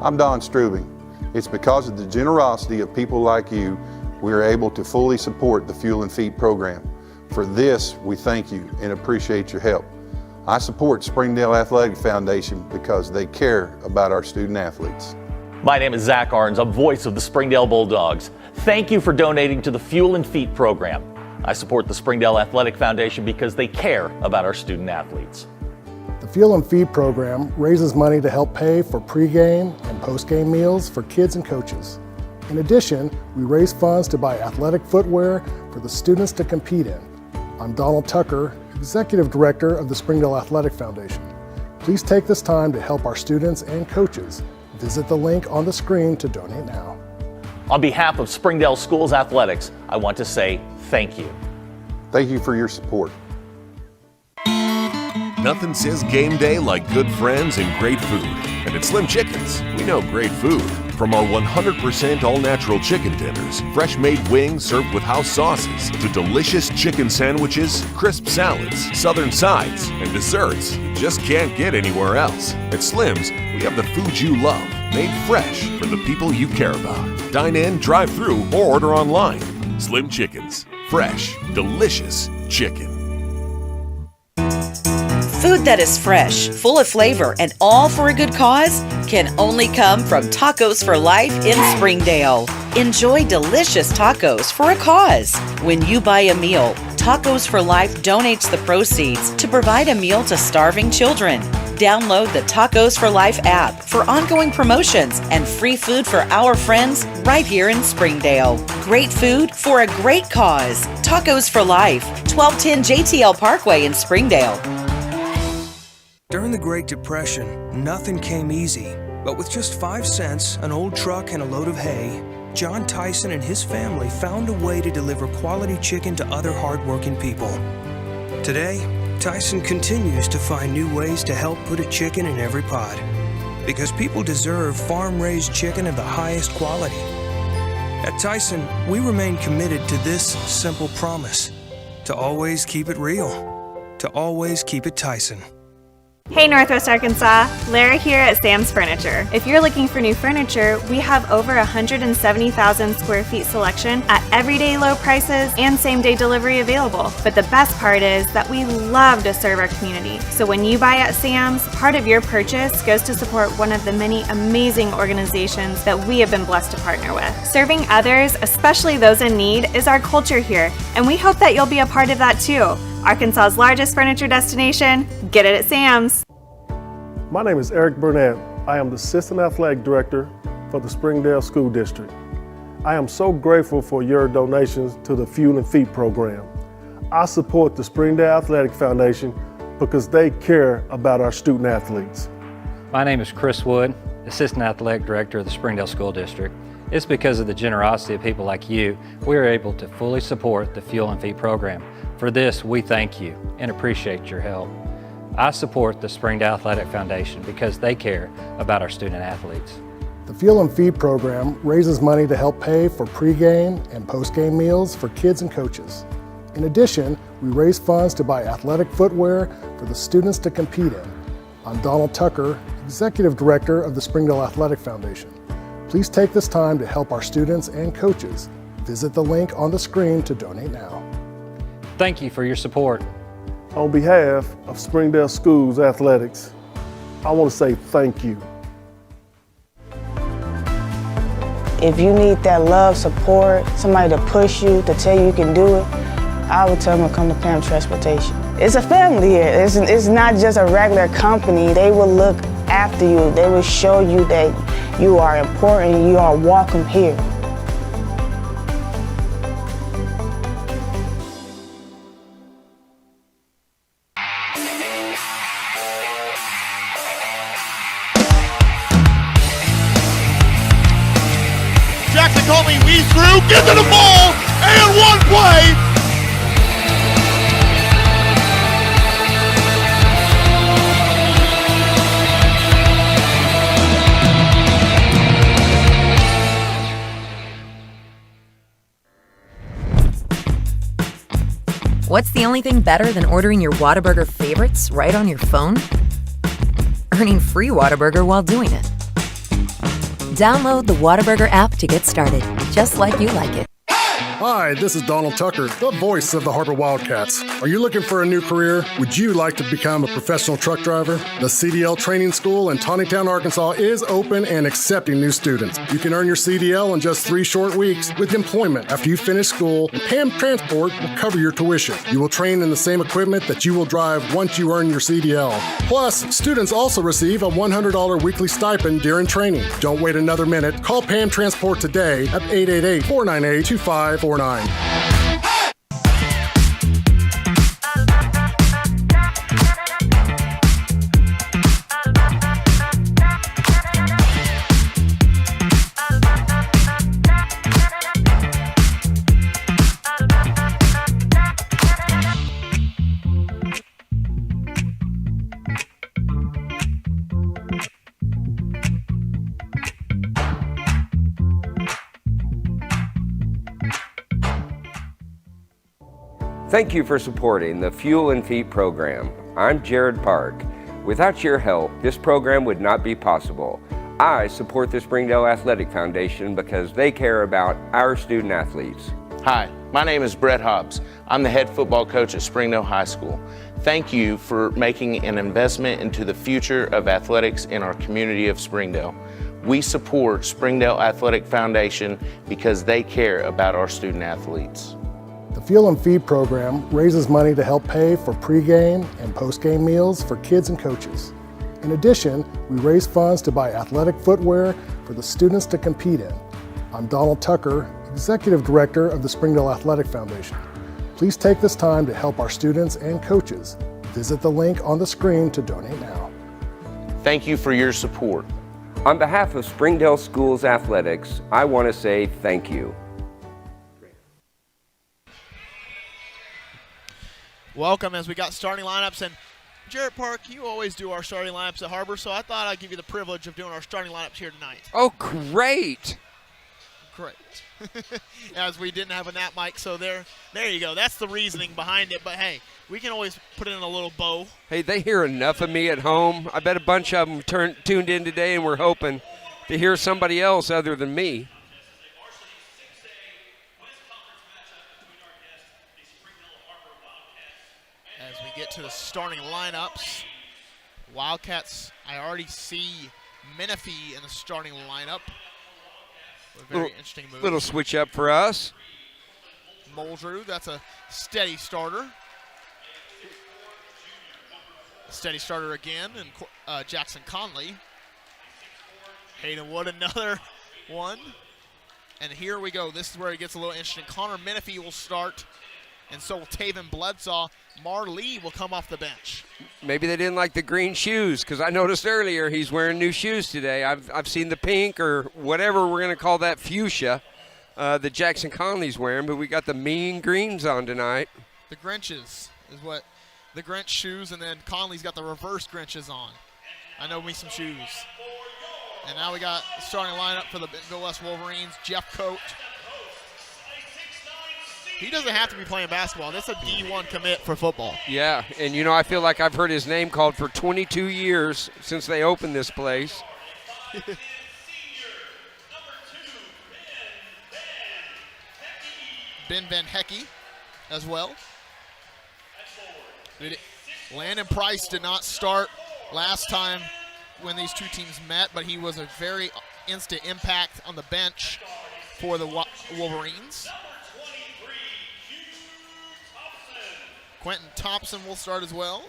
I'm Don Strubing. It's because of the generosity of people like you we are able to fully support the Fuel and Feed program. For this, we thank you and appreciate your help. I support Springdale Athletic Foundation because they care about our student athletes. My name is Zach Arns. I'm voice of the Springdale Bulldogs. Thank you for donating to the Fuel and Feed program. I support the Springdale Athletic Foundation because they care about our student athletes. The Fuel and Feed program raises money to help pay for pregame and postgame meals for kids and coaches. In addition, we raise funds to buy athletic footwear for the students to compete in. I'm Donald Tucker, Executive Director of the Springdale Athletic Foundation. Please take this time to help our students and coaches. Visit the link on the screen to donate now. On behalf of Springdale Schools Athletics, I want to say thank you. Thank you for your support. Nothing says game day like good friends and great food. And at Slim Chickens, we know great food. From our 100% all-natural chicken tenders, fresh-made wings served with house sauces, to delicious chicken sandwiches, crisp salads, southern sides, and desserts you just can't get anywhere else. At Slim's, we have the food you love, made fresh for the people you care about. Dine in, drive through, or order online. Slim Chickens. Fresh, delicious chicken. Food that is fresh, full of flavor, and all for a good cause can only come from Tacos for Life in Springdale. Enjoy delicious tacos for a cause. When you buy a meal, Tacos for Life donates the proceeds to provide a meal to starving children. Download the Tacos for Life app for ongoing promotions and free food for our friends right here in Springdale. Great food for a great cause. Tacos for Life, 1210 JTL Parkway in Springdale. During the Great Depression, nothing came easy. But with just 5 cents, an old truck, and a load of hay, John Tyson and his family found a way to deliver quality chicken to other hardworking people. Today, Tyson continues to find new ways to help put a chicken in every pot. Because people deserve farm-raised chicken of the highest quality. At Tyson, we remain committed to this simple promise: to always keep it real, to always keep it Tyson. Hey Northwest Arkansas, Lara here at Sam's Furniture. If you're looking for new furniture, we have over 170,000 square feet selection at everyday low prices and same-day delivery available. But the best part is that we love to serve our community. So when you buy at Sam's, part of your purchase goes to support one of the many amazing organizations that we have been blessed to partner with. Serving others, especially those in need, is our culture here, and we hope that you'll be a part of that too. Arkansas's largest furniture destination, get it at Sam's. My name is Eric Burnett. I am the Assistant Athletic Director for the Springdale School District. I am so grateful for your donations to the Fuel and Feed program. I support the Springdale Athletic Foundation because they care about our student athletes. My name is Chris Wood, Assistant Athletic Director of the Springdale School District. It's because of the generosity of people like you, we are able to fully support the Fuel and Feed program. For this, we thank you and appreciate your help. I support the Springdale Athletic Foundation because they care about our student athletes. The Fuel and Feed program raises money to help pay for pregame and postgame meals for kids and coaches. In addition, we raise funds to buy athletic footwear for the students to compete in. I'm Donald Tucker, Executive Director of the Springdale Athletic Foundation. Please take this time to help our students and coaches. Visit the link on the screen to donate now. Thank you for your support. On behalf of Springdale Schools Athletics, I want to say thank you. If you need that love, support, somebody to push you, to tell you can do it, I would tell them to come to Pam Transportation. It's a family here. It's not just a regular company. They will look after you. They will show you that you are important, you are welcome here. Jackson Comey weaves through, gets to the ball, and one play, What's the only thing better than ordering your Whataburger favorites right on your phone? Earning free Whataburger while doing it. Download the Whataburger app to get started, just like you like it. Hi, this is Donald Tucker, the voice of the Har-Ber Wildcats. Are you looking for a new career? Would you like to become a professional truck driver? The CDL Training School in Tawnytown, Arkansas is open and accepting new students. You can earn your CDL in just 3 short weeks with employment after you finish school, and PAM Transport will cover your tuition. You will train in the same equipment that you will drive once you earn your CDL. Plus, students also receive a $100 weekly stipend during training. Don't wait another minute. Call PAM Transport today at 888-498-2549. Thank you for supporting the Fuel and Feet program. I'm Jared Park. Without your help, this program would not be possible. I support the Springdale Athletic Foundation because they care about our student athletes. Hi, my name is Brett Hobbs. I'm the head football coach at Springdale High School. Thank you for making an investment into the future of athletics in our community of Springdale. We support Springdale Athletic Foundation because they care about our student athletes. The Fuel and Feed program raises money to help pay for pregame and postgame meals for kids and coaches. In addition, we raise funds to buy athletic footwear for the students to compete in. I'm Donald Tucker, Executive Director of the Springdale Athletic Foundation. Please take this time to help our students and coaches. Visit the link on the screen to donate now. Thank you for your support. On behalf of Springdale Schools Athletics, I want to say thank you. Welcome as we got starting lineups, and Jarrett Park, you always do our starting lineups at Har-Ber, so I thought I'd give you the privilege of doing our starting lineups here tonight. Oh, great. Great. As we didn't have a nap mic, so there you go. That's the reasoning behind it, but hey, we can always put in a little bow. Hey, they hear enough of me at home. I bet a bunch of them tuned in today, and we're hoping to hear somebody else other than me. As we get to the starting lineups, Wildcats, I already see Menifee in the starting lineup. A very interesting move. Little switch up for us. Muldrew, that's a steady starter. Steady starter again, and Jackson Conley. Hayden Wood, another one. And here we go. This is where it gets a little interesting. Connor Menifee will start, and so will Taven Bledsaw. Marlee will come off the bench. Maybe they didn't like the green shoes, because I noticed earlier he's wearing new shoes today. I've seen the pink or whatever we're going to call that fuchsia that Jackson Conley's wearing, but we got the mean greens on tonight. The Grinches is what the Grinch shoes, and then Conley's got the reverse Grinches on. I know me some shoes. And now we got the starting lineup for the Bentonville West Wolverines. Jeff Coate. He doesn't have to be playing basketball. That's a D1 commit for football. Yeah, and you know, I feel like I've heard his name called for 22 years since they opened this place. Ben Van Hecky as well. Landon Price did not start last time when these two teams met, but he was a very instant impact on the bench for the Wolverines. Quentin Thompson will start as well.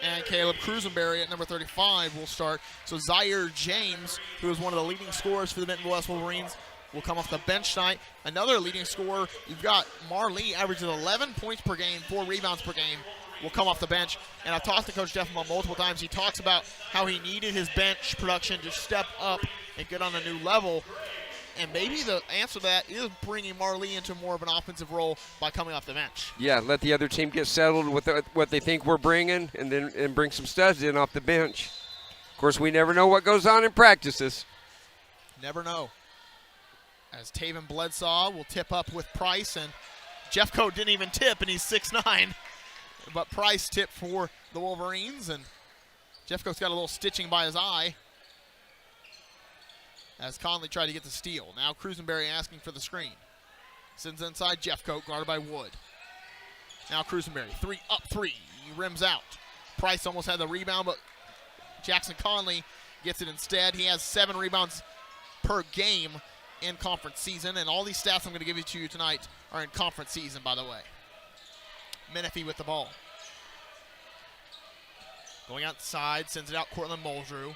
And Caleb Cruzenberry at number 35 will start. So Zaire James, who is one of the leading scorers for the Bentonville West Wolverines, will come off the bench tonight. Another leading scorer, you've got Marlee, averages 11 points per game, 4 rebounds per game, will come off the bench. And I've talked to Coach Deffelbaum multiple times. He talks about how he needed his bench production to step up and get on a new level. And maybe the answer to that is bringing Marlee into more of an offensive role by coming off the bench. Yeah, let the other team get settled with what they think we're bringing, and then bring some studs in off the bench. Of course, we never know what goes on in practices. Never know. As Taven Bledsaw will tip up with Price, and Jeffcoat didn't even tip, and he's 6'9". But Price tipped for the Wolverines, and Jeffcoat's got a little stitching by his eye as Conley tried to get the steal. Now Cruisenberry asking for the screen. Sends inside Jeffcoat, guarded by Wood. Now Cruisenberry, up three. He rims out. Price almost had the rebound, but Jackson Conley gets it instead. He has 7 rebounds per game in conference season, and all these stats I'm going to give to you tonight are in conference season, by the way. Menifee with the ball. Going outside, sends it out, Cortland Muldrew.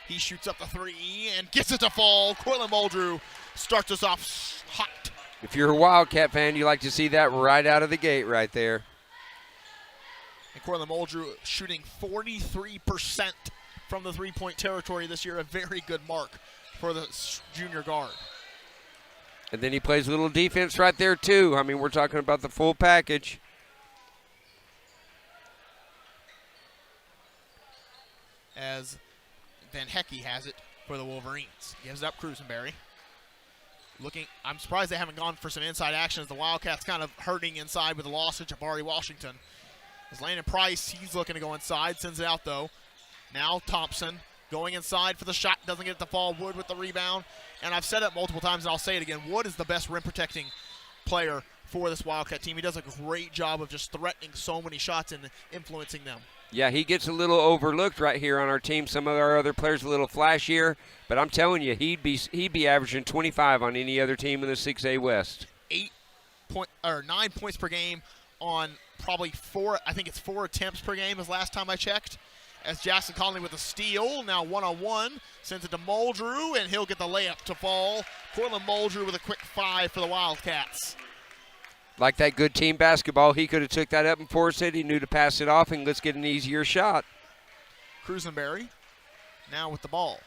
He shoots up the 3 and gets it to fall. Cortland Muldrew starts us off hot. If you're a Wildcat fan, you like to see that right out of the gate right there. And Cortland Muldrew shooting 43% from the three-point territory this year, a very good mark for the junior guard. And then he plays a little defense right there, too. I mean, we're talking about the full package. As Van Hecke has it for the Wolverines. Gives up Cruisenberry. I'm surprised they haven't gone for some inside action as the Wildcats kind of hurting inside with the loss of Jabari Washington. As Landon Price, he's looking to go inside, sends it out though. Now Thompson going inside for the shot, doesn't get it to fall. Wood with the rebound. And I've said it multiple times and I'll say it again. Wood is the best rim protecting player for this Wildcat team. He does a great job of just threatening so many shots and influencing them. Yeah, he gets a little overlooked right here on our team. Some of our other players a little flashier, but I'm telling you, he'd be averaging 25 on any other team in the 6A West. 9 points per game on probably 4 attempts per game is last time I checked. As Jackson Conley with a steal, now one-on-one, sends it to Muldrew, and he'll get the layup to fall. Cortland Muldrew with a quick 5 for the Wildcats. Like that good team basketball, he could have took that up and forced it. He knew to pass it off, and let's get an easier shot. Cruisenberry now with the ball.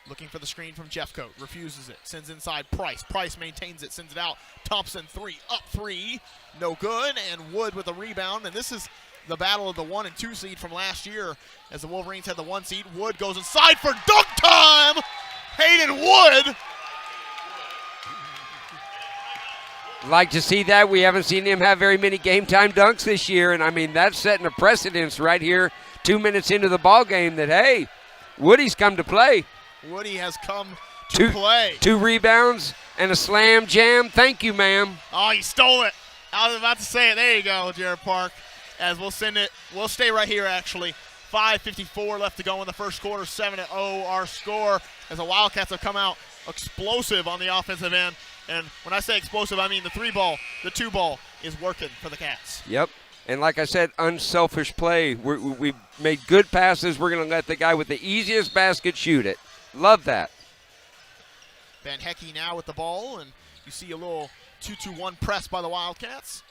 Looking for the screen from Jeffcoat. Refuses it. Sends inside Price. Price maintains it. Sends it out. Thompson up 3. No good. And Wood with a rebound. And this is the battle of the 1 and 2 seed from last year as the Wolverines had the 1 seed. Wood goes inside for dunk time. Hayden Wood. Like to see that. We haven't seen him have very many game time dunks this year, and I mean that's setting a precedence right here 2 minutes into the ball game that, hey, Woody's come to play. Woody has come to play. 2 rebounds and a slam jam. Thank you, ma'am. Oh, he stole it. I was about to say it. There you go, Jared Park. As we'll stay right here actually. 5:54 left to go in the first quarter, 7-0 our score as the Wildcats have come out explosive on the offensive end. And when I say explosive, I mean the 2 ball is working for the Cats. Yep. And like I said, unselfish play. We've made good passes. We're going to let the guy with the easiest basket shoot it. Love that. Van Hecke now with the ball, and you see a little 2-2-1 press by the Wildcats.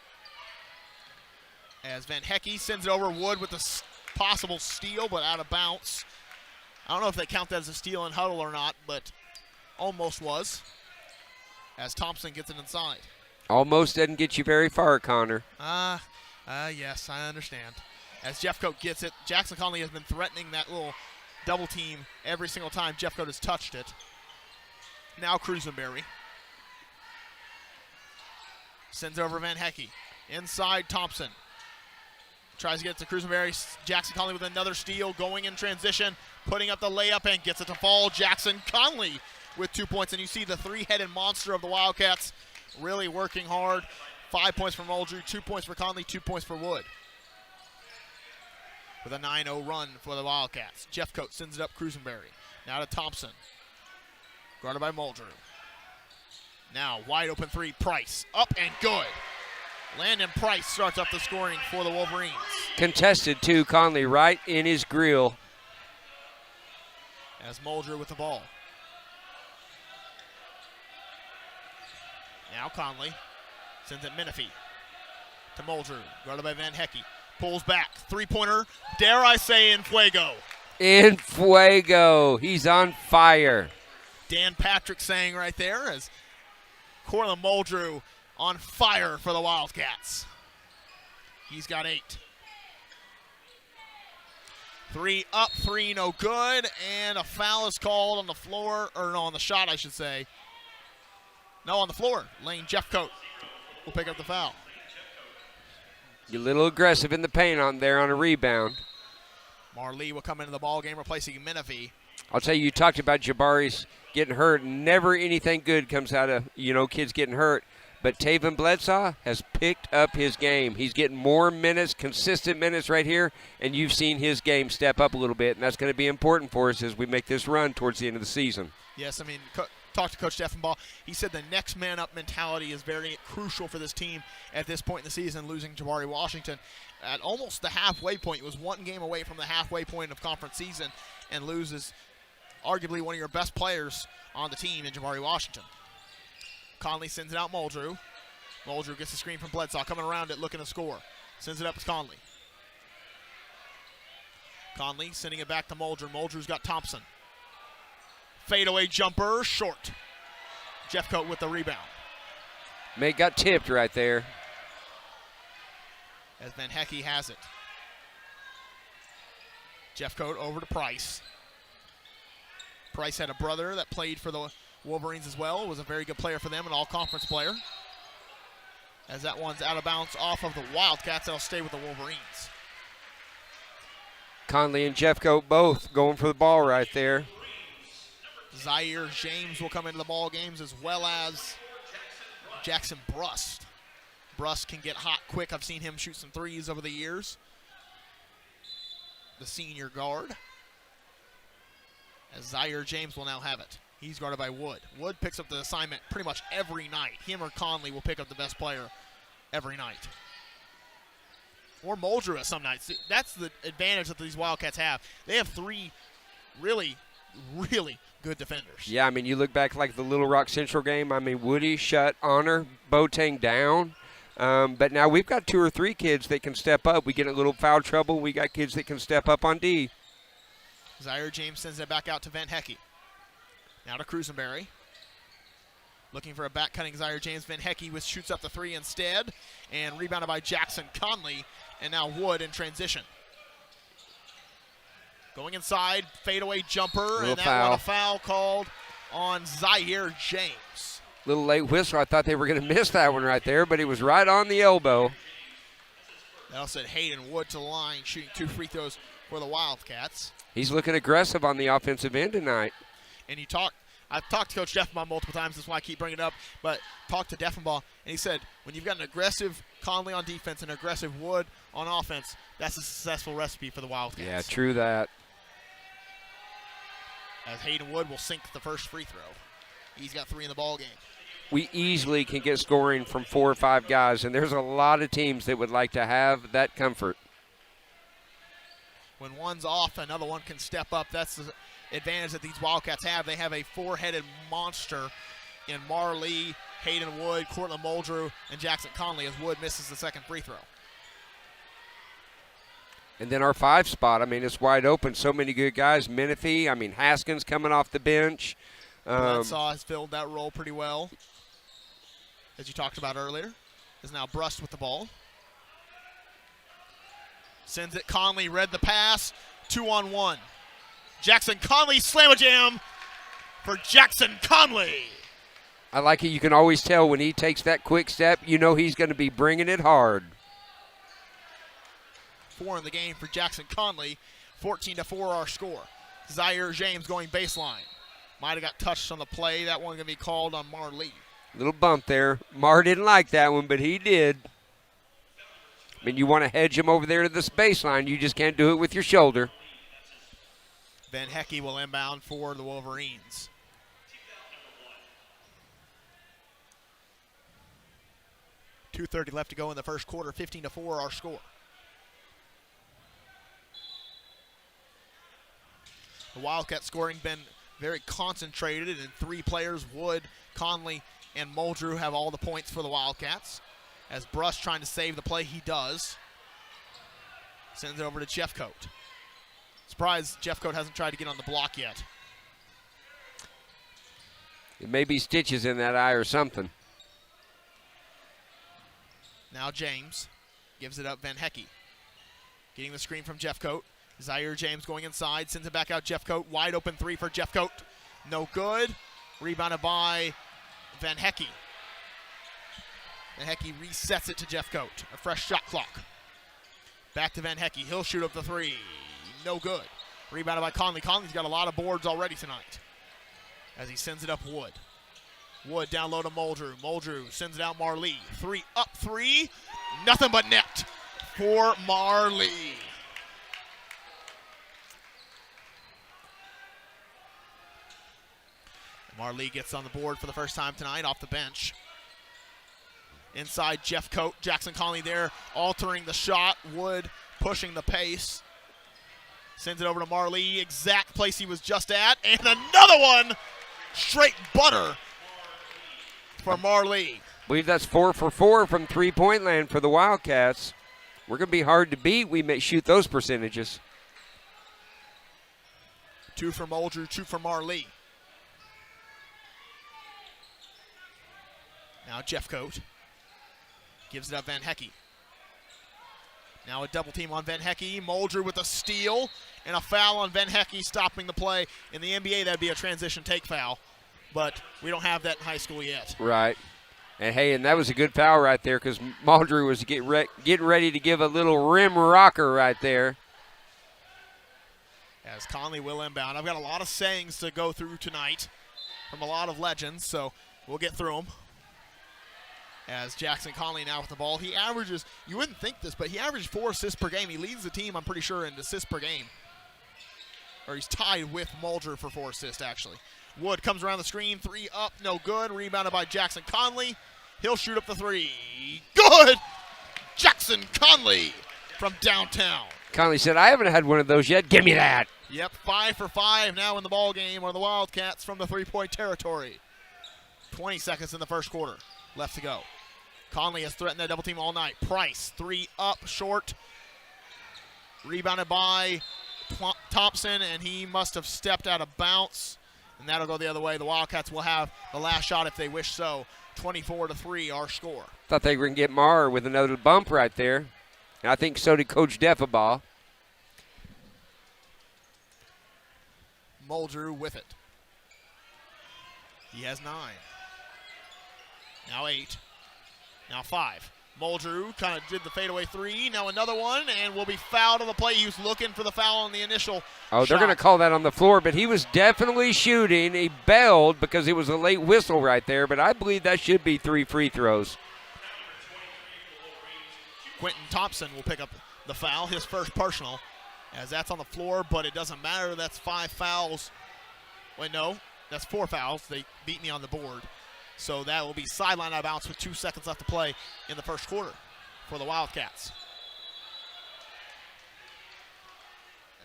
As Van Hecke sends it over Wood with a possible steal, but out of bounds. I don't know if they count that as a steal in huddle or not, but almost was. As Thompson gets it inside. Almost doesn't get you very far, Connor. Yes, I understand. As Jeffcoat gets it, Jackson Conley has been threatening that little double team every single time Jeffcoat has touched it. Now Cruisenberry. Sends over Van Hecke. Inside Thompson. Tries to get it to Cruisenberry. Jackson Conley with another steal, going in transition, putting up the layup and gets it to fall. Jackson Conley with 2 points, and you see the 3-headed monster of the Wildcats really working hard. 5 points for Muldrew, 2 points for Conley, 2 points for Wood. With a 9-0 run for the Wildcats. Jeffcoat sends it up Cruisenberry. Now to Thompson. Guarded by Muldrew. Now wide open 3, Price. Up and good. Landon Price starts up the scoring for the Wolverines. Contested too, Conley right in his grill. As Muldrew with the ball. Now Conley sends it Menifee to Muldrew, guarded by Van Hecke. Pulls back, 3-pointer, dare I say in fuego. In fuego, he's on fire. Dan Patrick saying right there as Cortland Muldrew on fire for the Wildcats. He's got 8. Three up, three no good, and a foul is called on the floor, or no, on the shot, I should say. No, on the floor. Lane Jeffcoat will pick up the foul. You're a little aggressive in the paint on there on a rebound. Marlee will come into the ball game, replacing Menifee. I'll tell you talked about Jabari's getting hurt. Never anything good comes out of, kids getting hurt. But Taven Bledsaw has picked up his game. He's getting more minutes, consistent minutes right here, and you've seen his game step up a little bit, and that's going to be important for us as we make this run towards the end of the season. Yes, I mean, talk to Coach Steffenbaugh. He said the next man up mentality is very crucial for this team at this point in the season, losing Jabari Washington at almost the halfway point. It was one game away from the halfway point of conference season and loses arguably one of your best players on the team in Jabari Washington. Conley sends it out Muldrew. Muldrew gets the screen from Bledsaw, coming around it, looking to score. Sends it up to Conley. Conley sending it back to Muldrew. Muldrew's got Thompson. Fadeaway jumper, short. Jeffcoat with the rebound. May got tipped right there. As Van Hecke has it. Jeffcoat over to Price. Price had a brother that played for the Wolverines as well. Was a very good player for them, an all-conference player. As that one's out of bounds off of the Wildcats, that'll stay with the Wolverines. Conley and Jeffcoat both going for the ball right there. Zaire James will come into the ball games, as well as Jackson Brust. Brust can get hot quick. I've seen him shoot some threes over the years. The senior guard. As Zaire James will now have it. He's guarded by Wood. Wood picks up the assignment pretty much every night. Him or Conley will pick up the best player every night. Or Muldrew some nights. That's the advantage that these Wildcats have. They have three really, really good defenders. Yeah, I mean, you look back like the Little Rock Central game. I mean, Woody shut Honor Boateng down. But now we've got two or three kids that can step up. We get in a little foul trouble. We got kids that can step up on D. Zaire James sends it back out to Van Hecke. Now to Cruzenberry. Looking for a back-cutting Zaire James. Van Hecke shoots up the three instead. And rebounded by Jackson Conley. And now Wood in transition. Going inside, fadeaway jumper. And that one a foul called on Zaire James. Little late whistle. I thought they were going to miss that one right there, but it was right on the elbow. That'll send Hayden Wood to the line, shooting 2 free throws for the Wildcats. He's looking aggressive on the offensive end tonight. And I've talked to Coach Deffenbaugh multiple times, that's why I keep bringing it up, but talked to Deffenbaugh, and he said, when you've got an aggressive Conley on defense and an aggressive Wood on offense, that's a successful recipe for the Wildcats. Yeah, true that. As Hayden Wood will sink the first free throw. He's got 3 in the ball game. We easily can get scoring from 4 or 5 guys, and there's a lot of teams that would like to have that comfort. When one's off, another one can step up. That's the advantage that these Wildcats have. They have a 4-headed monster in Marlee, Hayden Wood, Cortland Muldrew, and Jackson Conley as Wood misses the second free throw. And then our 5 spot, I mean, it's wide open. So many good guys. Menifee, I mean, Haskins coming off the bench. Bledsaw has filled that role pretty well, as you talked about earlier. Is now Brust with the ball. Sends it. Conley read the pass. 2-on-1. Jackson Conley slam-a-jam for Jackson Conley. I like it. You can always tell when he takes that quick step, you know he's going to be bringing it hard. 4 in the game for Jackson Conley. 14-4 our score. Zaire James going baseline. Might have got touched on the play. That one going to be called on Marlee. Little bump there. Mar didn't like that one, but he did. I mean, you want to hedge him over there to this baseline. You just can't do it with your shoulder. Van Hecke will inbound for the Wolverines. .230 left to go in the first quarter. 15-4 our score. The Wildcat scoring been very concentrated, and 3 players, Wood, Conley, and Muldrew, have all the points for the Wildcats. As Brust trying to save the play, he does. Sends it over to Jeffcoat. Surprised Jeffcoat hasn't tried to get on the block yet. It may be stitches in that eye or something. Now James gives it up. Van Hecke getting the screen from Jeffcoat. Zaire James going inside, sends it back out. Jeffcoat, wide open three for Jeffcoat. No good. Rebounded by Van Hecke. Van Hecke resets it to Jeffcoat. A fresh shot clock. Back to Van Hecke. He'll shoot up the three. No good. Rebounded by Conley. Conley's got a lot of boards already tonight as he sends it up Wood. Wood down low to Muldrew. Muldrew sends it out Marlee. Up three. Nothing but net for Marlee. Marlee gets on the board for the first time tonight off the bench. Inside Jeffcoat. Jackson Conley there altering the shot. Wood pushing the pace. Sends it over to Marlee. Exact place he was just at. And another one. Straight butter for Marlee. I believe that's 4 for 4 from three-point land for the Wildcats. We're going to be hard to beat. We may shoot those percentages. 2 for Muldrew, 2 for Marlee. Now Jeffcoat gives it up Van Hecke. Now a double team on Van Hecke. Muldrew with a steal and a foul on Van Hecke, stopping the play. In the NBA, that'd be a transition take foul, but we don't have that in high school yet. Right. And, hey, and that was a good foul right there because Muldrew was getting ready to give a little rim rocker right there. As Conley will inbound. I've got a lot of sayings to go through tonight from a lot of legends, so we'll get through them. As Jackson Conley now with the ball. He averages, you wouldn't think this, but he averaged 4 assists per game. He leads the team, I'm pretty sure, in assists per game. Or he's tied with Muldrew for 4 assists, actually. Wood comes around the screen, 3 up, no good. Rebounded by Jackson Conley. He'll shoot up the 3. Good! Jackson Conley from downtown. Conley said, I haven't had one of those yet. Give me that. Yep, 5 for 5 now in the ball game are the Wildcats from the three-point territory. 20 seconds in the first quarter left to go. Conley has threatened that double team all night. Price, 3 up, short. Rebounded by Thompson, and he must have stepped out of bounds, and that'll go the other way. The Wildcats will have the last shot if they wish so. 24-3, our score. Thought they were going to get Maher with another bump right there. And I think so did Coach Deffabaugh. Muldrew with it. He has 9. Now 8. Now 5. Muldrew kind of did the fadeaway 3. Now another one, and will be fouled on the play. He was looking for the foul on the initial Oh, they're going to call that on the floor, but he was definitely shooting. He bailed because it was a late whistle right there, but I believe that should be 3 free throws. Quentin Thompson will pick up the foul, his first personal, as that's on the floor, but it doesn't matter. That's 5 fouls. Wait, no, that's 4 fouls. They beat me on the board. So that will be sideline out of bounds with 2 seconds left to play in the first quarter for the Wildcats.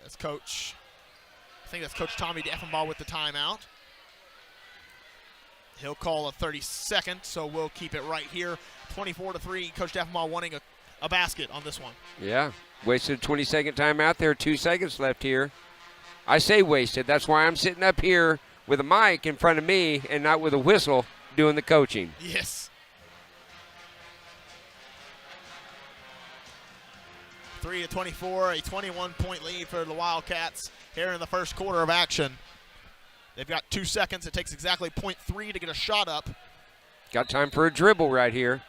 That's Coach, I think that's Coach Tommy Deffabaugh with the timeout. He'll call a 30-second, so we'll keep it right here. 24-3, Coach Deffabaugh wanting a basket on this one. Yeah, wasted a 20-second timeout there. 2 seconds left here. I say wasted. That's why I'm sitting up here with a mic in front of me and not with a whistle doing the coaching. Yes. 3-24, a 21-point lead for the Wildcats here in the first quarter of action. They've got 2 seconds. It takes exactly 0.3 to get a shot up. Got time for a dribble right here.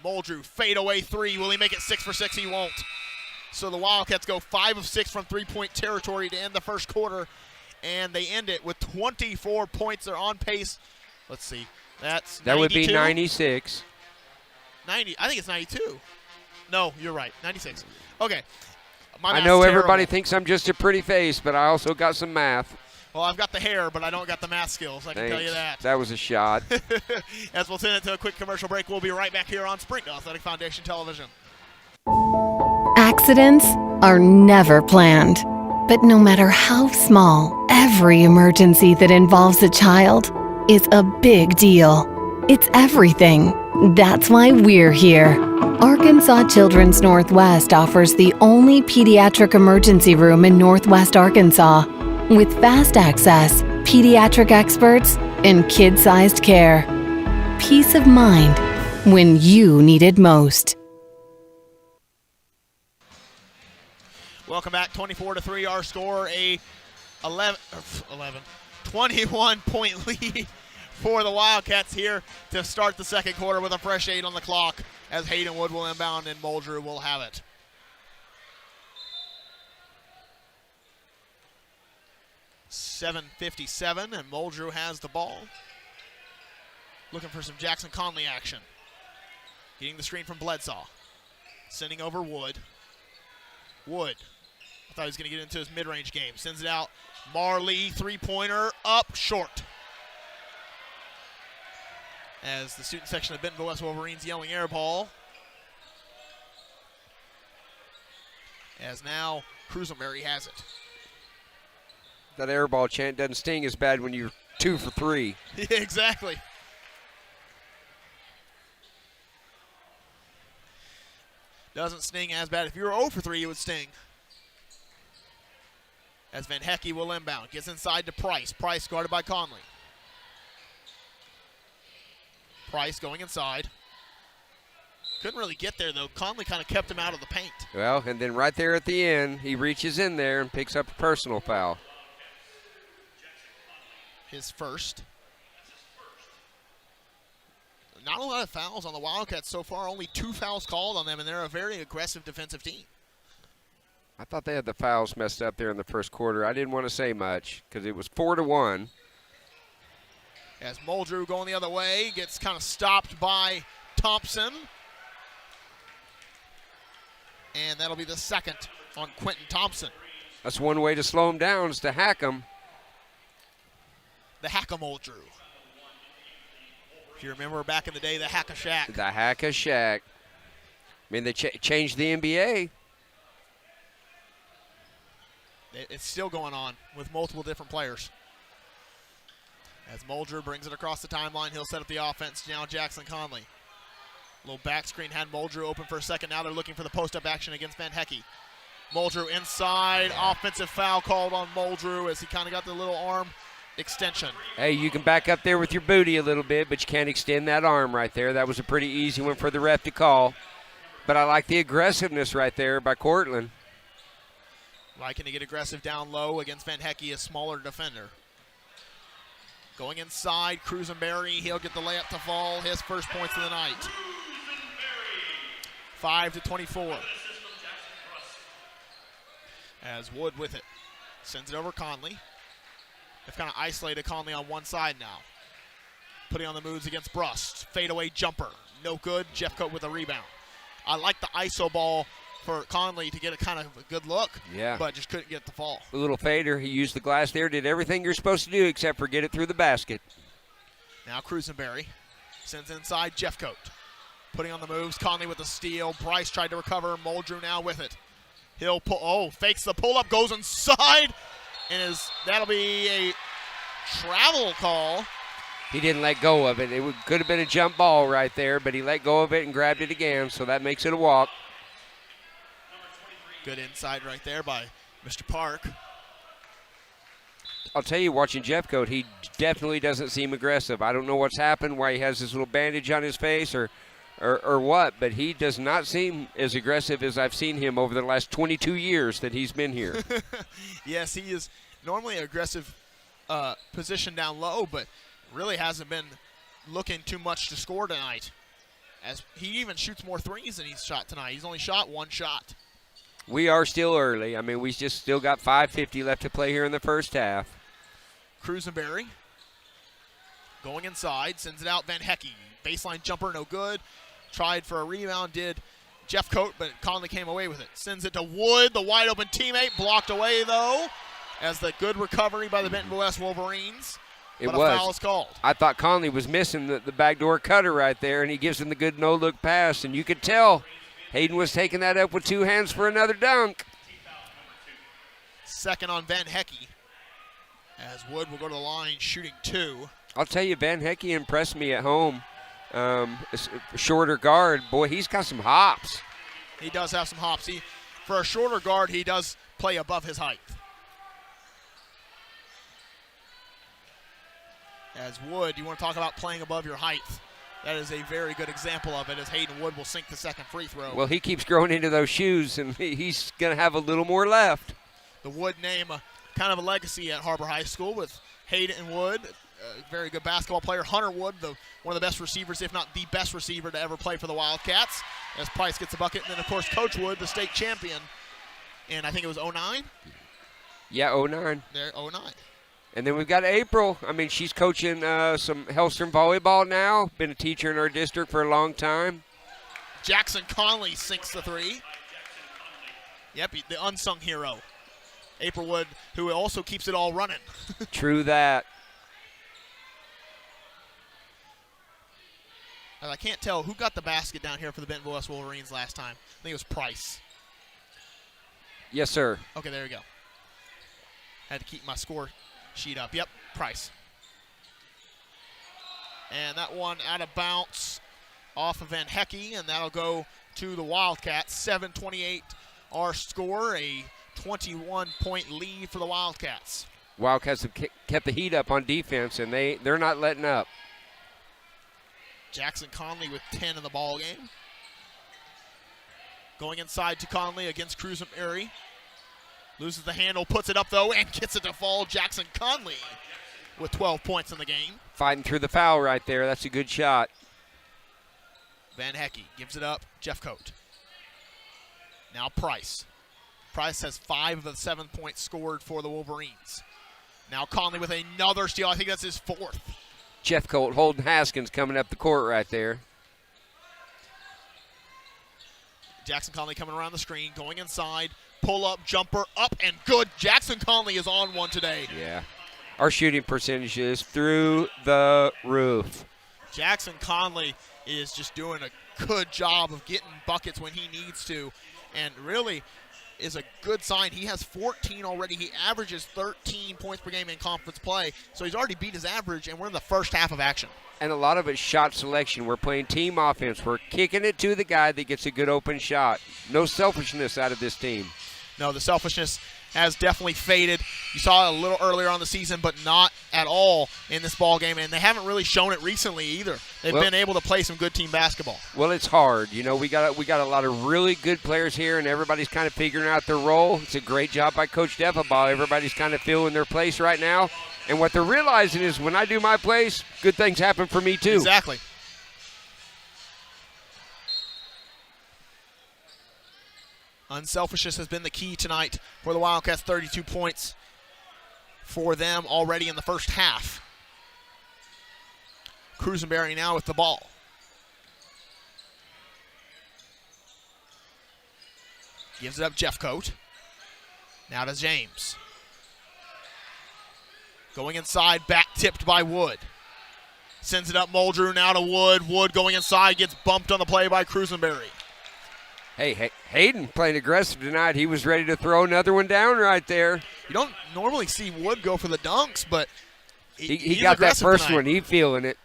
Muldrew, fadeaway 3. Will he make it 6 for 6? He won't. So the Wildcats go 5 of 6 from three-point territory to end the first quarter, and they end it with 24 points. They're on pace. Let's see. That 92? Would be 96. 90. I think it's 92. No, you're right. 96. Okay. I know everybody thinks I'm just a pretty face, but I also got some math. Well, I've got the hair, but I don't got the math skills. I can tell you that. That was a shot. As we'll send it to a quick commercial break, we'll be right back here on Springdale Athletic Foundation Television. Accidents are never planned. But no matter how small, every emergency that involves a child is a big deal. It's everything. That's why we're here. Arkansas Children's Northwest offers the only pediatric emergency room in Northwest Arkansas, with fast access, pediatric experts, and kid-sized care. Peace of mind when you need it most. Welcome back, 24-3 our score, a 21-point lead for the Wildcats here to start the second quarter with a fresh 8 on the clock as Hayden Wood will inbound and Muldrew will have it. .7:57 and Muldrew has the ball. Looking for some Jackson Conley action. Getting the screen from Bledsaw. Sending over Wood. Wood. I thought he was going to get into his mid-range game. Sends it out. Marley, three-pointer, up, short. As the student section of Bentonville West Wolverines yelling air ball. As now Cruzenberry has it. That air ball chant doesn't sting as bad when you're 2 for 3. Yeah, exactly. Doesn't sting as bad. If you were 0 for 3, it would sting. As Van Hecky will inbound. Gets inside to Price. Price guarded by Conley. Price going inside. Couldn't really get there, though. Conley kind of kept him out of the paint. Well, and then right there at the end, he reaches in there and picks up a personal foul. His first. Not a lot of fouls on the Wildcats so far. Only 2 fouls called on them, and they're a very aggressive defensive team. I thought they had the fouls messed up there in the first quarter. I didn't want to say much because it was 4-1. As Muldrew going the other way, gets kind of stopped by Thompson. And that'll be the second on Quentin Thompson. That's one way to slow him down is to hack him. The Hack-a-Muldrew. If you remember back in the day, the Hack-a-Shack. The Hack-a-Shack. I mean, they changed the NBA. It's still going on with multiple different players. As Muldrew brings it across the timeline, he'll set up the offense. Now Jackson Conley. Little back screen had Muldrew open for a second. Now they're looking for the post-up action against Van Hecky. Muldrew inside. Offensive foul called on Muldrew as he kind of got the little arm extension. Hey, you can back up there with your booty a little bit, but you can't extend that arm right there. That was a pretty easy one for the ref to call. But I like the aggressiveness right there by Cortland. Liking to get aggressive down low against Van Hecky, a smaller defender. Going inside, Cruzenberry, he'll get the layup to fall. His first points of the night. 5-24. As Wood with it. Sends it over Conley. They've kind of isolated Conley on one side now. Putting on the moves against Brust. Fadeaway jumper. No good. Jeffcoat with a rebound. I like the ISO ball for Conley to get a kind of a good look. Yeah. But just couldn't get the fall. A little fader. He used the glass there, did everything you're supposed to do except for get it through the basket. Now Cruzenberry sends inside Jeffcoat. Putting on the moves. Conley with the steal. Bryce tried to recover. Muldrew now with it. He'll pull. Fakes the pull-up. Goes inside. And that'll be a travel call. He didn't let go of it. Could have been a jump ball right there, but he let go of it and grabbed it again, so that makes it a walk. Good inside right there by Mr. Park. I'll tell you, watching Jeffcoat, he definitely doesn't seem aggressive. I don't know what's happened, why he has this little bandage on his face or what, but he does not seem as aggressive as I've seen him over the last 22 years that he's been here. Yes, he is normally an aggressive position down low, but really hasn't been looking too much to score tonight. As he even shoots more threes than he's shot tonight. He's only shot one shot. We are still early. I mean, we just still got 5:50 left to play here in the first half. Cruzenberry going inside, sends it out. Van Hecky, baseline jumper, no good. Tried for a rebound, did Jeffcoat, but Conley came away with it. Sends it to Wood, the wide open teammate, blocked away though, as the good recovery by the Bentonville West Wolverines. But a foul is called. I thought Conley was missing the backdoor cutter right there, and he gives him the good no-look pass, and you could tell Hayden was taking that up with two hands for another dunk. Second on Van Hecky, as Wood will go to the line shooting 2. I'll tell you, Van Hecky impressed me at home. Shorter guard, boy, he's got some hops. He does have some hops. For a shorter guard, he does play above his height. As Wood, you want to talk about playing above your height. That is a very good example of it, as Hayden Wood will sink the second free throw. Well, he keeps growing into those shoes, and he's going to have a little more left. The Wood name, kind of a legacy at Har-Ber High School with Hayden Wood, a very good basketball player. Hunter Wood, one of the best receivers, if not the best receiver to ever play for the Wildcats, as Price gets a bucket. And then, of course, Coach Wood, the state champion, and I think it was 09? Yeah, 09. There, 09. And then we've got April. I mean, she's coaching some Hellstrom volleyball now. Been a teacher in our district for a long time. Jackson Conley sinks the three. Yep, the unsung hero. April Wood, who also keeps it all running. True that. And I can't tell who got the basket down here for the Bentonville West Wolverines last time. I think it was Price. Yes, sir. Okay, there we go. Had to keep my score sheet up. Yep, Price. And that one out of bounds off of Van Hecky, and that'll go to the Wildcats. 7:28 our score, a 21-point lead for the Wildcats. Wildcats have kept the heat up on defense, and they're not letting up. Jackson Conley with 10 in the ball game. Going inside to Conley against Cruzenberry. Loses the handle, puts it up, though, and gets it to fall. Jackson Conley with 12 points in the game. Fighting through the foul right there. That's a good shot. Van Hecky gives it up. Jeffcoat. Now Price. Price has 5 of the 7 points scored for the Wolverines. Now Conley with another steal. I think that's his 4th. Jeffcoat holding Haskins coming up the court right there. Jackson Conley coming around the screen, going inside. Pull up, jumper, up, and good. Jackson Conley is on one today. Yeah. Our shooting percentage is through the roof. Jackson Conley is just doing a good job of getting buckets when he needs to, and really is a good sign. He has 14 already. He averages 13 points per game in conference play, so he's already beat his average, and we're in the first half of action. And a lot of it's shot selection. We're playing team offense. We're kicking it to the guy that gets a good open shot. No selfishness out of this team. No, the selfishness has definitely faded. You saw it a little earlier on the season, but not at all in this ball game, and they haven't really shown it recently either. They've been able to play some good team basketball. Well, it's hard. You know, we got a lot of really good players here, and everybody's kind of figuring out their role. It's a great job by Coach Defabaugh. Everybody's kind of feeling their place right now, and what they're realizing is when I do my place, good things happen for me too. Exactly. Unselfishness has been the key tonight for the Wildcats. 32 points for them already in the first half. Cruzenberry now with the ball. Gives it up Jeffcoat. Now to James. Going inside, back tipped by Wood. Sends it up Muldrew, now to Wood. Wood going inside, gets bumped on the play by Cruzenberry. Hey, Hayden playing aggressive tonight. He was ready to throw another one down right there. You don't normally see Wood go for the dunks, but he got that first one. He's feeling it.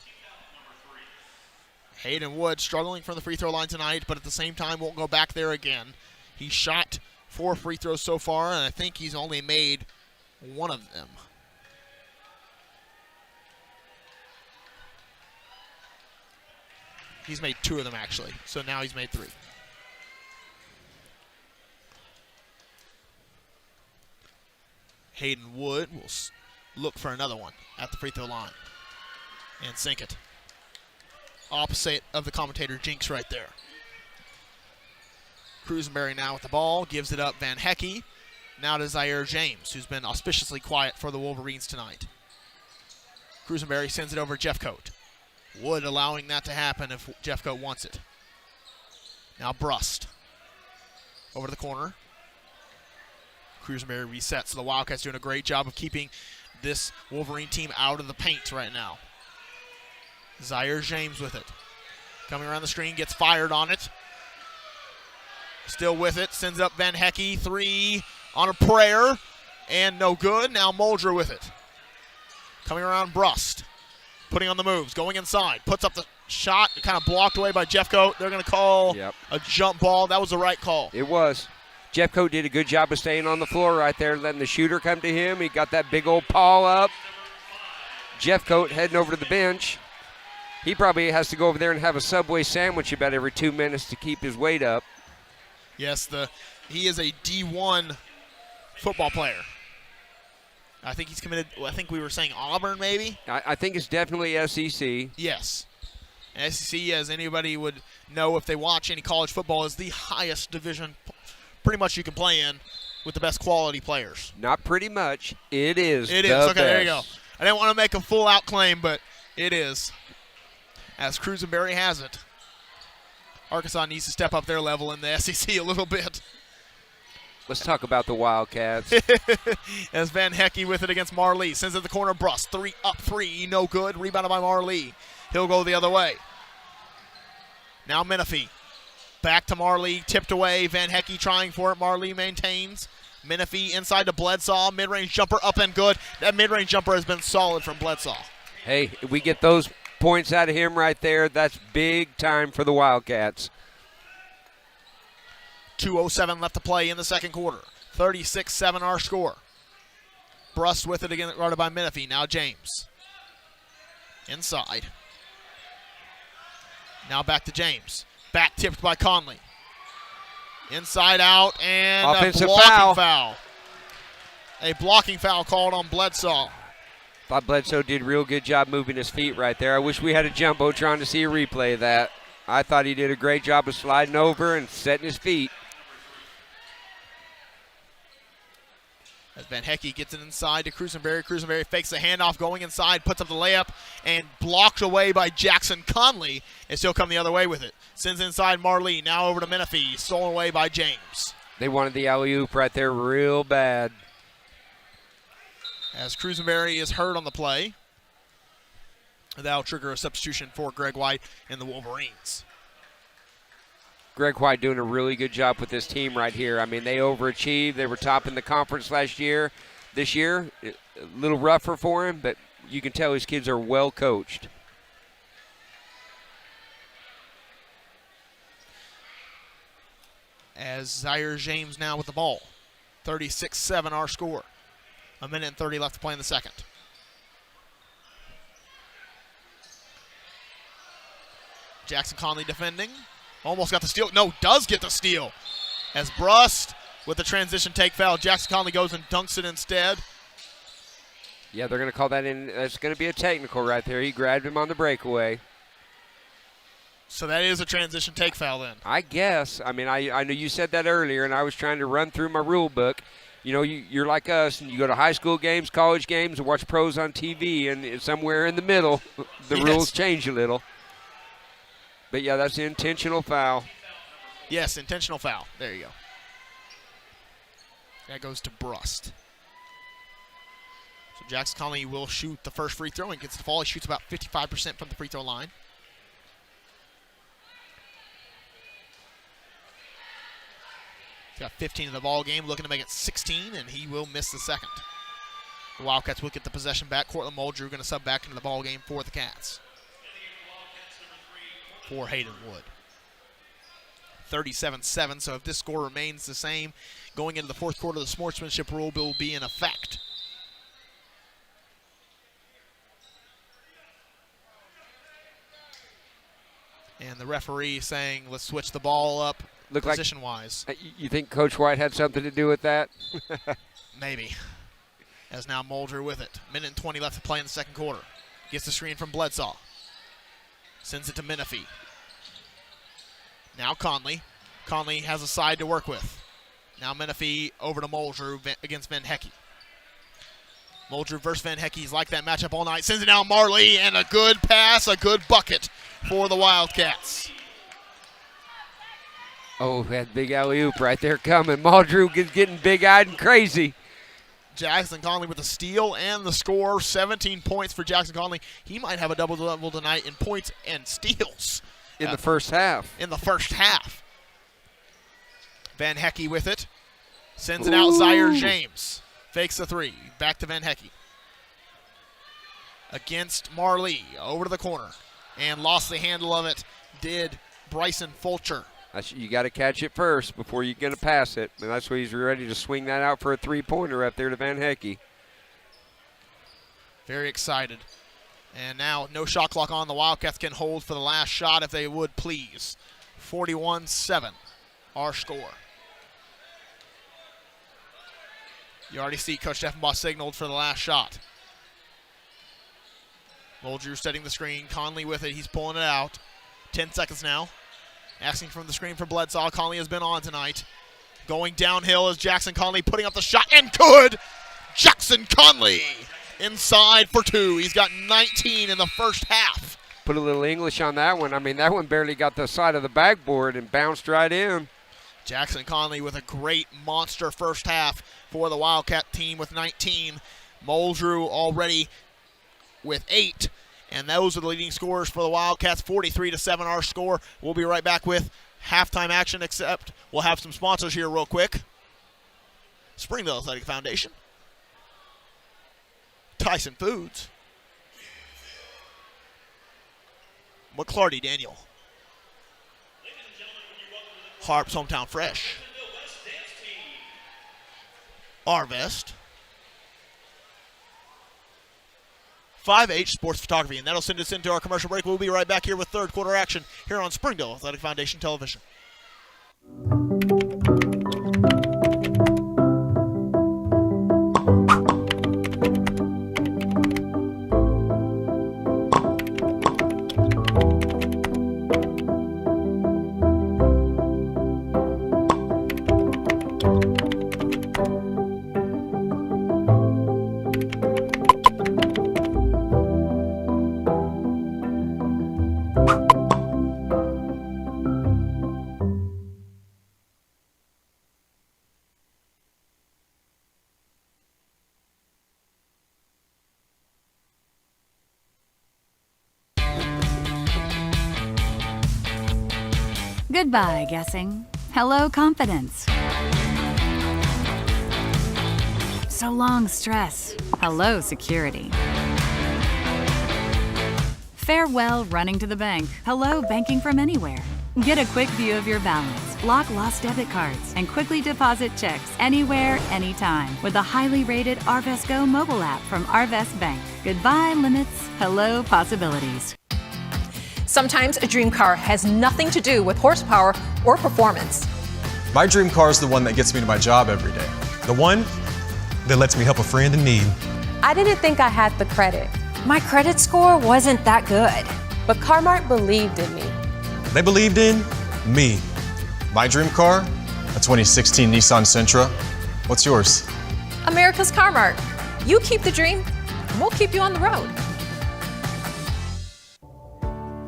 Hayden Wood struggling from the free throw line tonight, but at the same time won't go back there again. He shot 4 free throws so far, and I think he's only made one of them. He's made 2 of them, actually, so now he's made 3. Hayden Wood will look for another one at the free throw line and sink it. Opposite of the commentator Jinx right there. Cruzenberry now with the ball, gives it up Van Hecky. Now to Zaire James, who's been auspiciously quiet for the Wolverines tonight. Cruzenberry sends it over Jeffcoat. Wood allowing that to happen if Jeffcoat wants it. Now Brust. Over to the corner. Cruzenberry resets. So the Wildcats doing a great job of keeping this Wolverine team out of the paint right now. Zaire James with it. Coming around the screen, gets fired on it. Still with it, sends it up Van Hecky. 3 on a prayer, and no good. Now Muldrew with it. Coming around Brust. Putting on the moves, going inside. Puts up the shot, kind of blocked away by Jeffcoat. They're going to call a jump ball. That was the right call. It was. Jeffcoat did a good job of staying on the floor right there, letting the shooter come to him. He got that big old paw up. Jeffcoat heading over to the bench. He probably has to go over there and have a Subway sandwich about every 2 minutes to keep his weight up. Yes, he is a D1 football player. I think he's committed, I think we were saying Auburn maybe? I think it's definitely SEC. Yes. SEC, as anybody would know if they watch any college football, is the highest division pretty much you can play in with the best quality players. Not pretty much. It is. It is. Okay, there you go. I didn't want to make a full-out claim, but it is. As Cruzenberry has it. Arkansas needs to step up their level in the SEC a little bit. Let's talk about the Wildcats. As Van Hecky with it against Marlee. Sends it to the corner. Brust. 3 up 3. No good. Rebounded by Marlee. He'll go the other way. Now Menifee. Back to Marlee. Tipped away. Van Hecky trying for it. Marlee maintains. Menifee inside to Bledsaw. Mid-range jumper up and good. That mid-range jumper has been solid from Bledsaw. Hey, if we get those points out of him right there, that's big time for the Wildcats. 2:07 left to play in the second quarter. 36-7 our score. Brust with it again, guarded by Menifee. Now James. Inside. Now back to James. Back tipped by Conley. Inside out and offensive a blocking foul. foul. A blocking foul called on Bledsaw. Thought Bledsoe did a real good job moving his feet right there. I wish we had a Jumbotron to see a replay of that. I thought he did a great job of sliding over and setting his feet. As Van Hecky gets it inside to Cruzenberry. Cruzenberry fakes the handoff, going inside, puts up the layup, and blocked away by Jackson Conley, and still come the other way with it. Sends inside Marlee, now over to Menifee, stolen away by James. They wanted the alley-oop right there real bad. As Cruzenberry is hurt on the play, that'll trigger a substitution for Greg White and the Wolverines. Greg White doing a really good job with this team right here. I mean, they overachieved. They were top in the conference last year. This year, a little rougher for him, but you can tell his kids are well coached. As Zaire James now with the ball. 36-7 our score. 1 minute and 30 left to play in the second. Jackson Conley defending. Almost got the steal. No, does get the steal. As Brust with the transition take foul. Jackson Conley goes and dunks it instead. Yeah, they're going to call that in. That's going to be a technical right there. He grabbed him on the breakaway. So that is a transition take foul then. I guess. I mean, I know you said that earlier, and I was trying to run through my rule book. You know, you're like us, and you go to high school games, college games, and watch pros on TV, and somewhere in the middle, the rules change a little. But, yeah, that's an intentional foul. Yes, intentional foul. There you go. That goes to Brust. So Jackson Conley will shoot the first free throw and gets the fall. He shoots about 55% from the free throw line. He's got 15 in the ball game, looking to make it 16, and he will miss the second. The Wildcats will get the possession back. Cortland Muldrew going to sub back into the ball game for the Cats. For Hayden Wood. 37-7, so if this score remains the same, going into the fourth quarter, the sportsmanship rule will be in effect. And the referee saying, let's switch the ball up position-wise. You think Coach White had something to do with that? Maybe. As now Muldrew with it. Minute and 20 left to play in the second quarter. Gets the screen from Bledsaw. Sends it to Menifee. Now Conley. Conley has a side to work with. Now Menifee over to Muldrew against Van Hecky. Muldrew versus Van Hecky. He's like that matchup all night. Sends it down Marlee, and a good pass, a good bucket for the Wildcats. Oh, that big alley-oop right there coming. Muldrew getting big-eyed and crazy. Jackson Conley with the steal and the score. 17 points for Jackson Conley. He might have a double-double tonight in points and steals. In the first half. In the first half. Van Hecky with it. Sends it out Zaire James. Fakes the three. Back to Van Hecky. Against Marlee. Over to the corner. And lost the handle of it. Did Bryson Fulcher. You got to catch it first before you're going to pass it. And that's why he's ready to swing that out for a three-pointer up there to Van Hecky. Very excited And now no shot clock on. The Wildcats can hold for the last shot if they would, please. 41-7, our score. You already see Coach Steffenbaugh signaled for the last shot. Muldrew setting the screen. Conley with it. He's pulling it out. 10 seconds now. Asking from the screen for Bledsoe. Conley has been on tonight. Going downhill is Jackson Conley putting up the shot, and good! Jackson Conley inside for two. He's got 19 in the first half. Put a little English on that one. I mean, that one barely got the side of the backboard and bounced right in. Jackson Conley with a great monster first half for the Wildcat team with 19. Muldrew already with 8. And those are the leading scorers for the Wildcats, 43-7 our score. We'll be right back with halftime action, except we'll have some sponsors here real quick. Springdale Athletic Foundation. Tyson Foods. McClarty Daniel. Harp's Hometown Fresh. Arvest. 5H Sports Photography, and that'll send us into our commercial break. We'll be right back here with third quarter action here on Springdale Athletic Foundation Television. Goodbye, guessing. Hello, confidence. So long, stress. Hello, security. Farewell, running to the bank. Hello, banking from anywhere. Get a quick view of your balance, lock lost debit cards, and quickly deposit checks anywhere, anytime with the highly rated Arvest Go mobile app from Arvest Bank. Goodbye, limits. Hello, possibilities. Sometimes a dream car has nothing to do with horsepower or performance. My dream car is the one that gets me to my job every day. The one that lets me help a friend in need. I didn't think I had the credit. My credit score wasn't that good. But Car-Mart believed in me. They believed in me. My dream car? A 2016 Nissan Sentra. What's yours? America's Car-Mart. You keep the dream, and we'll keep you on the road.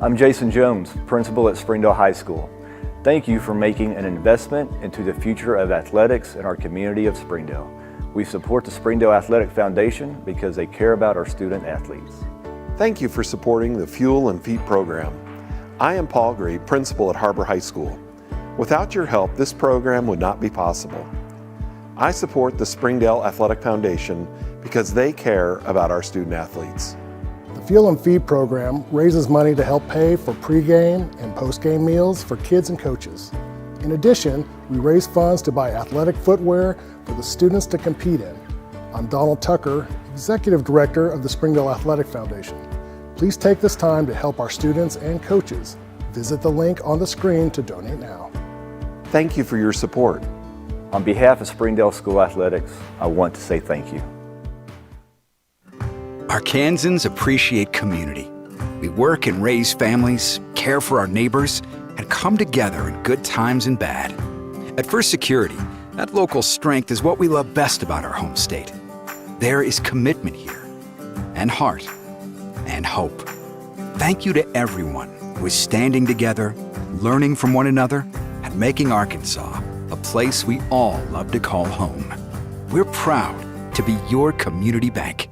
I'm Jason Jones, principal at Springdale High School. Thank you for making an investment into the future of athletics in our community of Springdale. We support the Springdale Athletic Foundation because they care about our student athletes. Thank you for supporting the Fuel and Feet program. I am Paul Gray, principal at Har-Ber High School. Without your help, this program would not be possible. I support the Springdale Athletic Foundation because they care about our student athletes. The Fuel and Feed program raises money to help pay for pregame and postgame meals for kids and coaches. In addition, we raise funds to buy athletic footwear for the students to compete in. I'm Donald Tucker, Executive Director of the Springdale Athletic Foundation. Please take this time to help our students and coaches. Visit the link on the screen to donate now. Thank you for your support. On behalf of Springdale School Athletics, I want to say thank you. Arkansans appreciate community. We work and raise families, care for our neighbors, and come together in good times and bad. At First Security, that local strength is what we love best about our home state. There is commitment here, and heart, and hope. Thank you to everyone who is standing together, learning from one another, and making Arkansas a place we all love to call home. We're proud to be your community bank.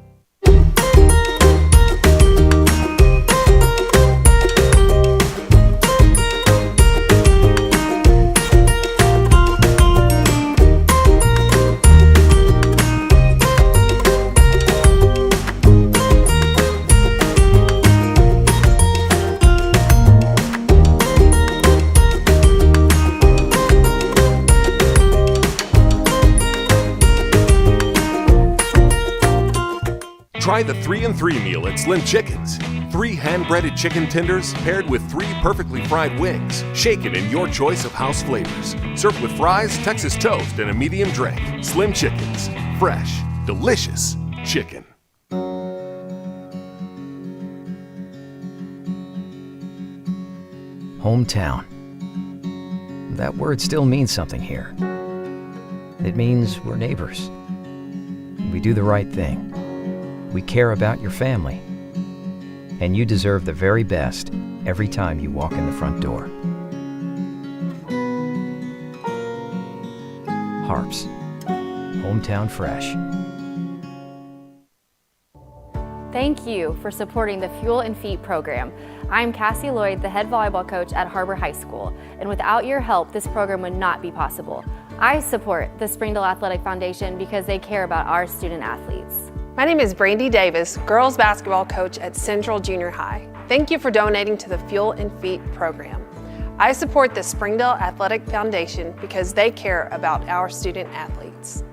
Try the 3-and-3 meal at Slim Chickens. 3 hand-breaded chicken tenders paired with 3 perfectly fried wings, shaken in your choice of house flavors. Served with fries, Texas toast, and a medium drink. Slim Chickens. Fresh, delicious chicken. Hometown. That word still means something here. It means we're neighbors. We do the right thing. We care about your family. And you deserve the very best every time you walk in the front door. Har-Ber's. Hometown Fresh. Thank you for supporting the Fuel and Feet program. I'm Cassie Lloyd, the head volleyball coach at Har-Ber High School, and without your help, this program would not be possible. I support the Springdale Athletic Foundation because they care about our student athletes. My name is Brandy Davis, girls basketball coach at Central Junior High. Thank you for donating to the Fuel and Feet program. I support the Springdale Athletic Foundation because they care about our student athletes.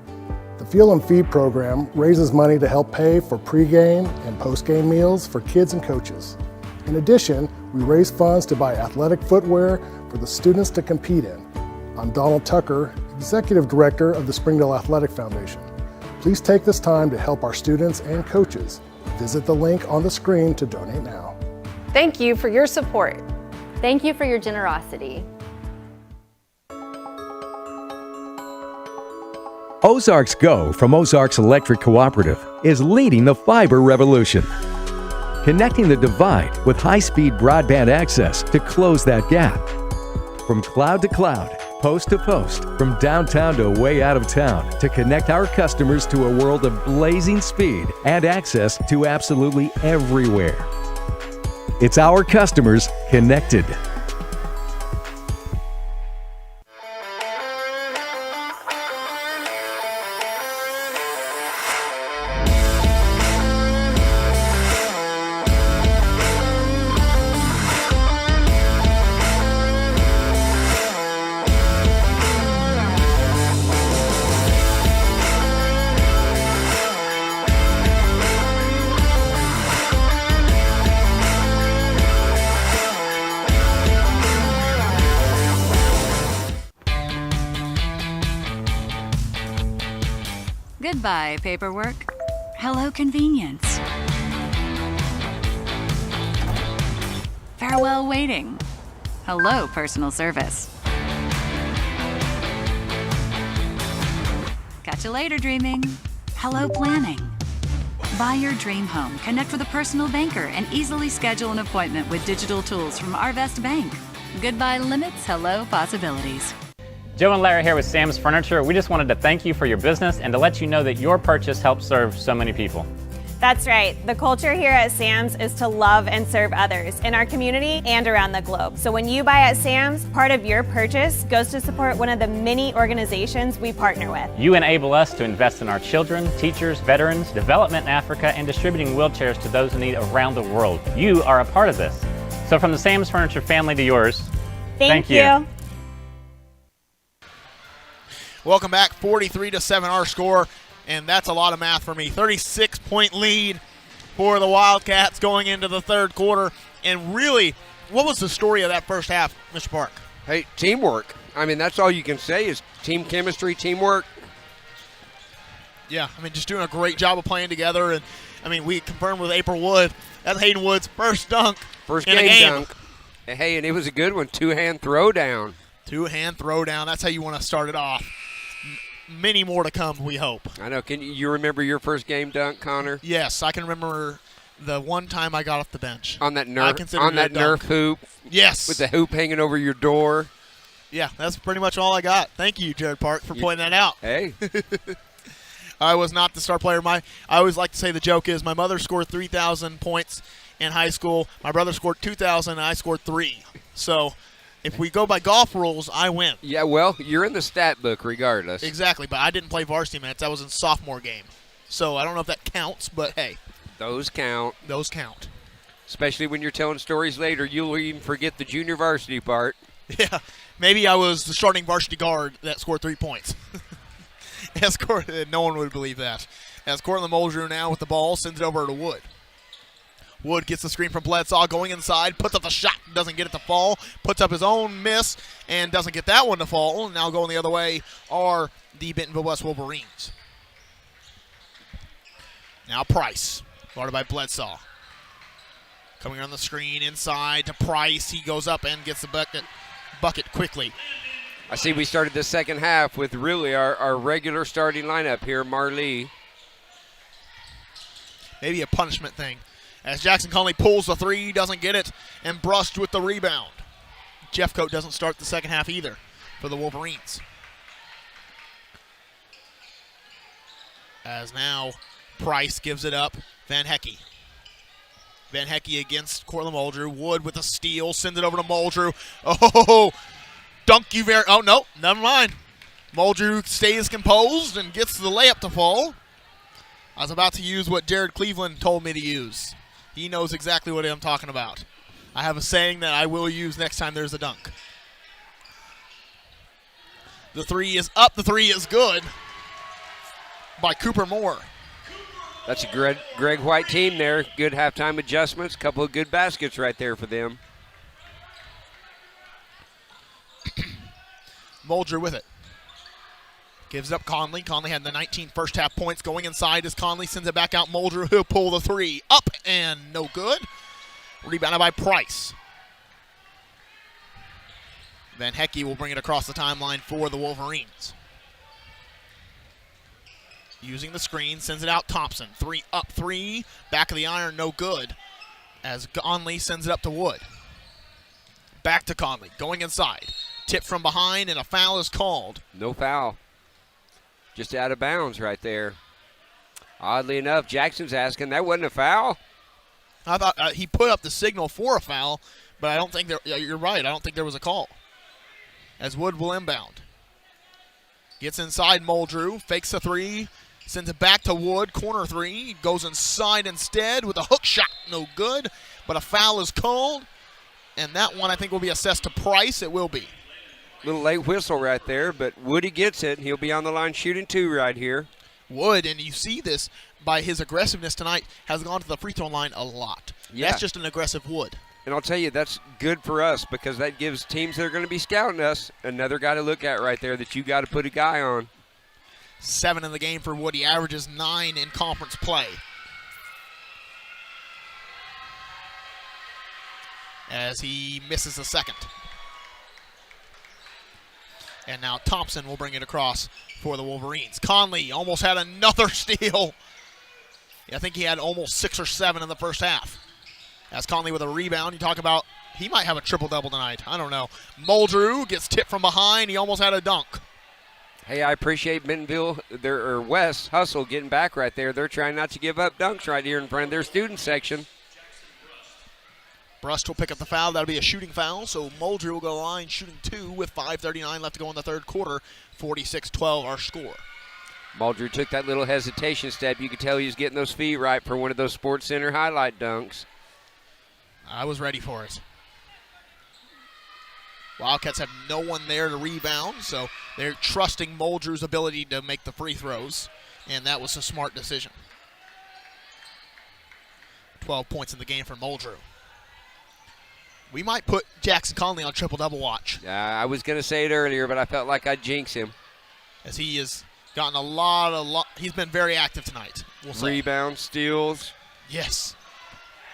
The Fuel and Feed program raises money to help pay for pregame and postgame meals for kids and coaches. In addition, we raise funds to buy athletic footwear for the students to compete in. I'm Donald Tucker, Executive Director of the Springdale Athletic Foundation. Please take this time to help our students and coaches. Visit the link on the screen to donate now. Thank you for your support. Thank you for your generosity. Ozarks Go from Ozarks Electric Cooperative is leading the fiber revolution, connecting the divide with high-speed broadband access to close that gap. From cloud to cloud, post to post, from downtown to way out of town, to connect our customers to a world of blazing speed and access to absolutely everywhere. It's our customers connected. Goodbye, paperwork. Hello, convenience. Farewell, waiting. Hello, personal service. Catch you later, dreaming. Hello, planning. Buy your dream home, connect with a personal banker, and easily schedule an appointment with digital tools from Arvest Bank. Goodbye limits, hello possibilities. Joe and Larry here with Sam's Furniture. We just wanted to thank you for your business and to let you know that your purchase helps serve so many people. That's right. The culture here at Sam's is to love and serve others in our community and around the globe. So when you buy at Sam's, part of your purchase goes to support one of the many organizations we partner with. You enable us to invest in our children, teachers, veterans, development in Africa, and distributing wheelchairs to those in need around the world. You are a part of this. So from the Sam's Furniture family to yours, thank you. Welcome back, 43-7 our score, and that's a lot of math for me. 36-point lead for the Wildcats going into the third quarter. And really, what was the story of that first half, Mr. Park? Hey, teamwork. I mean, that's all you can say is team chemistry, teamwork. Yeah, I mean, just doing a great job of playing together. And, I mean, we confirmed with April Wood, that's Hayden Wood's first dunk First in a game game. dunk. Hey, and it was a good one, two-hand throwdown. Two-hand throwdown, that's how you want to start it off. Many more to come, we hope. I know. Can you remember your first game dunk, Connor? Yes, I can remember the one time I got off the bench. On that Nerf hoop? Yes. With the hoop hanging over your door? Yeah, that's pretty much all I got. Thank you, Jared Park, for pointing that out. Hey. I was not the star player. I always like to say the joke is my mother scored 3,000 points in high school. My brother scored 2,000, and I scored 3. So if we go by golf rules, I win. Yeah, well, you're in the stat book regardless. Exactly, but I didn't play varsity minutes. I was in sophomore game. So I don't know if that counts, but hey. Those count. Those count. Especially when you're telling stories later. You'll even forget the junior varsity part. Yeah, maybe I was the starting varsity guard that scored 3 points. No one would believe that. as Cortland Muldrew now with the ball, sends it over to Wood. Wood gets the screen from Bledsaw, going inside, puts up the shot, doesn't get it to fall, puts up his own miss, and doesn't get that one to fall. Now going the other way are the Bentonville West Wolverines. Now Price, guarded by Bledsaw. Coming on the screen inside to Price. He goes up and gets the bucket quickly. I see we started the second half with really our regular starting lineup here, Marlee. Maybe a punishment thing. As Jackson Conley pulls the three, doesn't get it, and Brust with the rebound. Jeffcoat doesn't start the second half either for the Wolverines. As now Price gives it up, Van Hecke. Van Hecke against Cortland Muldrew. Wood with a steal, sends it over to Muldrew. Oh, dunk you very, oh no, never mind. Muldrew stays composed and gets the layup to fall. I was about to use what Jared Cleveland told me to use. He knows exactly what I'm talking about. I have a saying that I will use next time there's a dunk. The three is up. The three is good by Cooper Moore. That's a Greg White team there. Good halftime adjustments. Couple of good baskets right there for them. Muldrew with it. Gives up Conley. Conley had the 19 first half points. Going inside as Conley sends it back out. Muldrew, he'll pull the three. Up and no good. Rebounded by Price. Van Hecke will bring it across the timeline for the Wolverines. Using the screen, sends it out. Thompson, three. Back of the iron, no good. As Conley sends it up to Wood. Back to Conley, going inside. Tip from behind, and a foul is called. No foul. Just out of bounds right there. Oddly enough, Jackson's asking, that wasn't a foul? I thought he put up the signal for a foul, but I don't think you're right. I don't think there was a call. As Wood will inbound. Gets inside Muldrew, fakes a three, sends it back to Wood, corner three, goes inside instead with a hook shot, no good, but a foul is called, and that one I think will be assessed to Price. It will be. Little late whistle right there, but Woody gets it. He'll be on the line shooting two right here. Wood, and you see this by his aggressiveness tonight, has gone to the free throw line a lot. Yeah. That's just an aggressive Wood. And I'll tell you, that's good for us because that gives teams that are going to be scouting us another guy to look at right there that you got to put a guy on. 7 in the game for Wood. He averages 9 in conference play. As he misses the second. And now Thompson will bring it across for the Wolverines. Conley almost had another steal. I think he had almost 6 or 7 in the first half. As Conley with a rebound, you talk about he might have a triple-double tonight. I don't know. Muldrew gets tipped from behind. He almost had a dunk. Hey, I appreciate Bentonville, or West Hustle getting back right there. They're trying not to give up dunks right here in front of their student section. Brust will pick up the foul. That'll be a shooting foul. So Muldrew will go to the line shooting 2 with 5:39 left to go in the third quarter. 46-12 our score. Muldrew took that little hesitation step. You could tell he was getting those feet right for one of those Sports Center highlight dunks. I was ready for it. Wildcats have no one there to rebound, so they're trusting Muldrew's ability to make the free throws, and that was a smart decision. 12 points in the game for Muldrew. We might put Jackson Conley on triple-double watch. I was going to say it earlier, but I felt like I'd jinx him. As he has gotten a lot, he's been very active tonight. We'll say. Rebound, steals. Yes.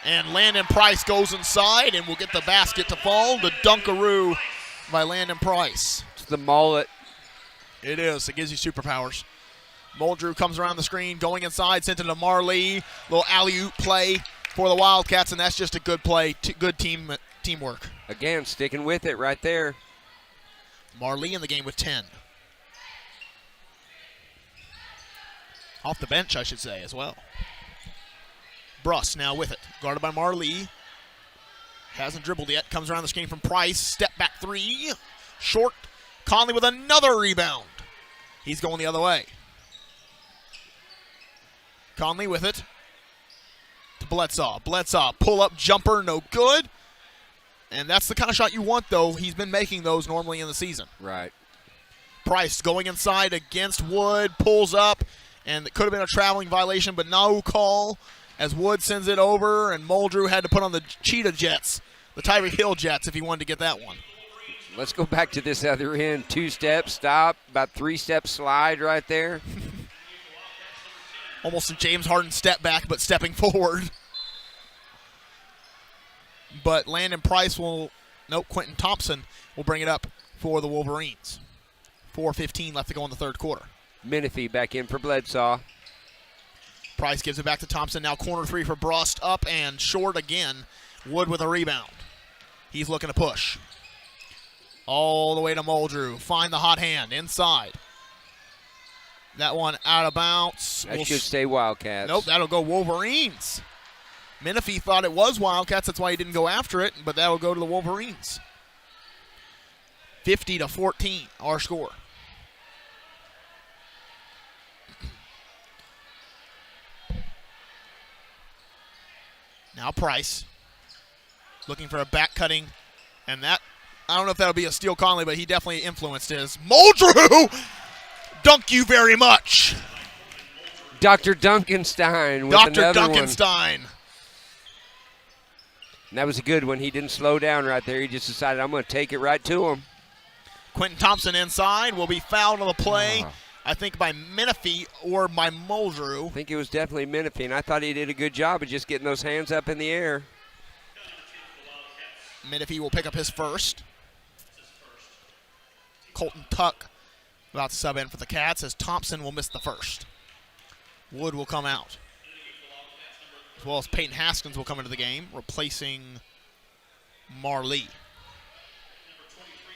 And Landon Price goes inside and will get the basket to fall. The dunkaroo by Landon Price. It's the mullet. It is. It gives you superpowers. Muldrew comes around the screen, going inside, sent it to Marlee. Little alley-oop play for the Wildcats, and that's just a good play, good teamwork. Again, sticking with it right there. Marlee in the game with 10. Off the bench, I should say, as well. Brust now with it. Guarded by Marlee. Hasn't dribbled yet. Comes around the screen from Price. Step back three. Short. Conley with another rebound. He's going the other way. Conley with it. To Bledsaw. Bledsaw. Pull up jumper. No good. And that's the kind of shot you want, though. He's been making those normally in the season. Right. Price going inside against Wood. Pulls up. and it could have been a traveling violation, but no call as Wood sends it over, and Muldrew had to put on the Cheetah Jets, the Tyree Hill Jets, if he wanted to get that one. Let's go back to this other end. 2 steps, stop, about 3 steps slide right there. Almost a James Harden step back, but stepping forward. But Landon Price Quentin Thompson will bring it up for the Wolverines. 4:15 left to go in the third quarter. Menifee back in for Bledsaw. Price gives it back to Thompson. Now corner 3 for Brust, up and short again. Wood with a rebound. He's looking to push. All the way to Muldrew. Find the hot hand inside. That one out of bounds. That should stay Wildcats. Nope, that'll go Wolverines. Menifee thought it was Wildcats, that's why he didn't go after it, but that'll go to the Wolverines. 50-14, our score. Now Price looking for a back cutting, and that, I don't know if that'll be a Steele Conley, but he definitely influenced his. Muldrew! Dunk you very much. Dr. Duncanstein with Dr. another Duncanstein. one. And that was a good one. He didn't slow down right there. He just decided, I'm going to take it right to him. Quentin Thompson inside will be fouled on the play, I think by Menifee or by Muldrew. I think it was definitely Menifee, and I thought he did a good job of just getting those hands up in the air. Menifee will pick up his first. Colton Tuck about to sub in for the Cats as Thompson will miss the first. Wood will come out, as well as Peyton Haskins will come into the game, replacing Marley.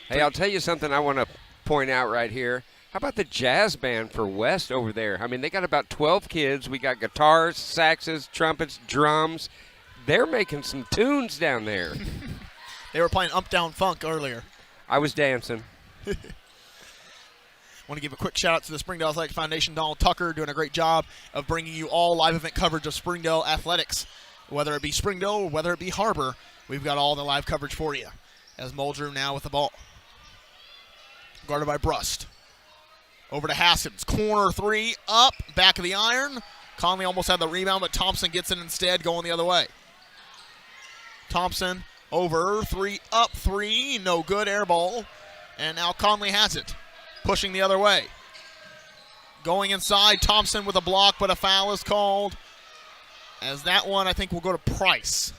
Hey, I'll tell you something I want to point out right here. How about the jazz band for West over there? I mean, they got about 12 kids. We got guitars, saxes, trumpets, drums. They're making some tunes down there. They were playing Up Down Funk earlier. I was dancing. Want to give a quick shout out to the Springdale Athletic Foundation. Donald Tucker doing a great job of bringing you all live event coverage of Springdale athletics. Whether it be Springdale or whether it be Har-Ber, we've got all the live coverage for you. As Muldrew now with the ball. Guarded by Brust. Over to Haskins. Corner 3, up, back of the iron. Conley almost had the rebound, but Thompson gets it instead, going the other way. Thompson over, 3, up 3, no good, air ball. And now Conley has it. Pushing the other way. Going inside, Thompson with a block, but a foul is called. As that one, I think, will go to Price.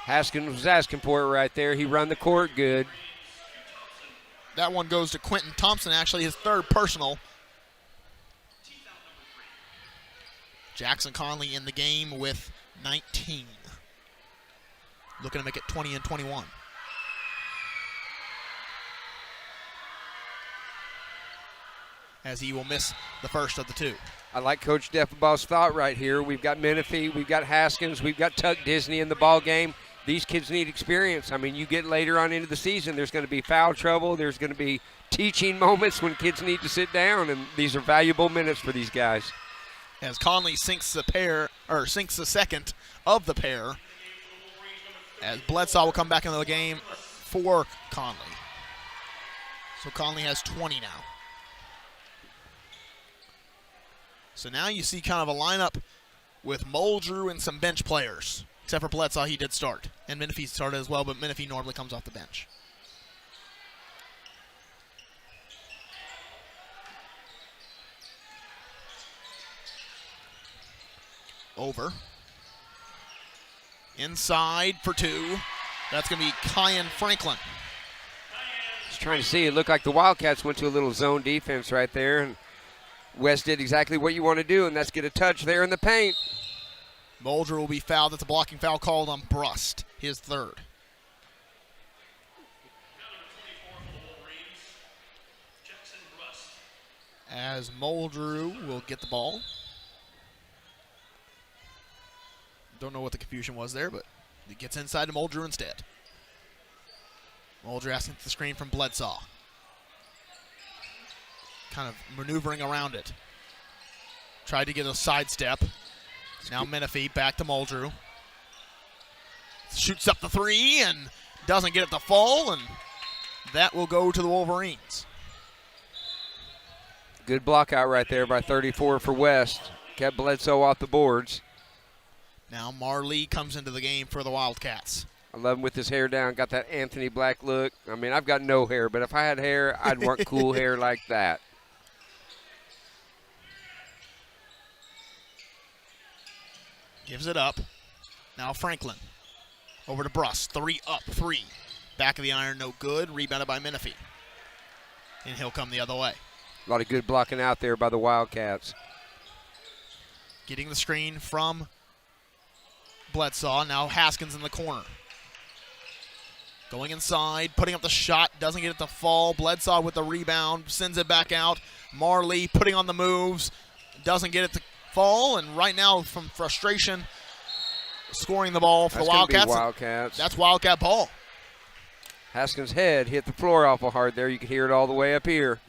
Haskins was asking for it right there. He run the court good. That one goes to Quentin Thompson, actually his third personal. Jackson Conley in the game with 19. Looking to make it 20 and 21. As he will miss the first of the 2. I like Coach Defabaugh's thought right here. We've got Menifee, we've got Haskins, we've got Tuck Disney in the ball game. These kids need experience. I mean, you get later on into the season, there's going to be foul trouble. There's going to be teaching moments when kids need to sit down, and these are valuable minutes for these guys. As Conley sinks the second of the pair, as Bledsaw will come back into the game for Conley. So Conley has 20 now. So now you see kind of a lineup with Muldrew and some bench players. Except for Bledsaw, he did start. And Menifee started as well, but Menifee normally comes off the bench. Over. Inside for 2. That's going to be Kyan Franklin. Just trying to see. It looked like the Wildcats went to a little zone defense right there. And West did exactly what you want to do, and that's get a touch there in the paint. Muldrew will be fouled. That's a blocking foul called on Brust, his third. As Muldrew will get the ball. Don't know what the confusion was there, but it gets inside to Muldrew instead. Muldrew asking for the screen from Bledsaw. Kind of maneuvering around it. Tried to get a sidestep. Now Menifee back to Muldrew. Shoots up the 3 and doesn't get it to fall, and that will go to the Wolverines. Good block out right there by 34 for West. Kept Bledsoe off the boards. Now Marley comes into the game for the Wildcats. I love him with his hair down. Got that Anthony Black look. I mean, I've got no hair, but if I had hair, I'd want cool hair like that. Gives it up. Now Franklin. Over to Bruss. 3 up, 3. Back of the iron, no good. Rebounded by Menifee. And he'll come the other way. A lot of good blocking out there by the Wildcats. Getting the screen from Bledsoe. Now Haskins in the corner. Going inside, putting up the shot. Doesn't get it to fall. Bledsoe with the rebound. Sends it back out. Marley putting on the moves. Doesn't get it to fall. And right now, from frustration, scoring the ball for the Wildcats. Wildcats. That's Wildcat ball. Haskins' head hit the floor awful hard there. You could hear it all the way up here.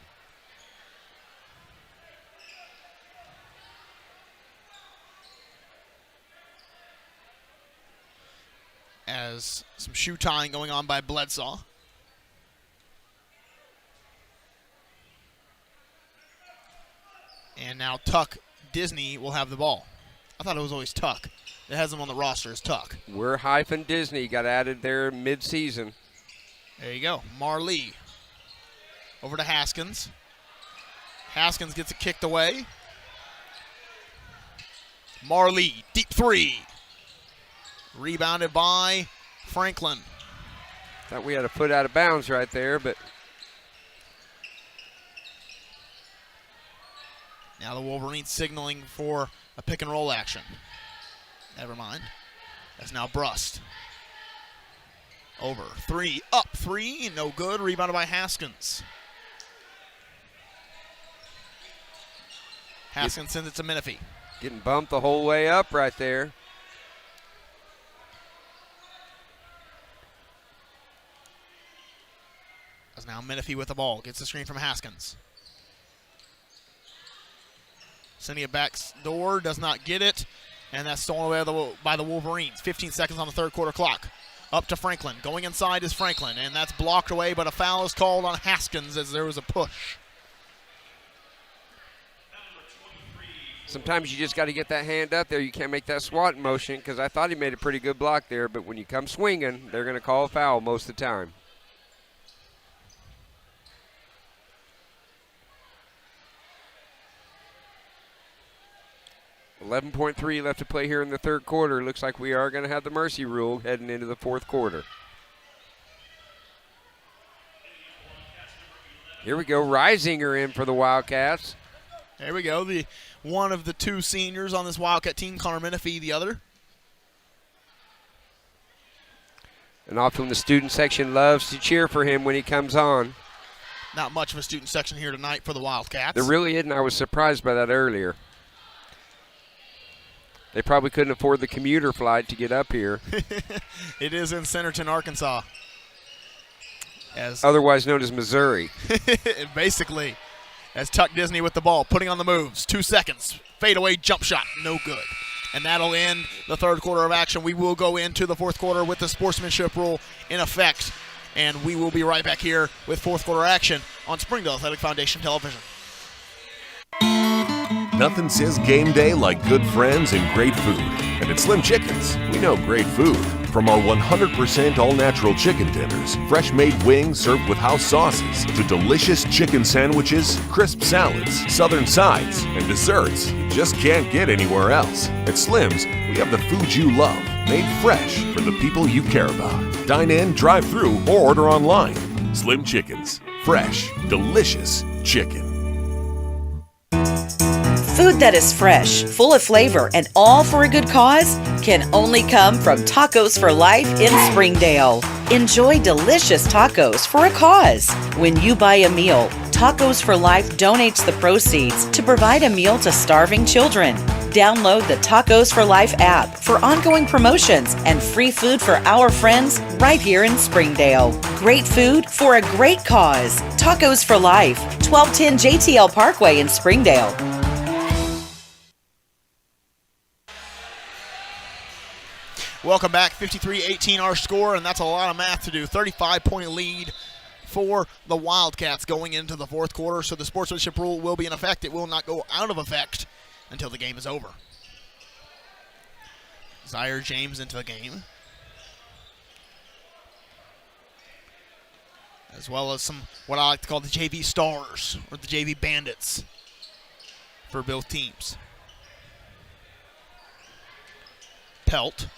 As some shoe tying going on by Bledsoe. And now Tuck Disney will have the ball. I thought it was always Tuck. It has him on the roster as Tuck. We're hyphen Disney. Got added there mid-season. There you go. Marley. Over to Haskins. Haskins gets it kicked away. Marley, deep 3. Rebounded by Franklin. Thought we had a foot out of bounds right there, but now the Wolverines signaling for a pick and roll action. Never mind. That's now Brust. Over. 3 up, 3. No good. Rebounded by Haskins. Haskins sends it to Menifee. Getting bumped the whole way up right there. As now Menifee with the ball. Gets the screen from Haskins. Sending it back door. Does not get it. And that's stolen away by the Wolverines. 15 seconds on the third quarter clock. Up to Franklin. Going inside is Franklin. And that's blocked away, but a foul is called on Haskins as there was a push. Sometimes you just got to get that hand up there. You can't make that swat motion because I thought he made a pretty good block there, but when you come swinging, they're going to call a foul most of the time. $11.3 left to play here in the third quarter. Looks like we are going to have the mercy rule heading into the fourth quarter. Here we go. Reisinger in for the Wildcats. There we go. The one of the two seniors on this Wildcat team, Connor Menifee, the other. And often the student section loves to cheer for him when he comes on. Not much of a student section here tonight for the Wildcats. There really isn't. I was surprised by that earlier. They probably couldn't afford the commuter flight to get up here. It is in Centerton, Arkansas. Otherwise known as Missouri. Basically, as Tuck Disney with the ball, putting on the moves. 2 seconds. Fadeaway jump shot. No good. And that'll end the third quarter of action. We will go into the fourth quarter with the sportsmanship rule in effect. And we will be right back here with fourth quarter action on Springdale Athletic Foundation Television. Nothing says game day like good friends and great food. And at Slim Chickens, we know great food. From our 100% all-natural chicken tenders, fresh-made wings served with house sauces, to delicious chicken sandwiches, crisp salads, southern sides, and desserts you just can't get anywhere else. At Slim's, we have the food you love, made fresh for the people you care about. Dine in, drive through, or order online. Slim Chickens. Fresh, delicious chicken. Food that is fresh, full of flavor, and all for a good cause can only come from Tacos for Life in Springdale. Enjoy delicious tacos for a cause. When you buy a meal, Tacos for Life donates the proceeds to provide a meal to starving children. Download the Tacos for Life app for ongoing promotions and free food for our friends right here in Springdale. Great food for a great cause. Tacos for Life, 1210 JTL Parkway in Springdale. Welcome back. 53-18 our score, and that's a lot of math to do. 35-point lead for the Wildcats going into the fourth quarter, so the sportsmanship rule will be in effect. It will not go out of effect until the game is over. Zaire James into the game, as well as some what I like to call the JV stars or the JV bandits for both teams. Pelt,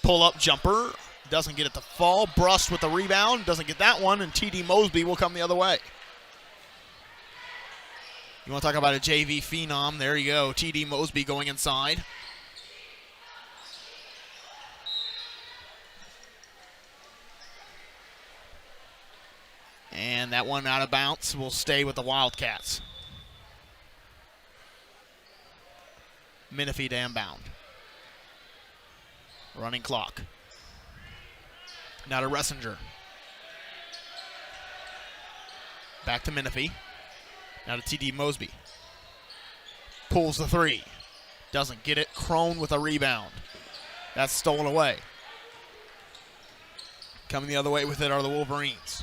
pull-up jumper, doesn't get it to fall. Brust with the rebound, doesn't get that one, and T.D. Mosby will come the other way. You want to talk about a JV phenom? There you go, T.D. Mosby going inside. And that one out of bounds will stay with the Wildcats. Menifee to inbound. Running clock. Now to Ressinger. Back to Menifee. Now to T.D. Mosby. Pulls the three. Doesn't get it. Crone with a rebound. That's stolen away. Coming the other way with it are the Wolverines.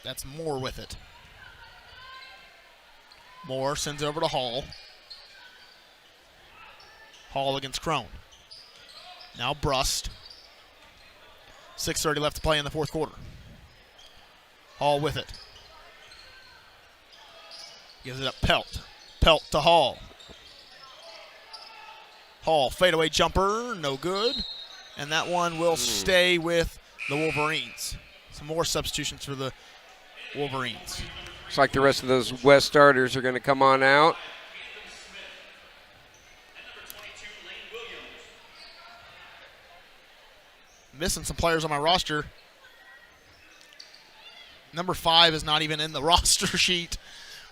That's Moore with it. Moore sends it over to Hall. Hall against Crone. Now Brust. 6:30 left to play in the fourth quarter. Hall with it. Gives it up Pelt. Pelt to Hall. Hall, fadeaway jumper, no good. And that one will stay with the Wolverines. Some more substitutions for the Wolverines. Looks like the rest of those West starters are going to come on out. Missing some players on my roster. Number 5 is not even in the roster sheet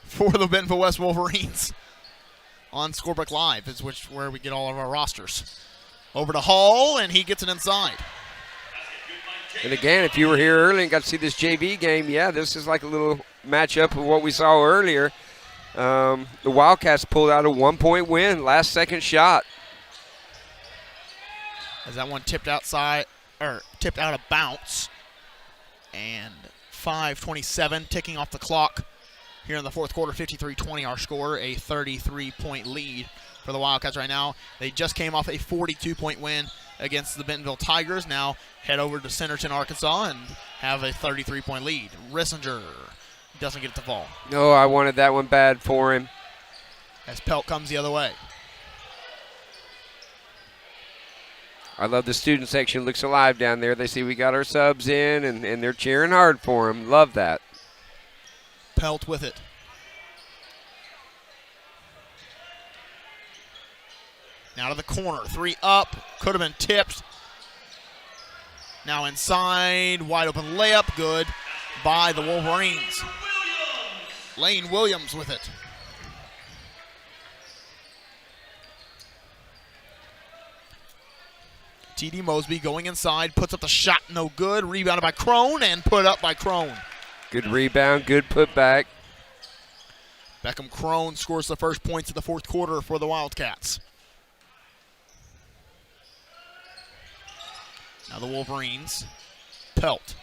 for the Bentonville West Wolverines. On Scorebook Live is where we get all of our rosters. Over to Hall, and he gets it inside. And again, if you were here early and got to see this JV game, yeah, this is like a little matchup of what we saw earlier. The Wildcats pulled out a 1-point win, last second shot. As that one tipped outside, or tipped out of bounds. And 5:27 ticking off the clock here in the fourth quarter, 53-20 our score, a 33-point lead for the Wildcats right now. They just came off a 42-point win against the Bentonville Tigers. Now head over to Centerton, Arkansas, and have a 33-point lead. Rissinger doesn't get it to fall. No, I wanted that one bad for him. As Pelt comes the other way. I love the student section. Looks alive down there. They see we got our subs in, and they're cheering hard for him. Love that. Pelt with it. Now to the corner. 3 up. Could have been tipped. Now inside. Wide open layup. Good by the Wolverines. Lane Williams with it. T.D. Mosby going inside. Puts up the shot. No good. Rebounded by Crone and put up by Crone. Good rebound. Good putback. Beckham Crone scores the first points of the fourth quarter for the Wildcats. Now the Wolverines. Pelt.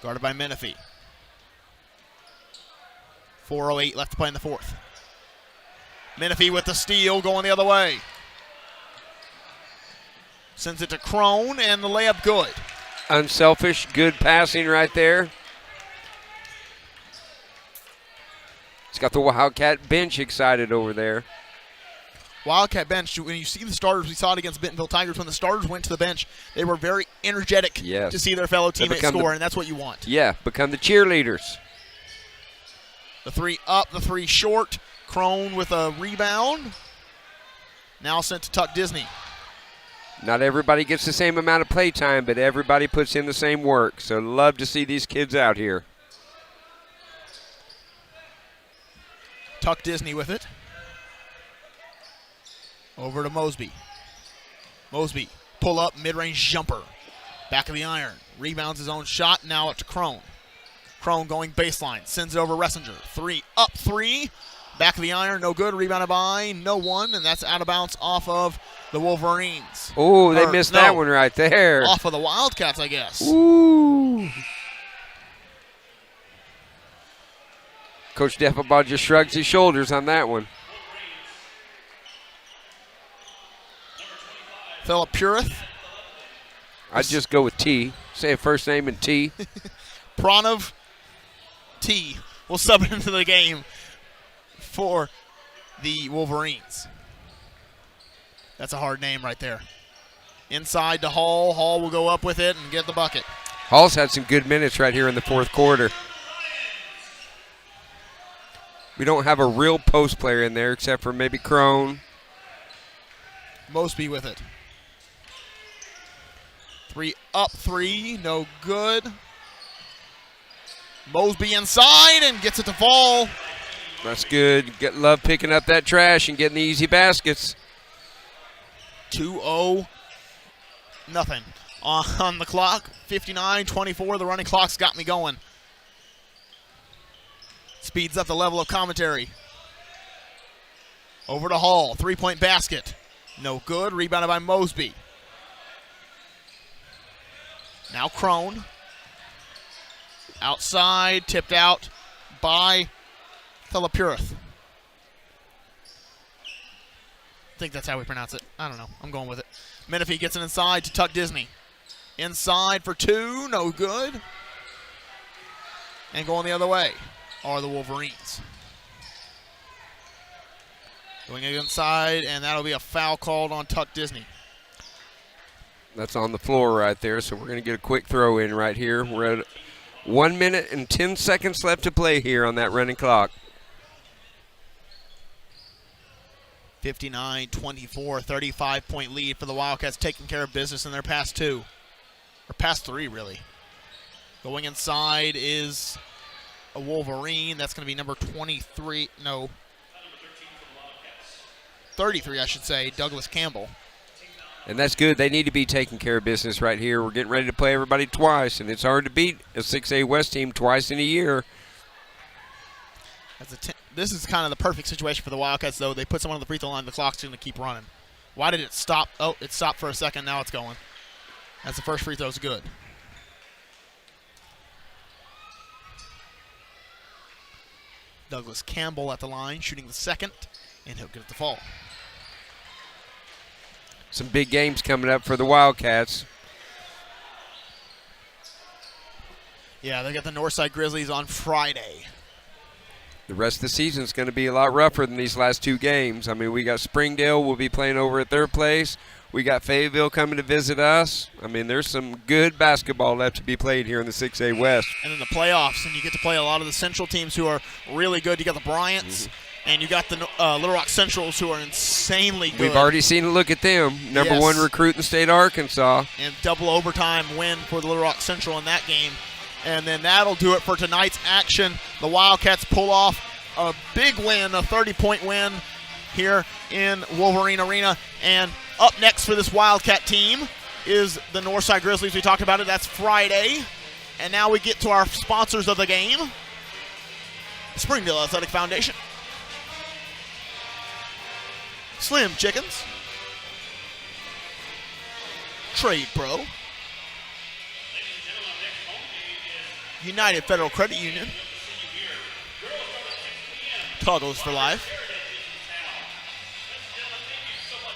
Guarded by Menifee. 4:08 left to play in the fourth. Menifee with the steal going the other way. Sends it to Crone, and the layup good. Unselfish, good passing right there. It's got the Wildcat bench excited over there. Wildcat bench, when you see the starters, we saw it against Bentonville Tigers. When the starters went to the bench, they were very energetic to see their fellow teammates score, and that's what you want. Yeah, become the cheerleaders. The 3 up, the 3 short. Crone with a rebound. Now sent to Tuck Disney. Not everybody gets the same amount of play time, but everybody puts in the same work. So love to see these kids out here. Tuck Disney with it. Over to Mosby. Mosby, pull up, mid-range jumper. Back of the iron. Rebounds his own shot, now up to Crone. Crone going baseline, sends it over Ressinger. 3 up, 3. Back of the iron, no good. Rebounded by no one, and that's out of bounds off of the Wolverines. Oh, they missed that one right there. Off of the Wildcats, I guess. Ooh. Coach Deffelbaugh just shrugs his shoulders on that one. Philip Purith. I'd just go with T. Say a first name and T. Pranav T will sub into the game for the Wolverines. That's a hard name right there. Inside to Hall. Hall will go up with it and get the bucket. Hall's had some good minutes right here in the fourth quarter. We don't have a real post player in there except for maybe Crone. Mosby with it. 3, no good. Mosby inside and gets it to fall. That's good. Love picking up that trash and getting the easy baskets. 2-0, nothing on the clock. 59-24, the running clock's got me going. Speeds up the level of commentary. Over to Hall, 3-point basket. No good, rebounded by Mosby. Now Crone. Outside, tipped out by Philip Purith. I think that's how we pronounce it. I don't know. I'm going with it. Menifee gets it inside to Tuck Disney. Inside for 2, no good. And going the other way are the Wolverines. Going inside, and that'll be a foul called on Tuck Disney. That's on the floor right there, so we're going to get a quick throw in right here. We're at 1 minute and 10 seconds left to play here on that running clock. 59-24, 35-point lead for the Wildcats, taking care of business in their past 2. Or past 3, really. Going inside is a Wolverine. That's going to be number 23. No. 33, I should say, Douglas Campbell. And that's good. They need to be taking care of business right here. We're getting ready to play everybody twice, and it's hard to beat a 6A West team twice in a year. This is kind of the perfect situation for the Wildcats, though. They put someone on the free throw line. The clock's going to keep running. Why did it stop? Oh, it stopped for a second. Now it's going. That's the first free throw is good. Douglas Campbell at the line, shooting the second, and he'll get it to fall. Some big games coming up for the Wildcats. Yeah, they got the Northside Grizzlies on Friday. The rest of the season is going to be a lot rougher than these last 2 games. I mean, we got Springdale. We'll be playing over at their place. We got Fayetteville coming to visit us. I mean, there's some good basketball left to be played here in the 6A West. And in the playoffs, and you get to play a lot of the Central teams who are really good. You got the Bryants, and you got the Little Rock Centrals who are insanely good. We've already seen a look at them. Number 1 recruit in the state of Arkansas. And double overtime win for the Little Rock Central in that game. And then that'll do it for tonight's action. The Wildcats pull off a big win, a 30-point win here in Wolverine Arena. And up next for this Wildcat team is the Northside Grizzlies. We talked about it. That's Friday. And now we get to our sponsors of the game. Springdale Athletic Foundation. Slim Chickens. Trade Pro. United Federal Credit Union. Toggles for Life.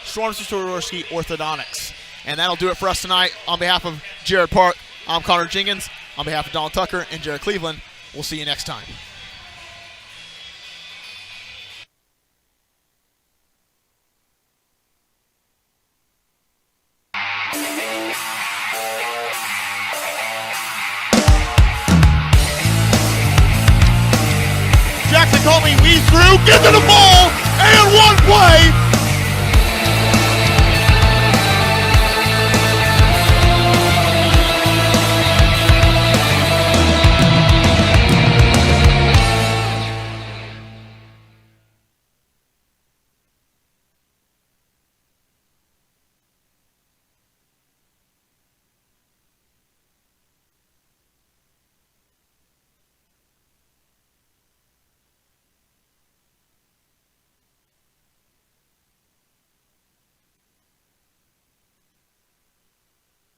Storm Swarovski Orthodontics. And that'll do it for us tonight. On behalf of Jared Park, I'm Connor Jenkins. On behalf of Don Tucker and Jared Cleveland, we'll see you next time. Jackson told me we threw, get to the ball, and one play.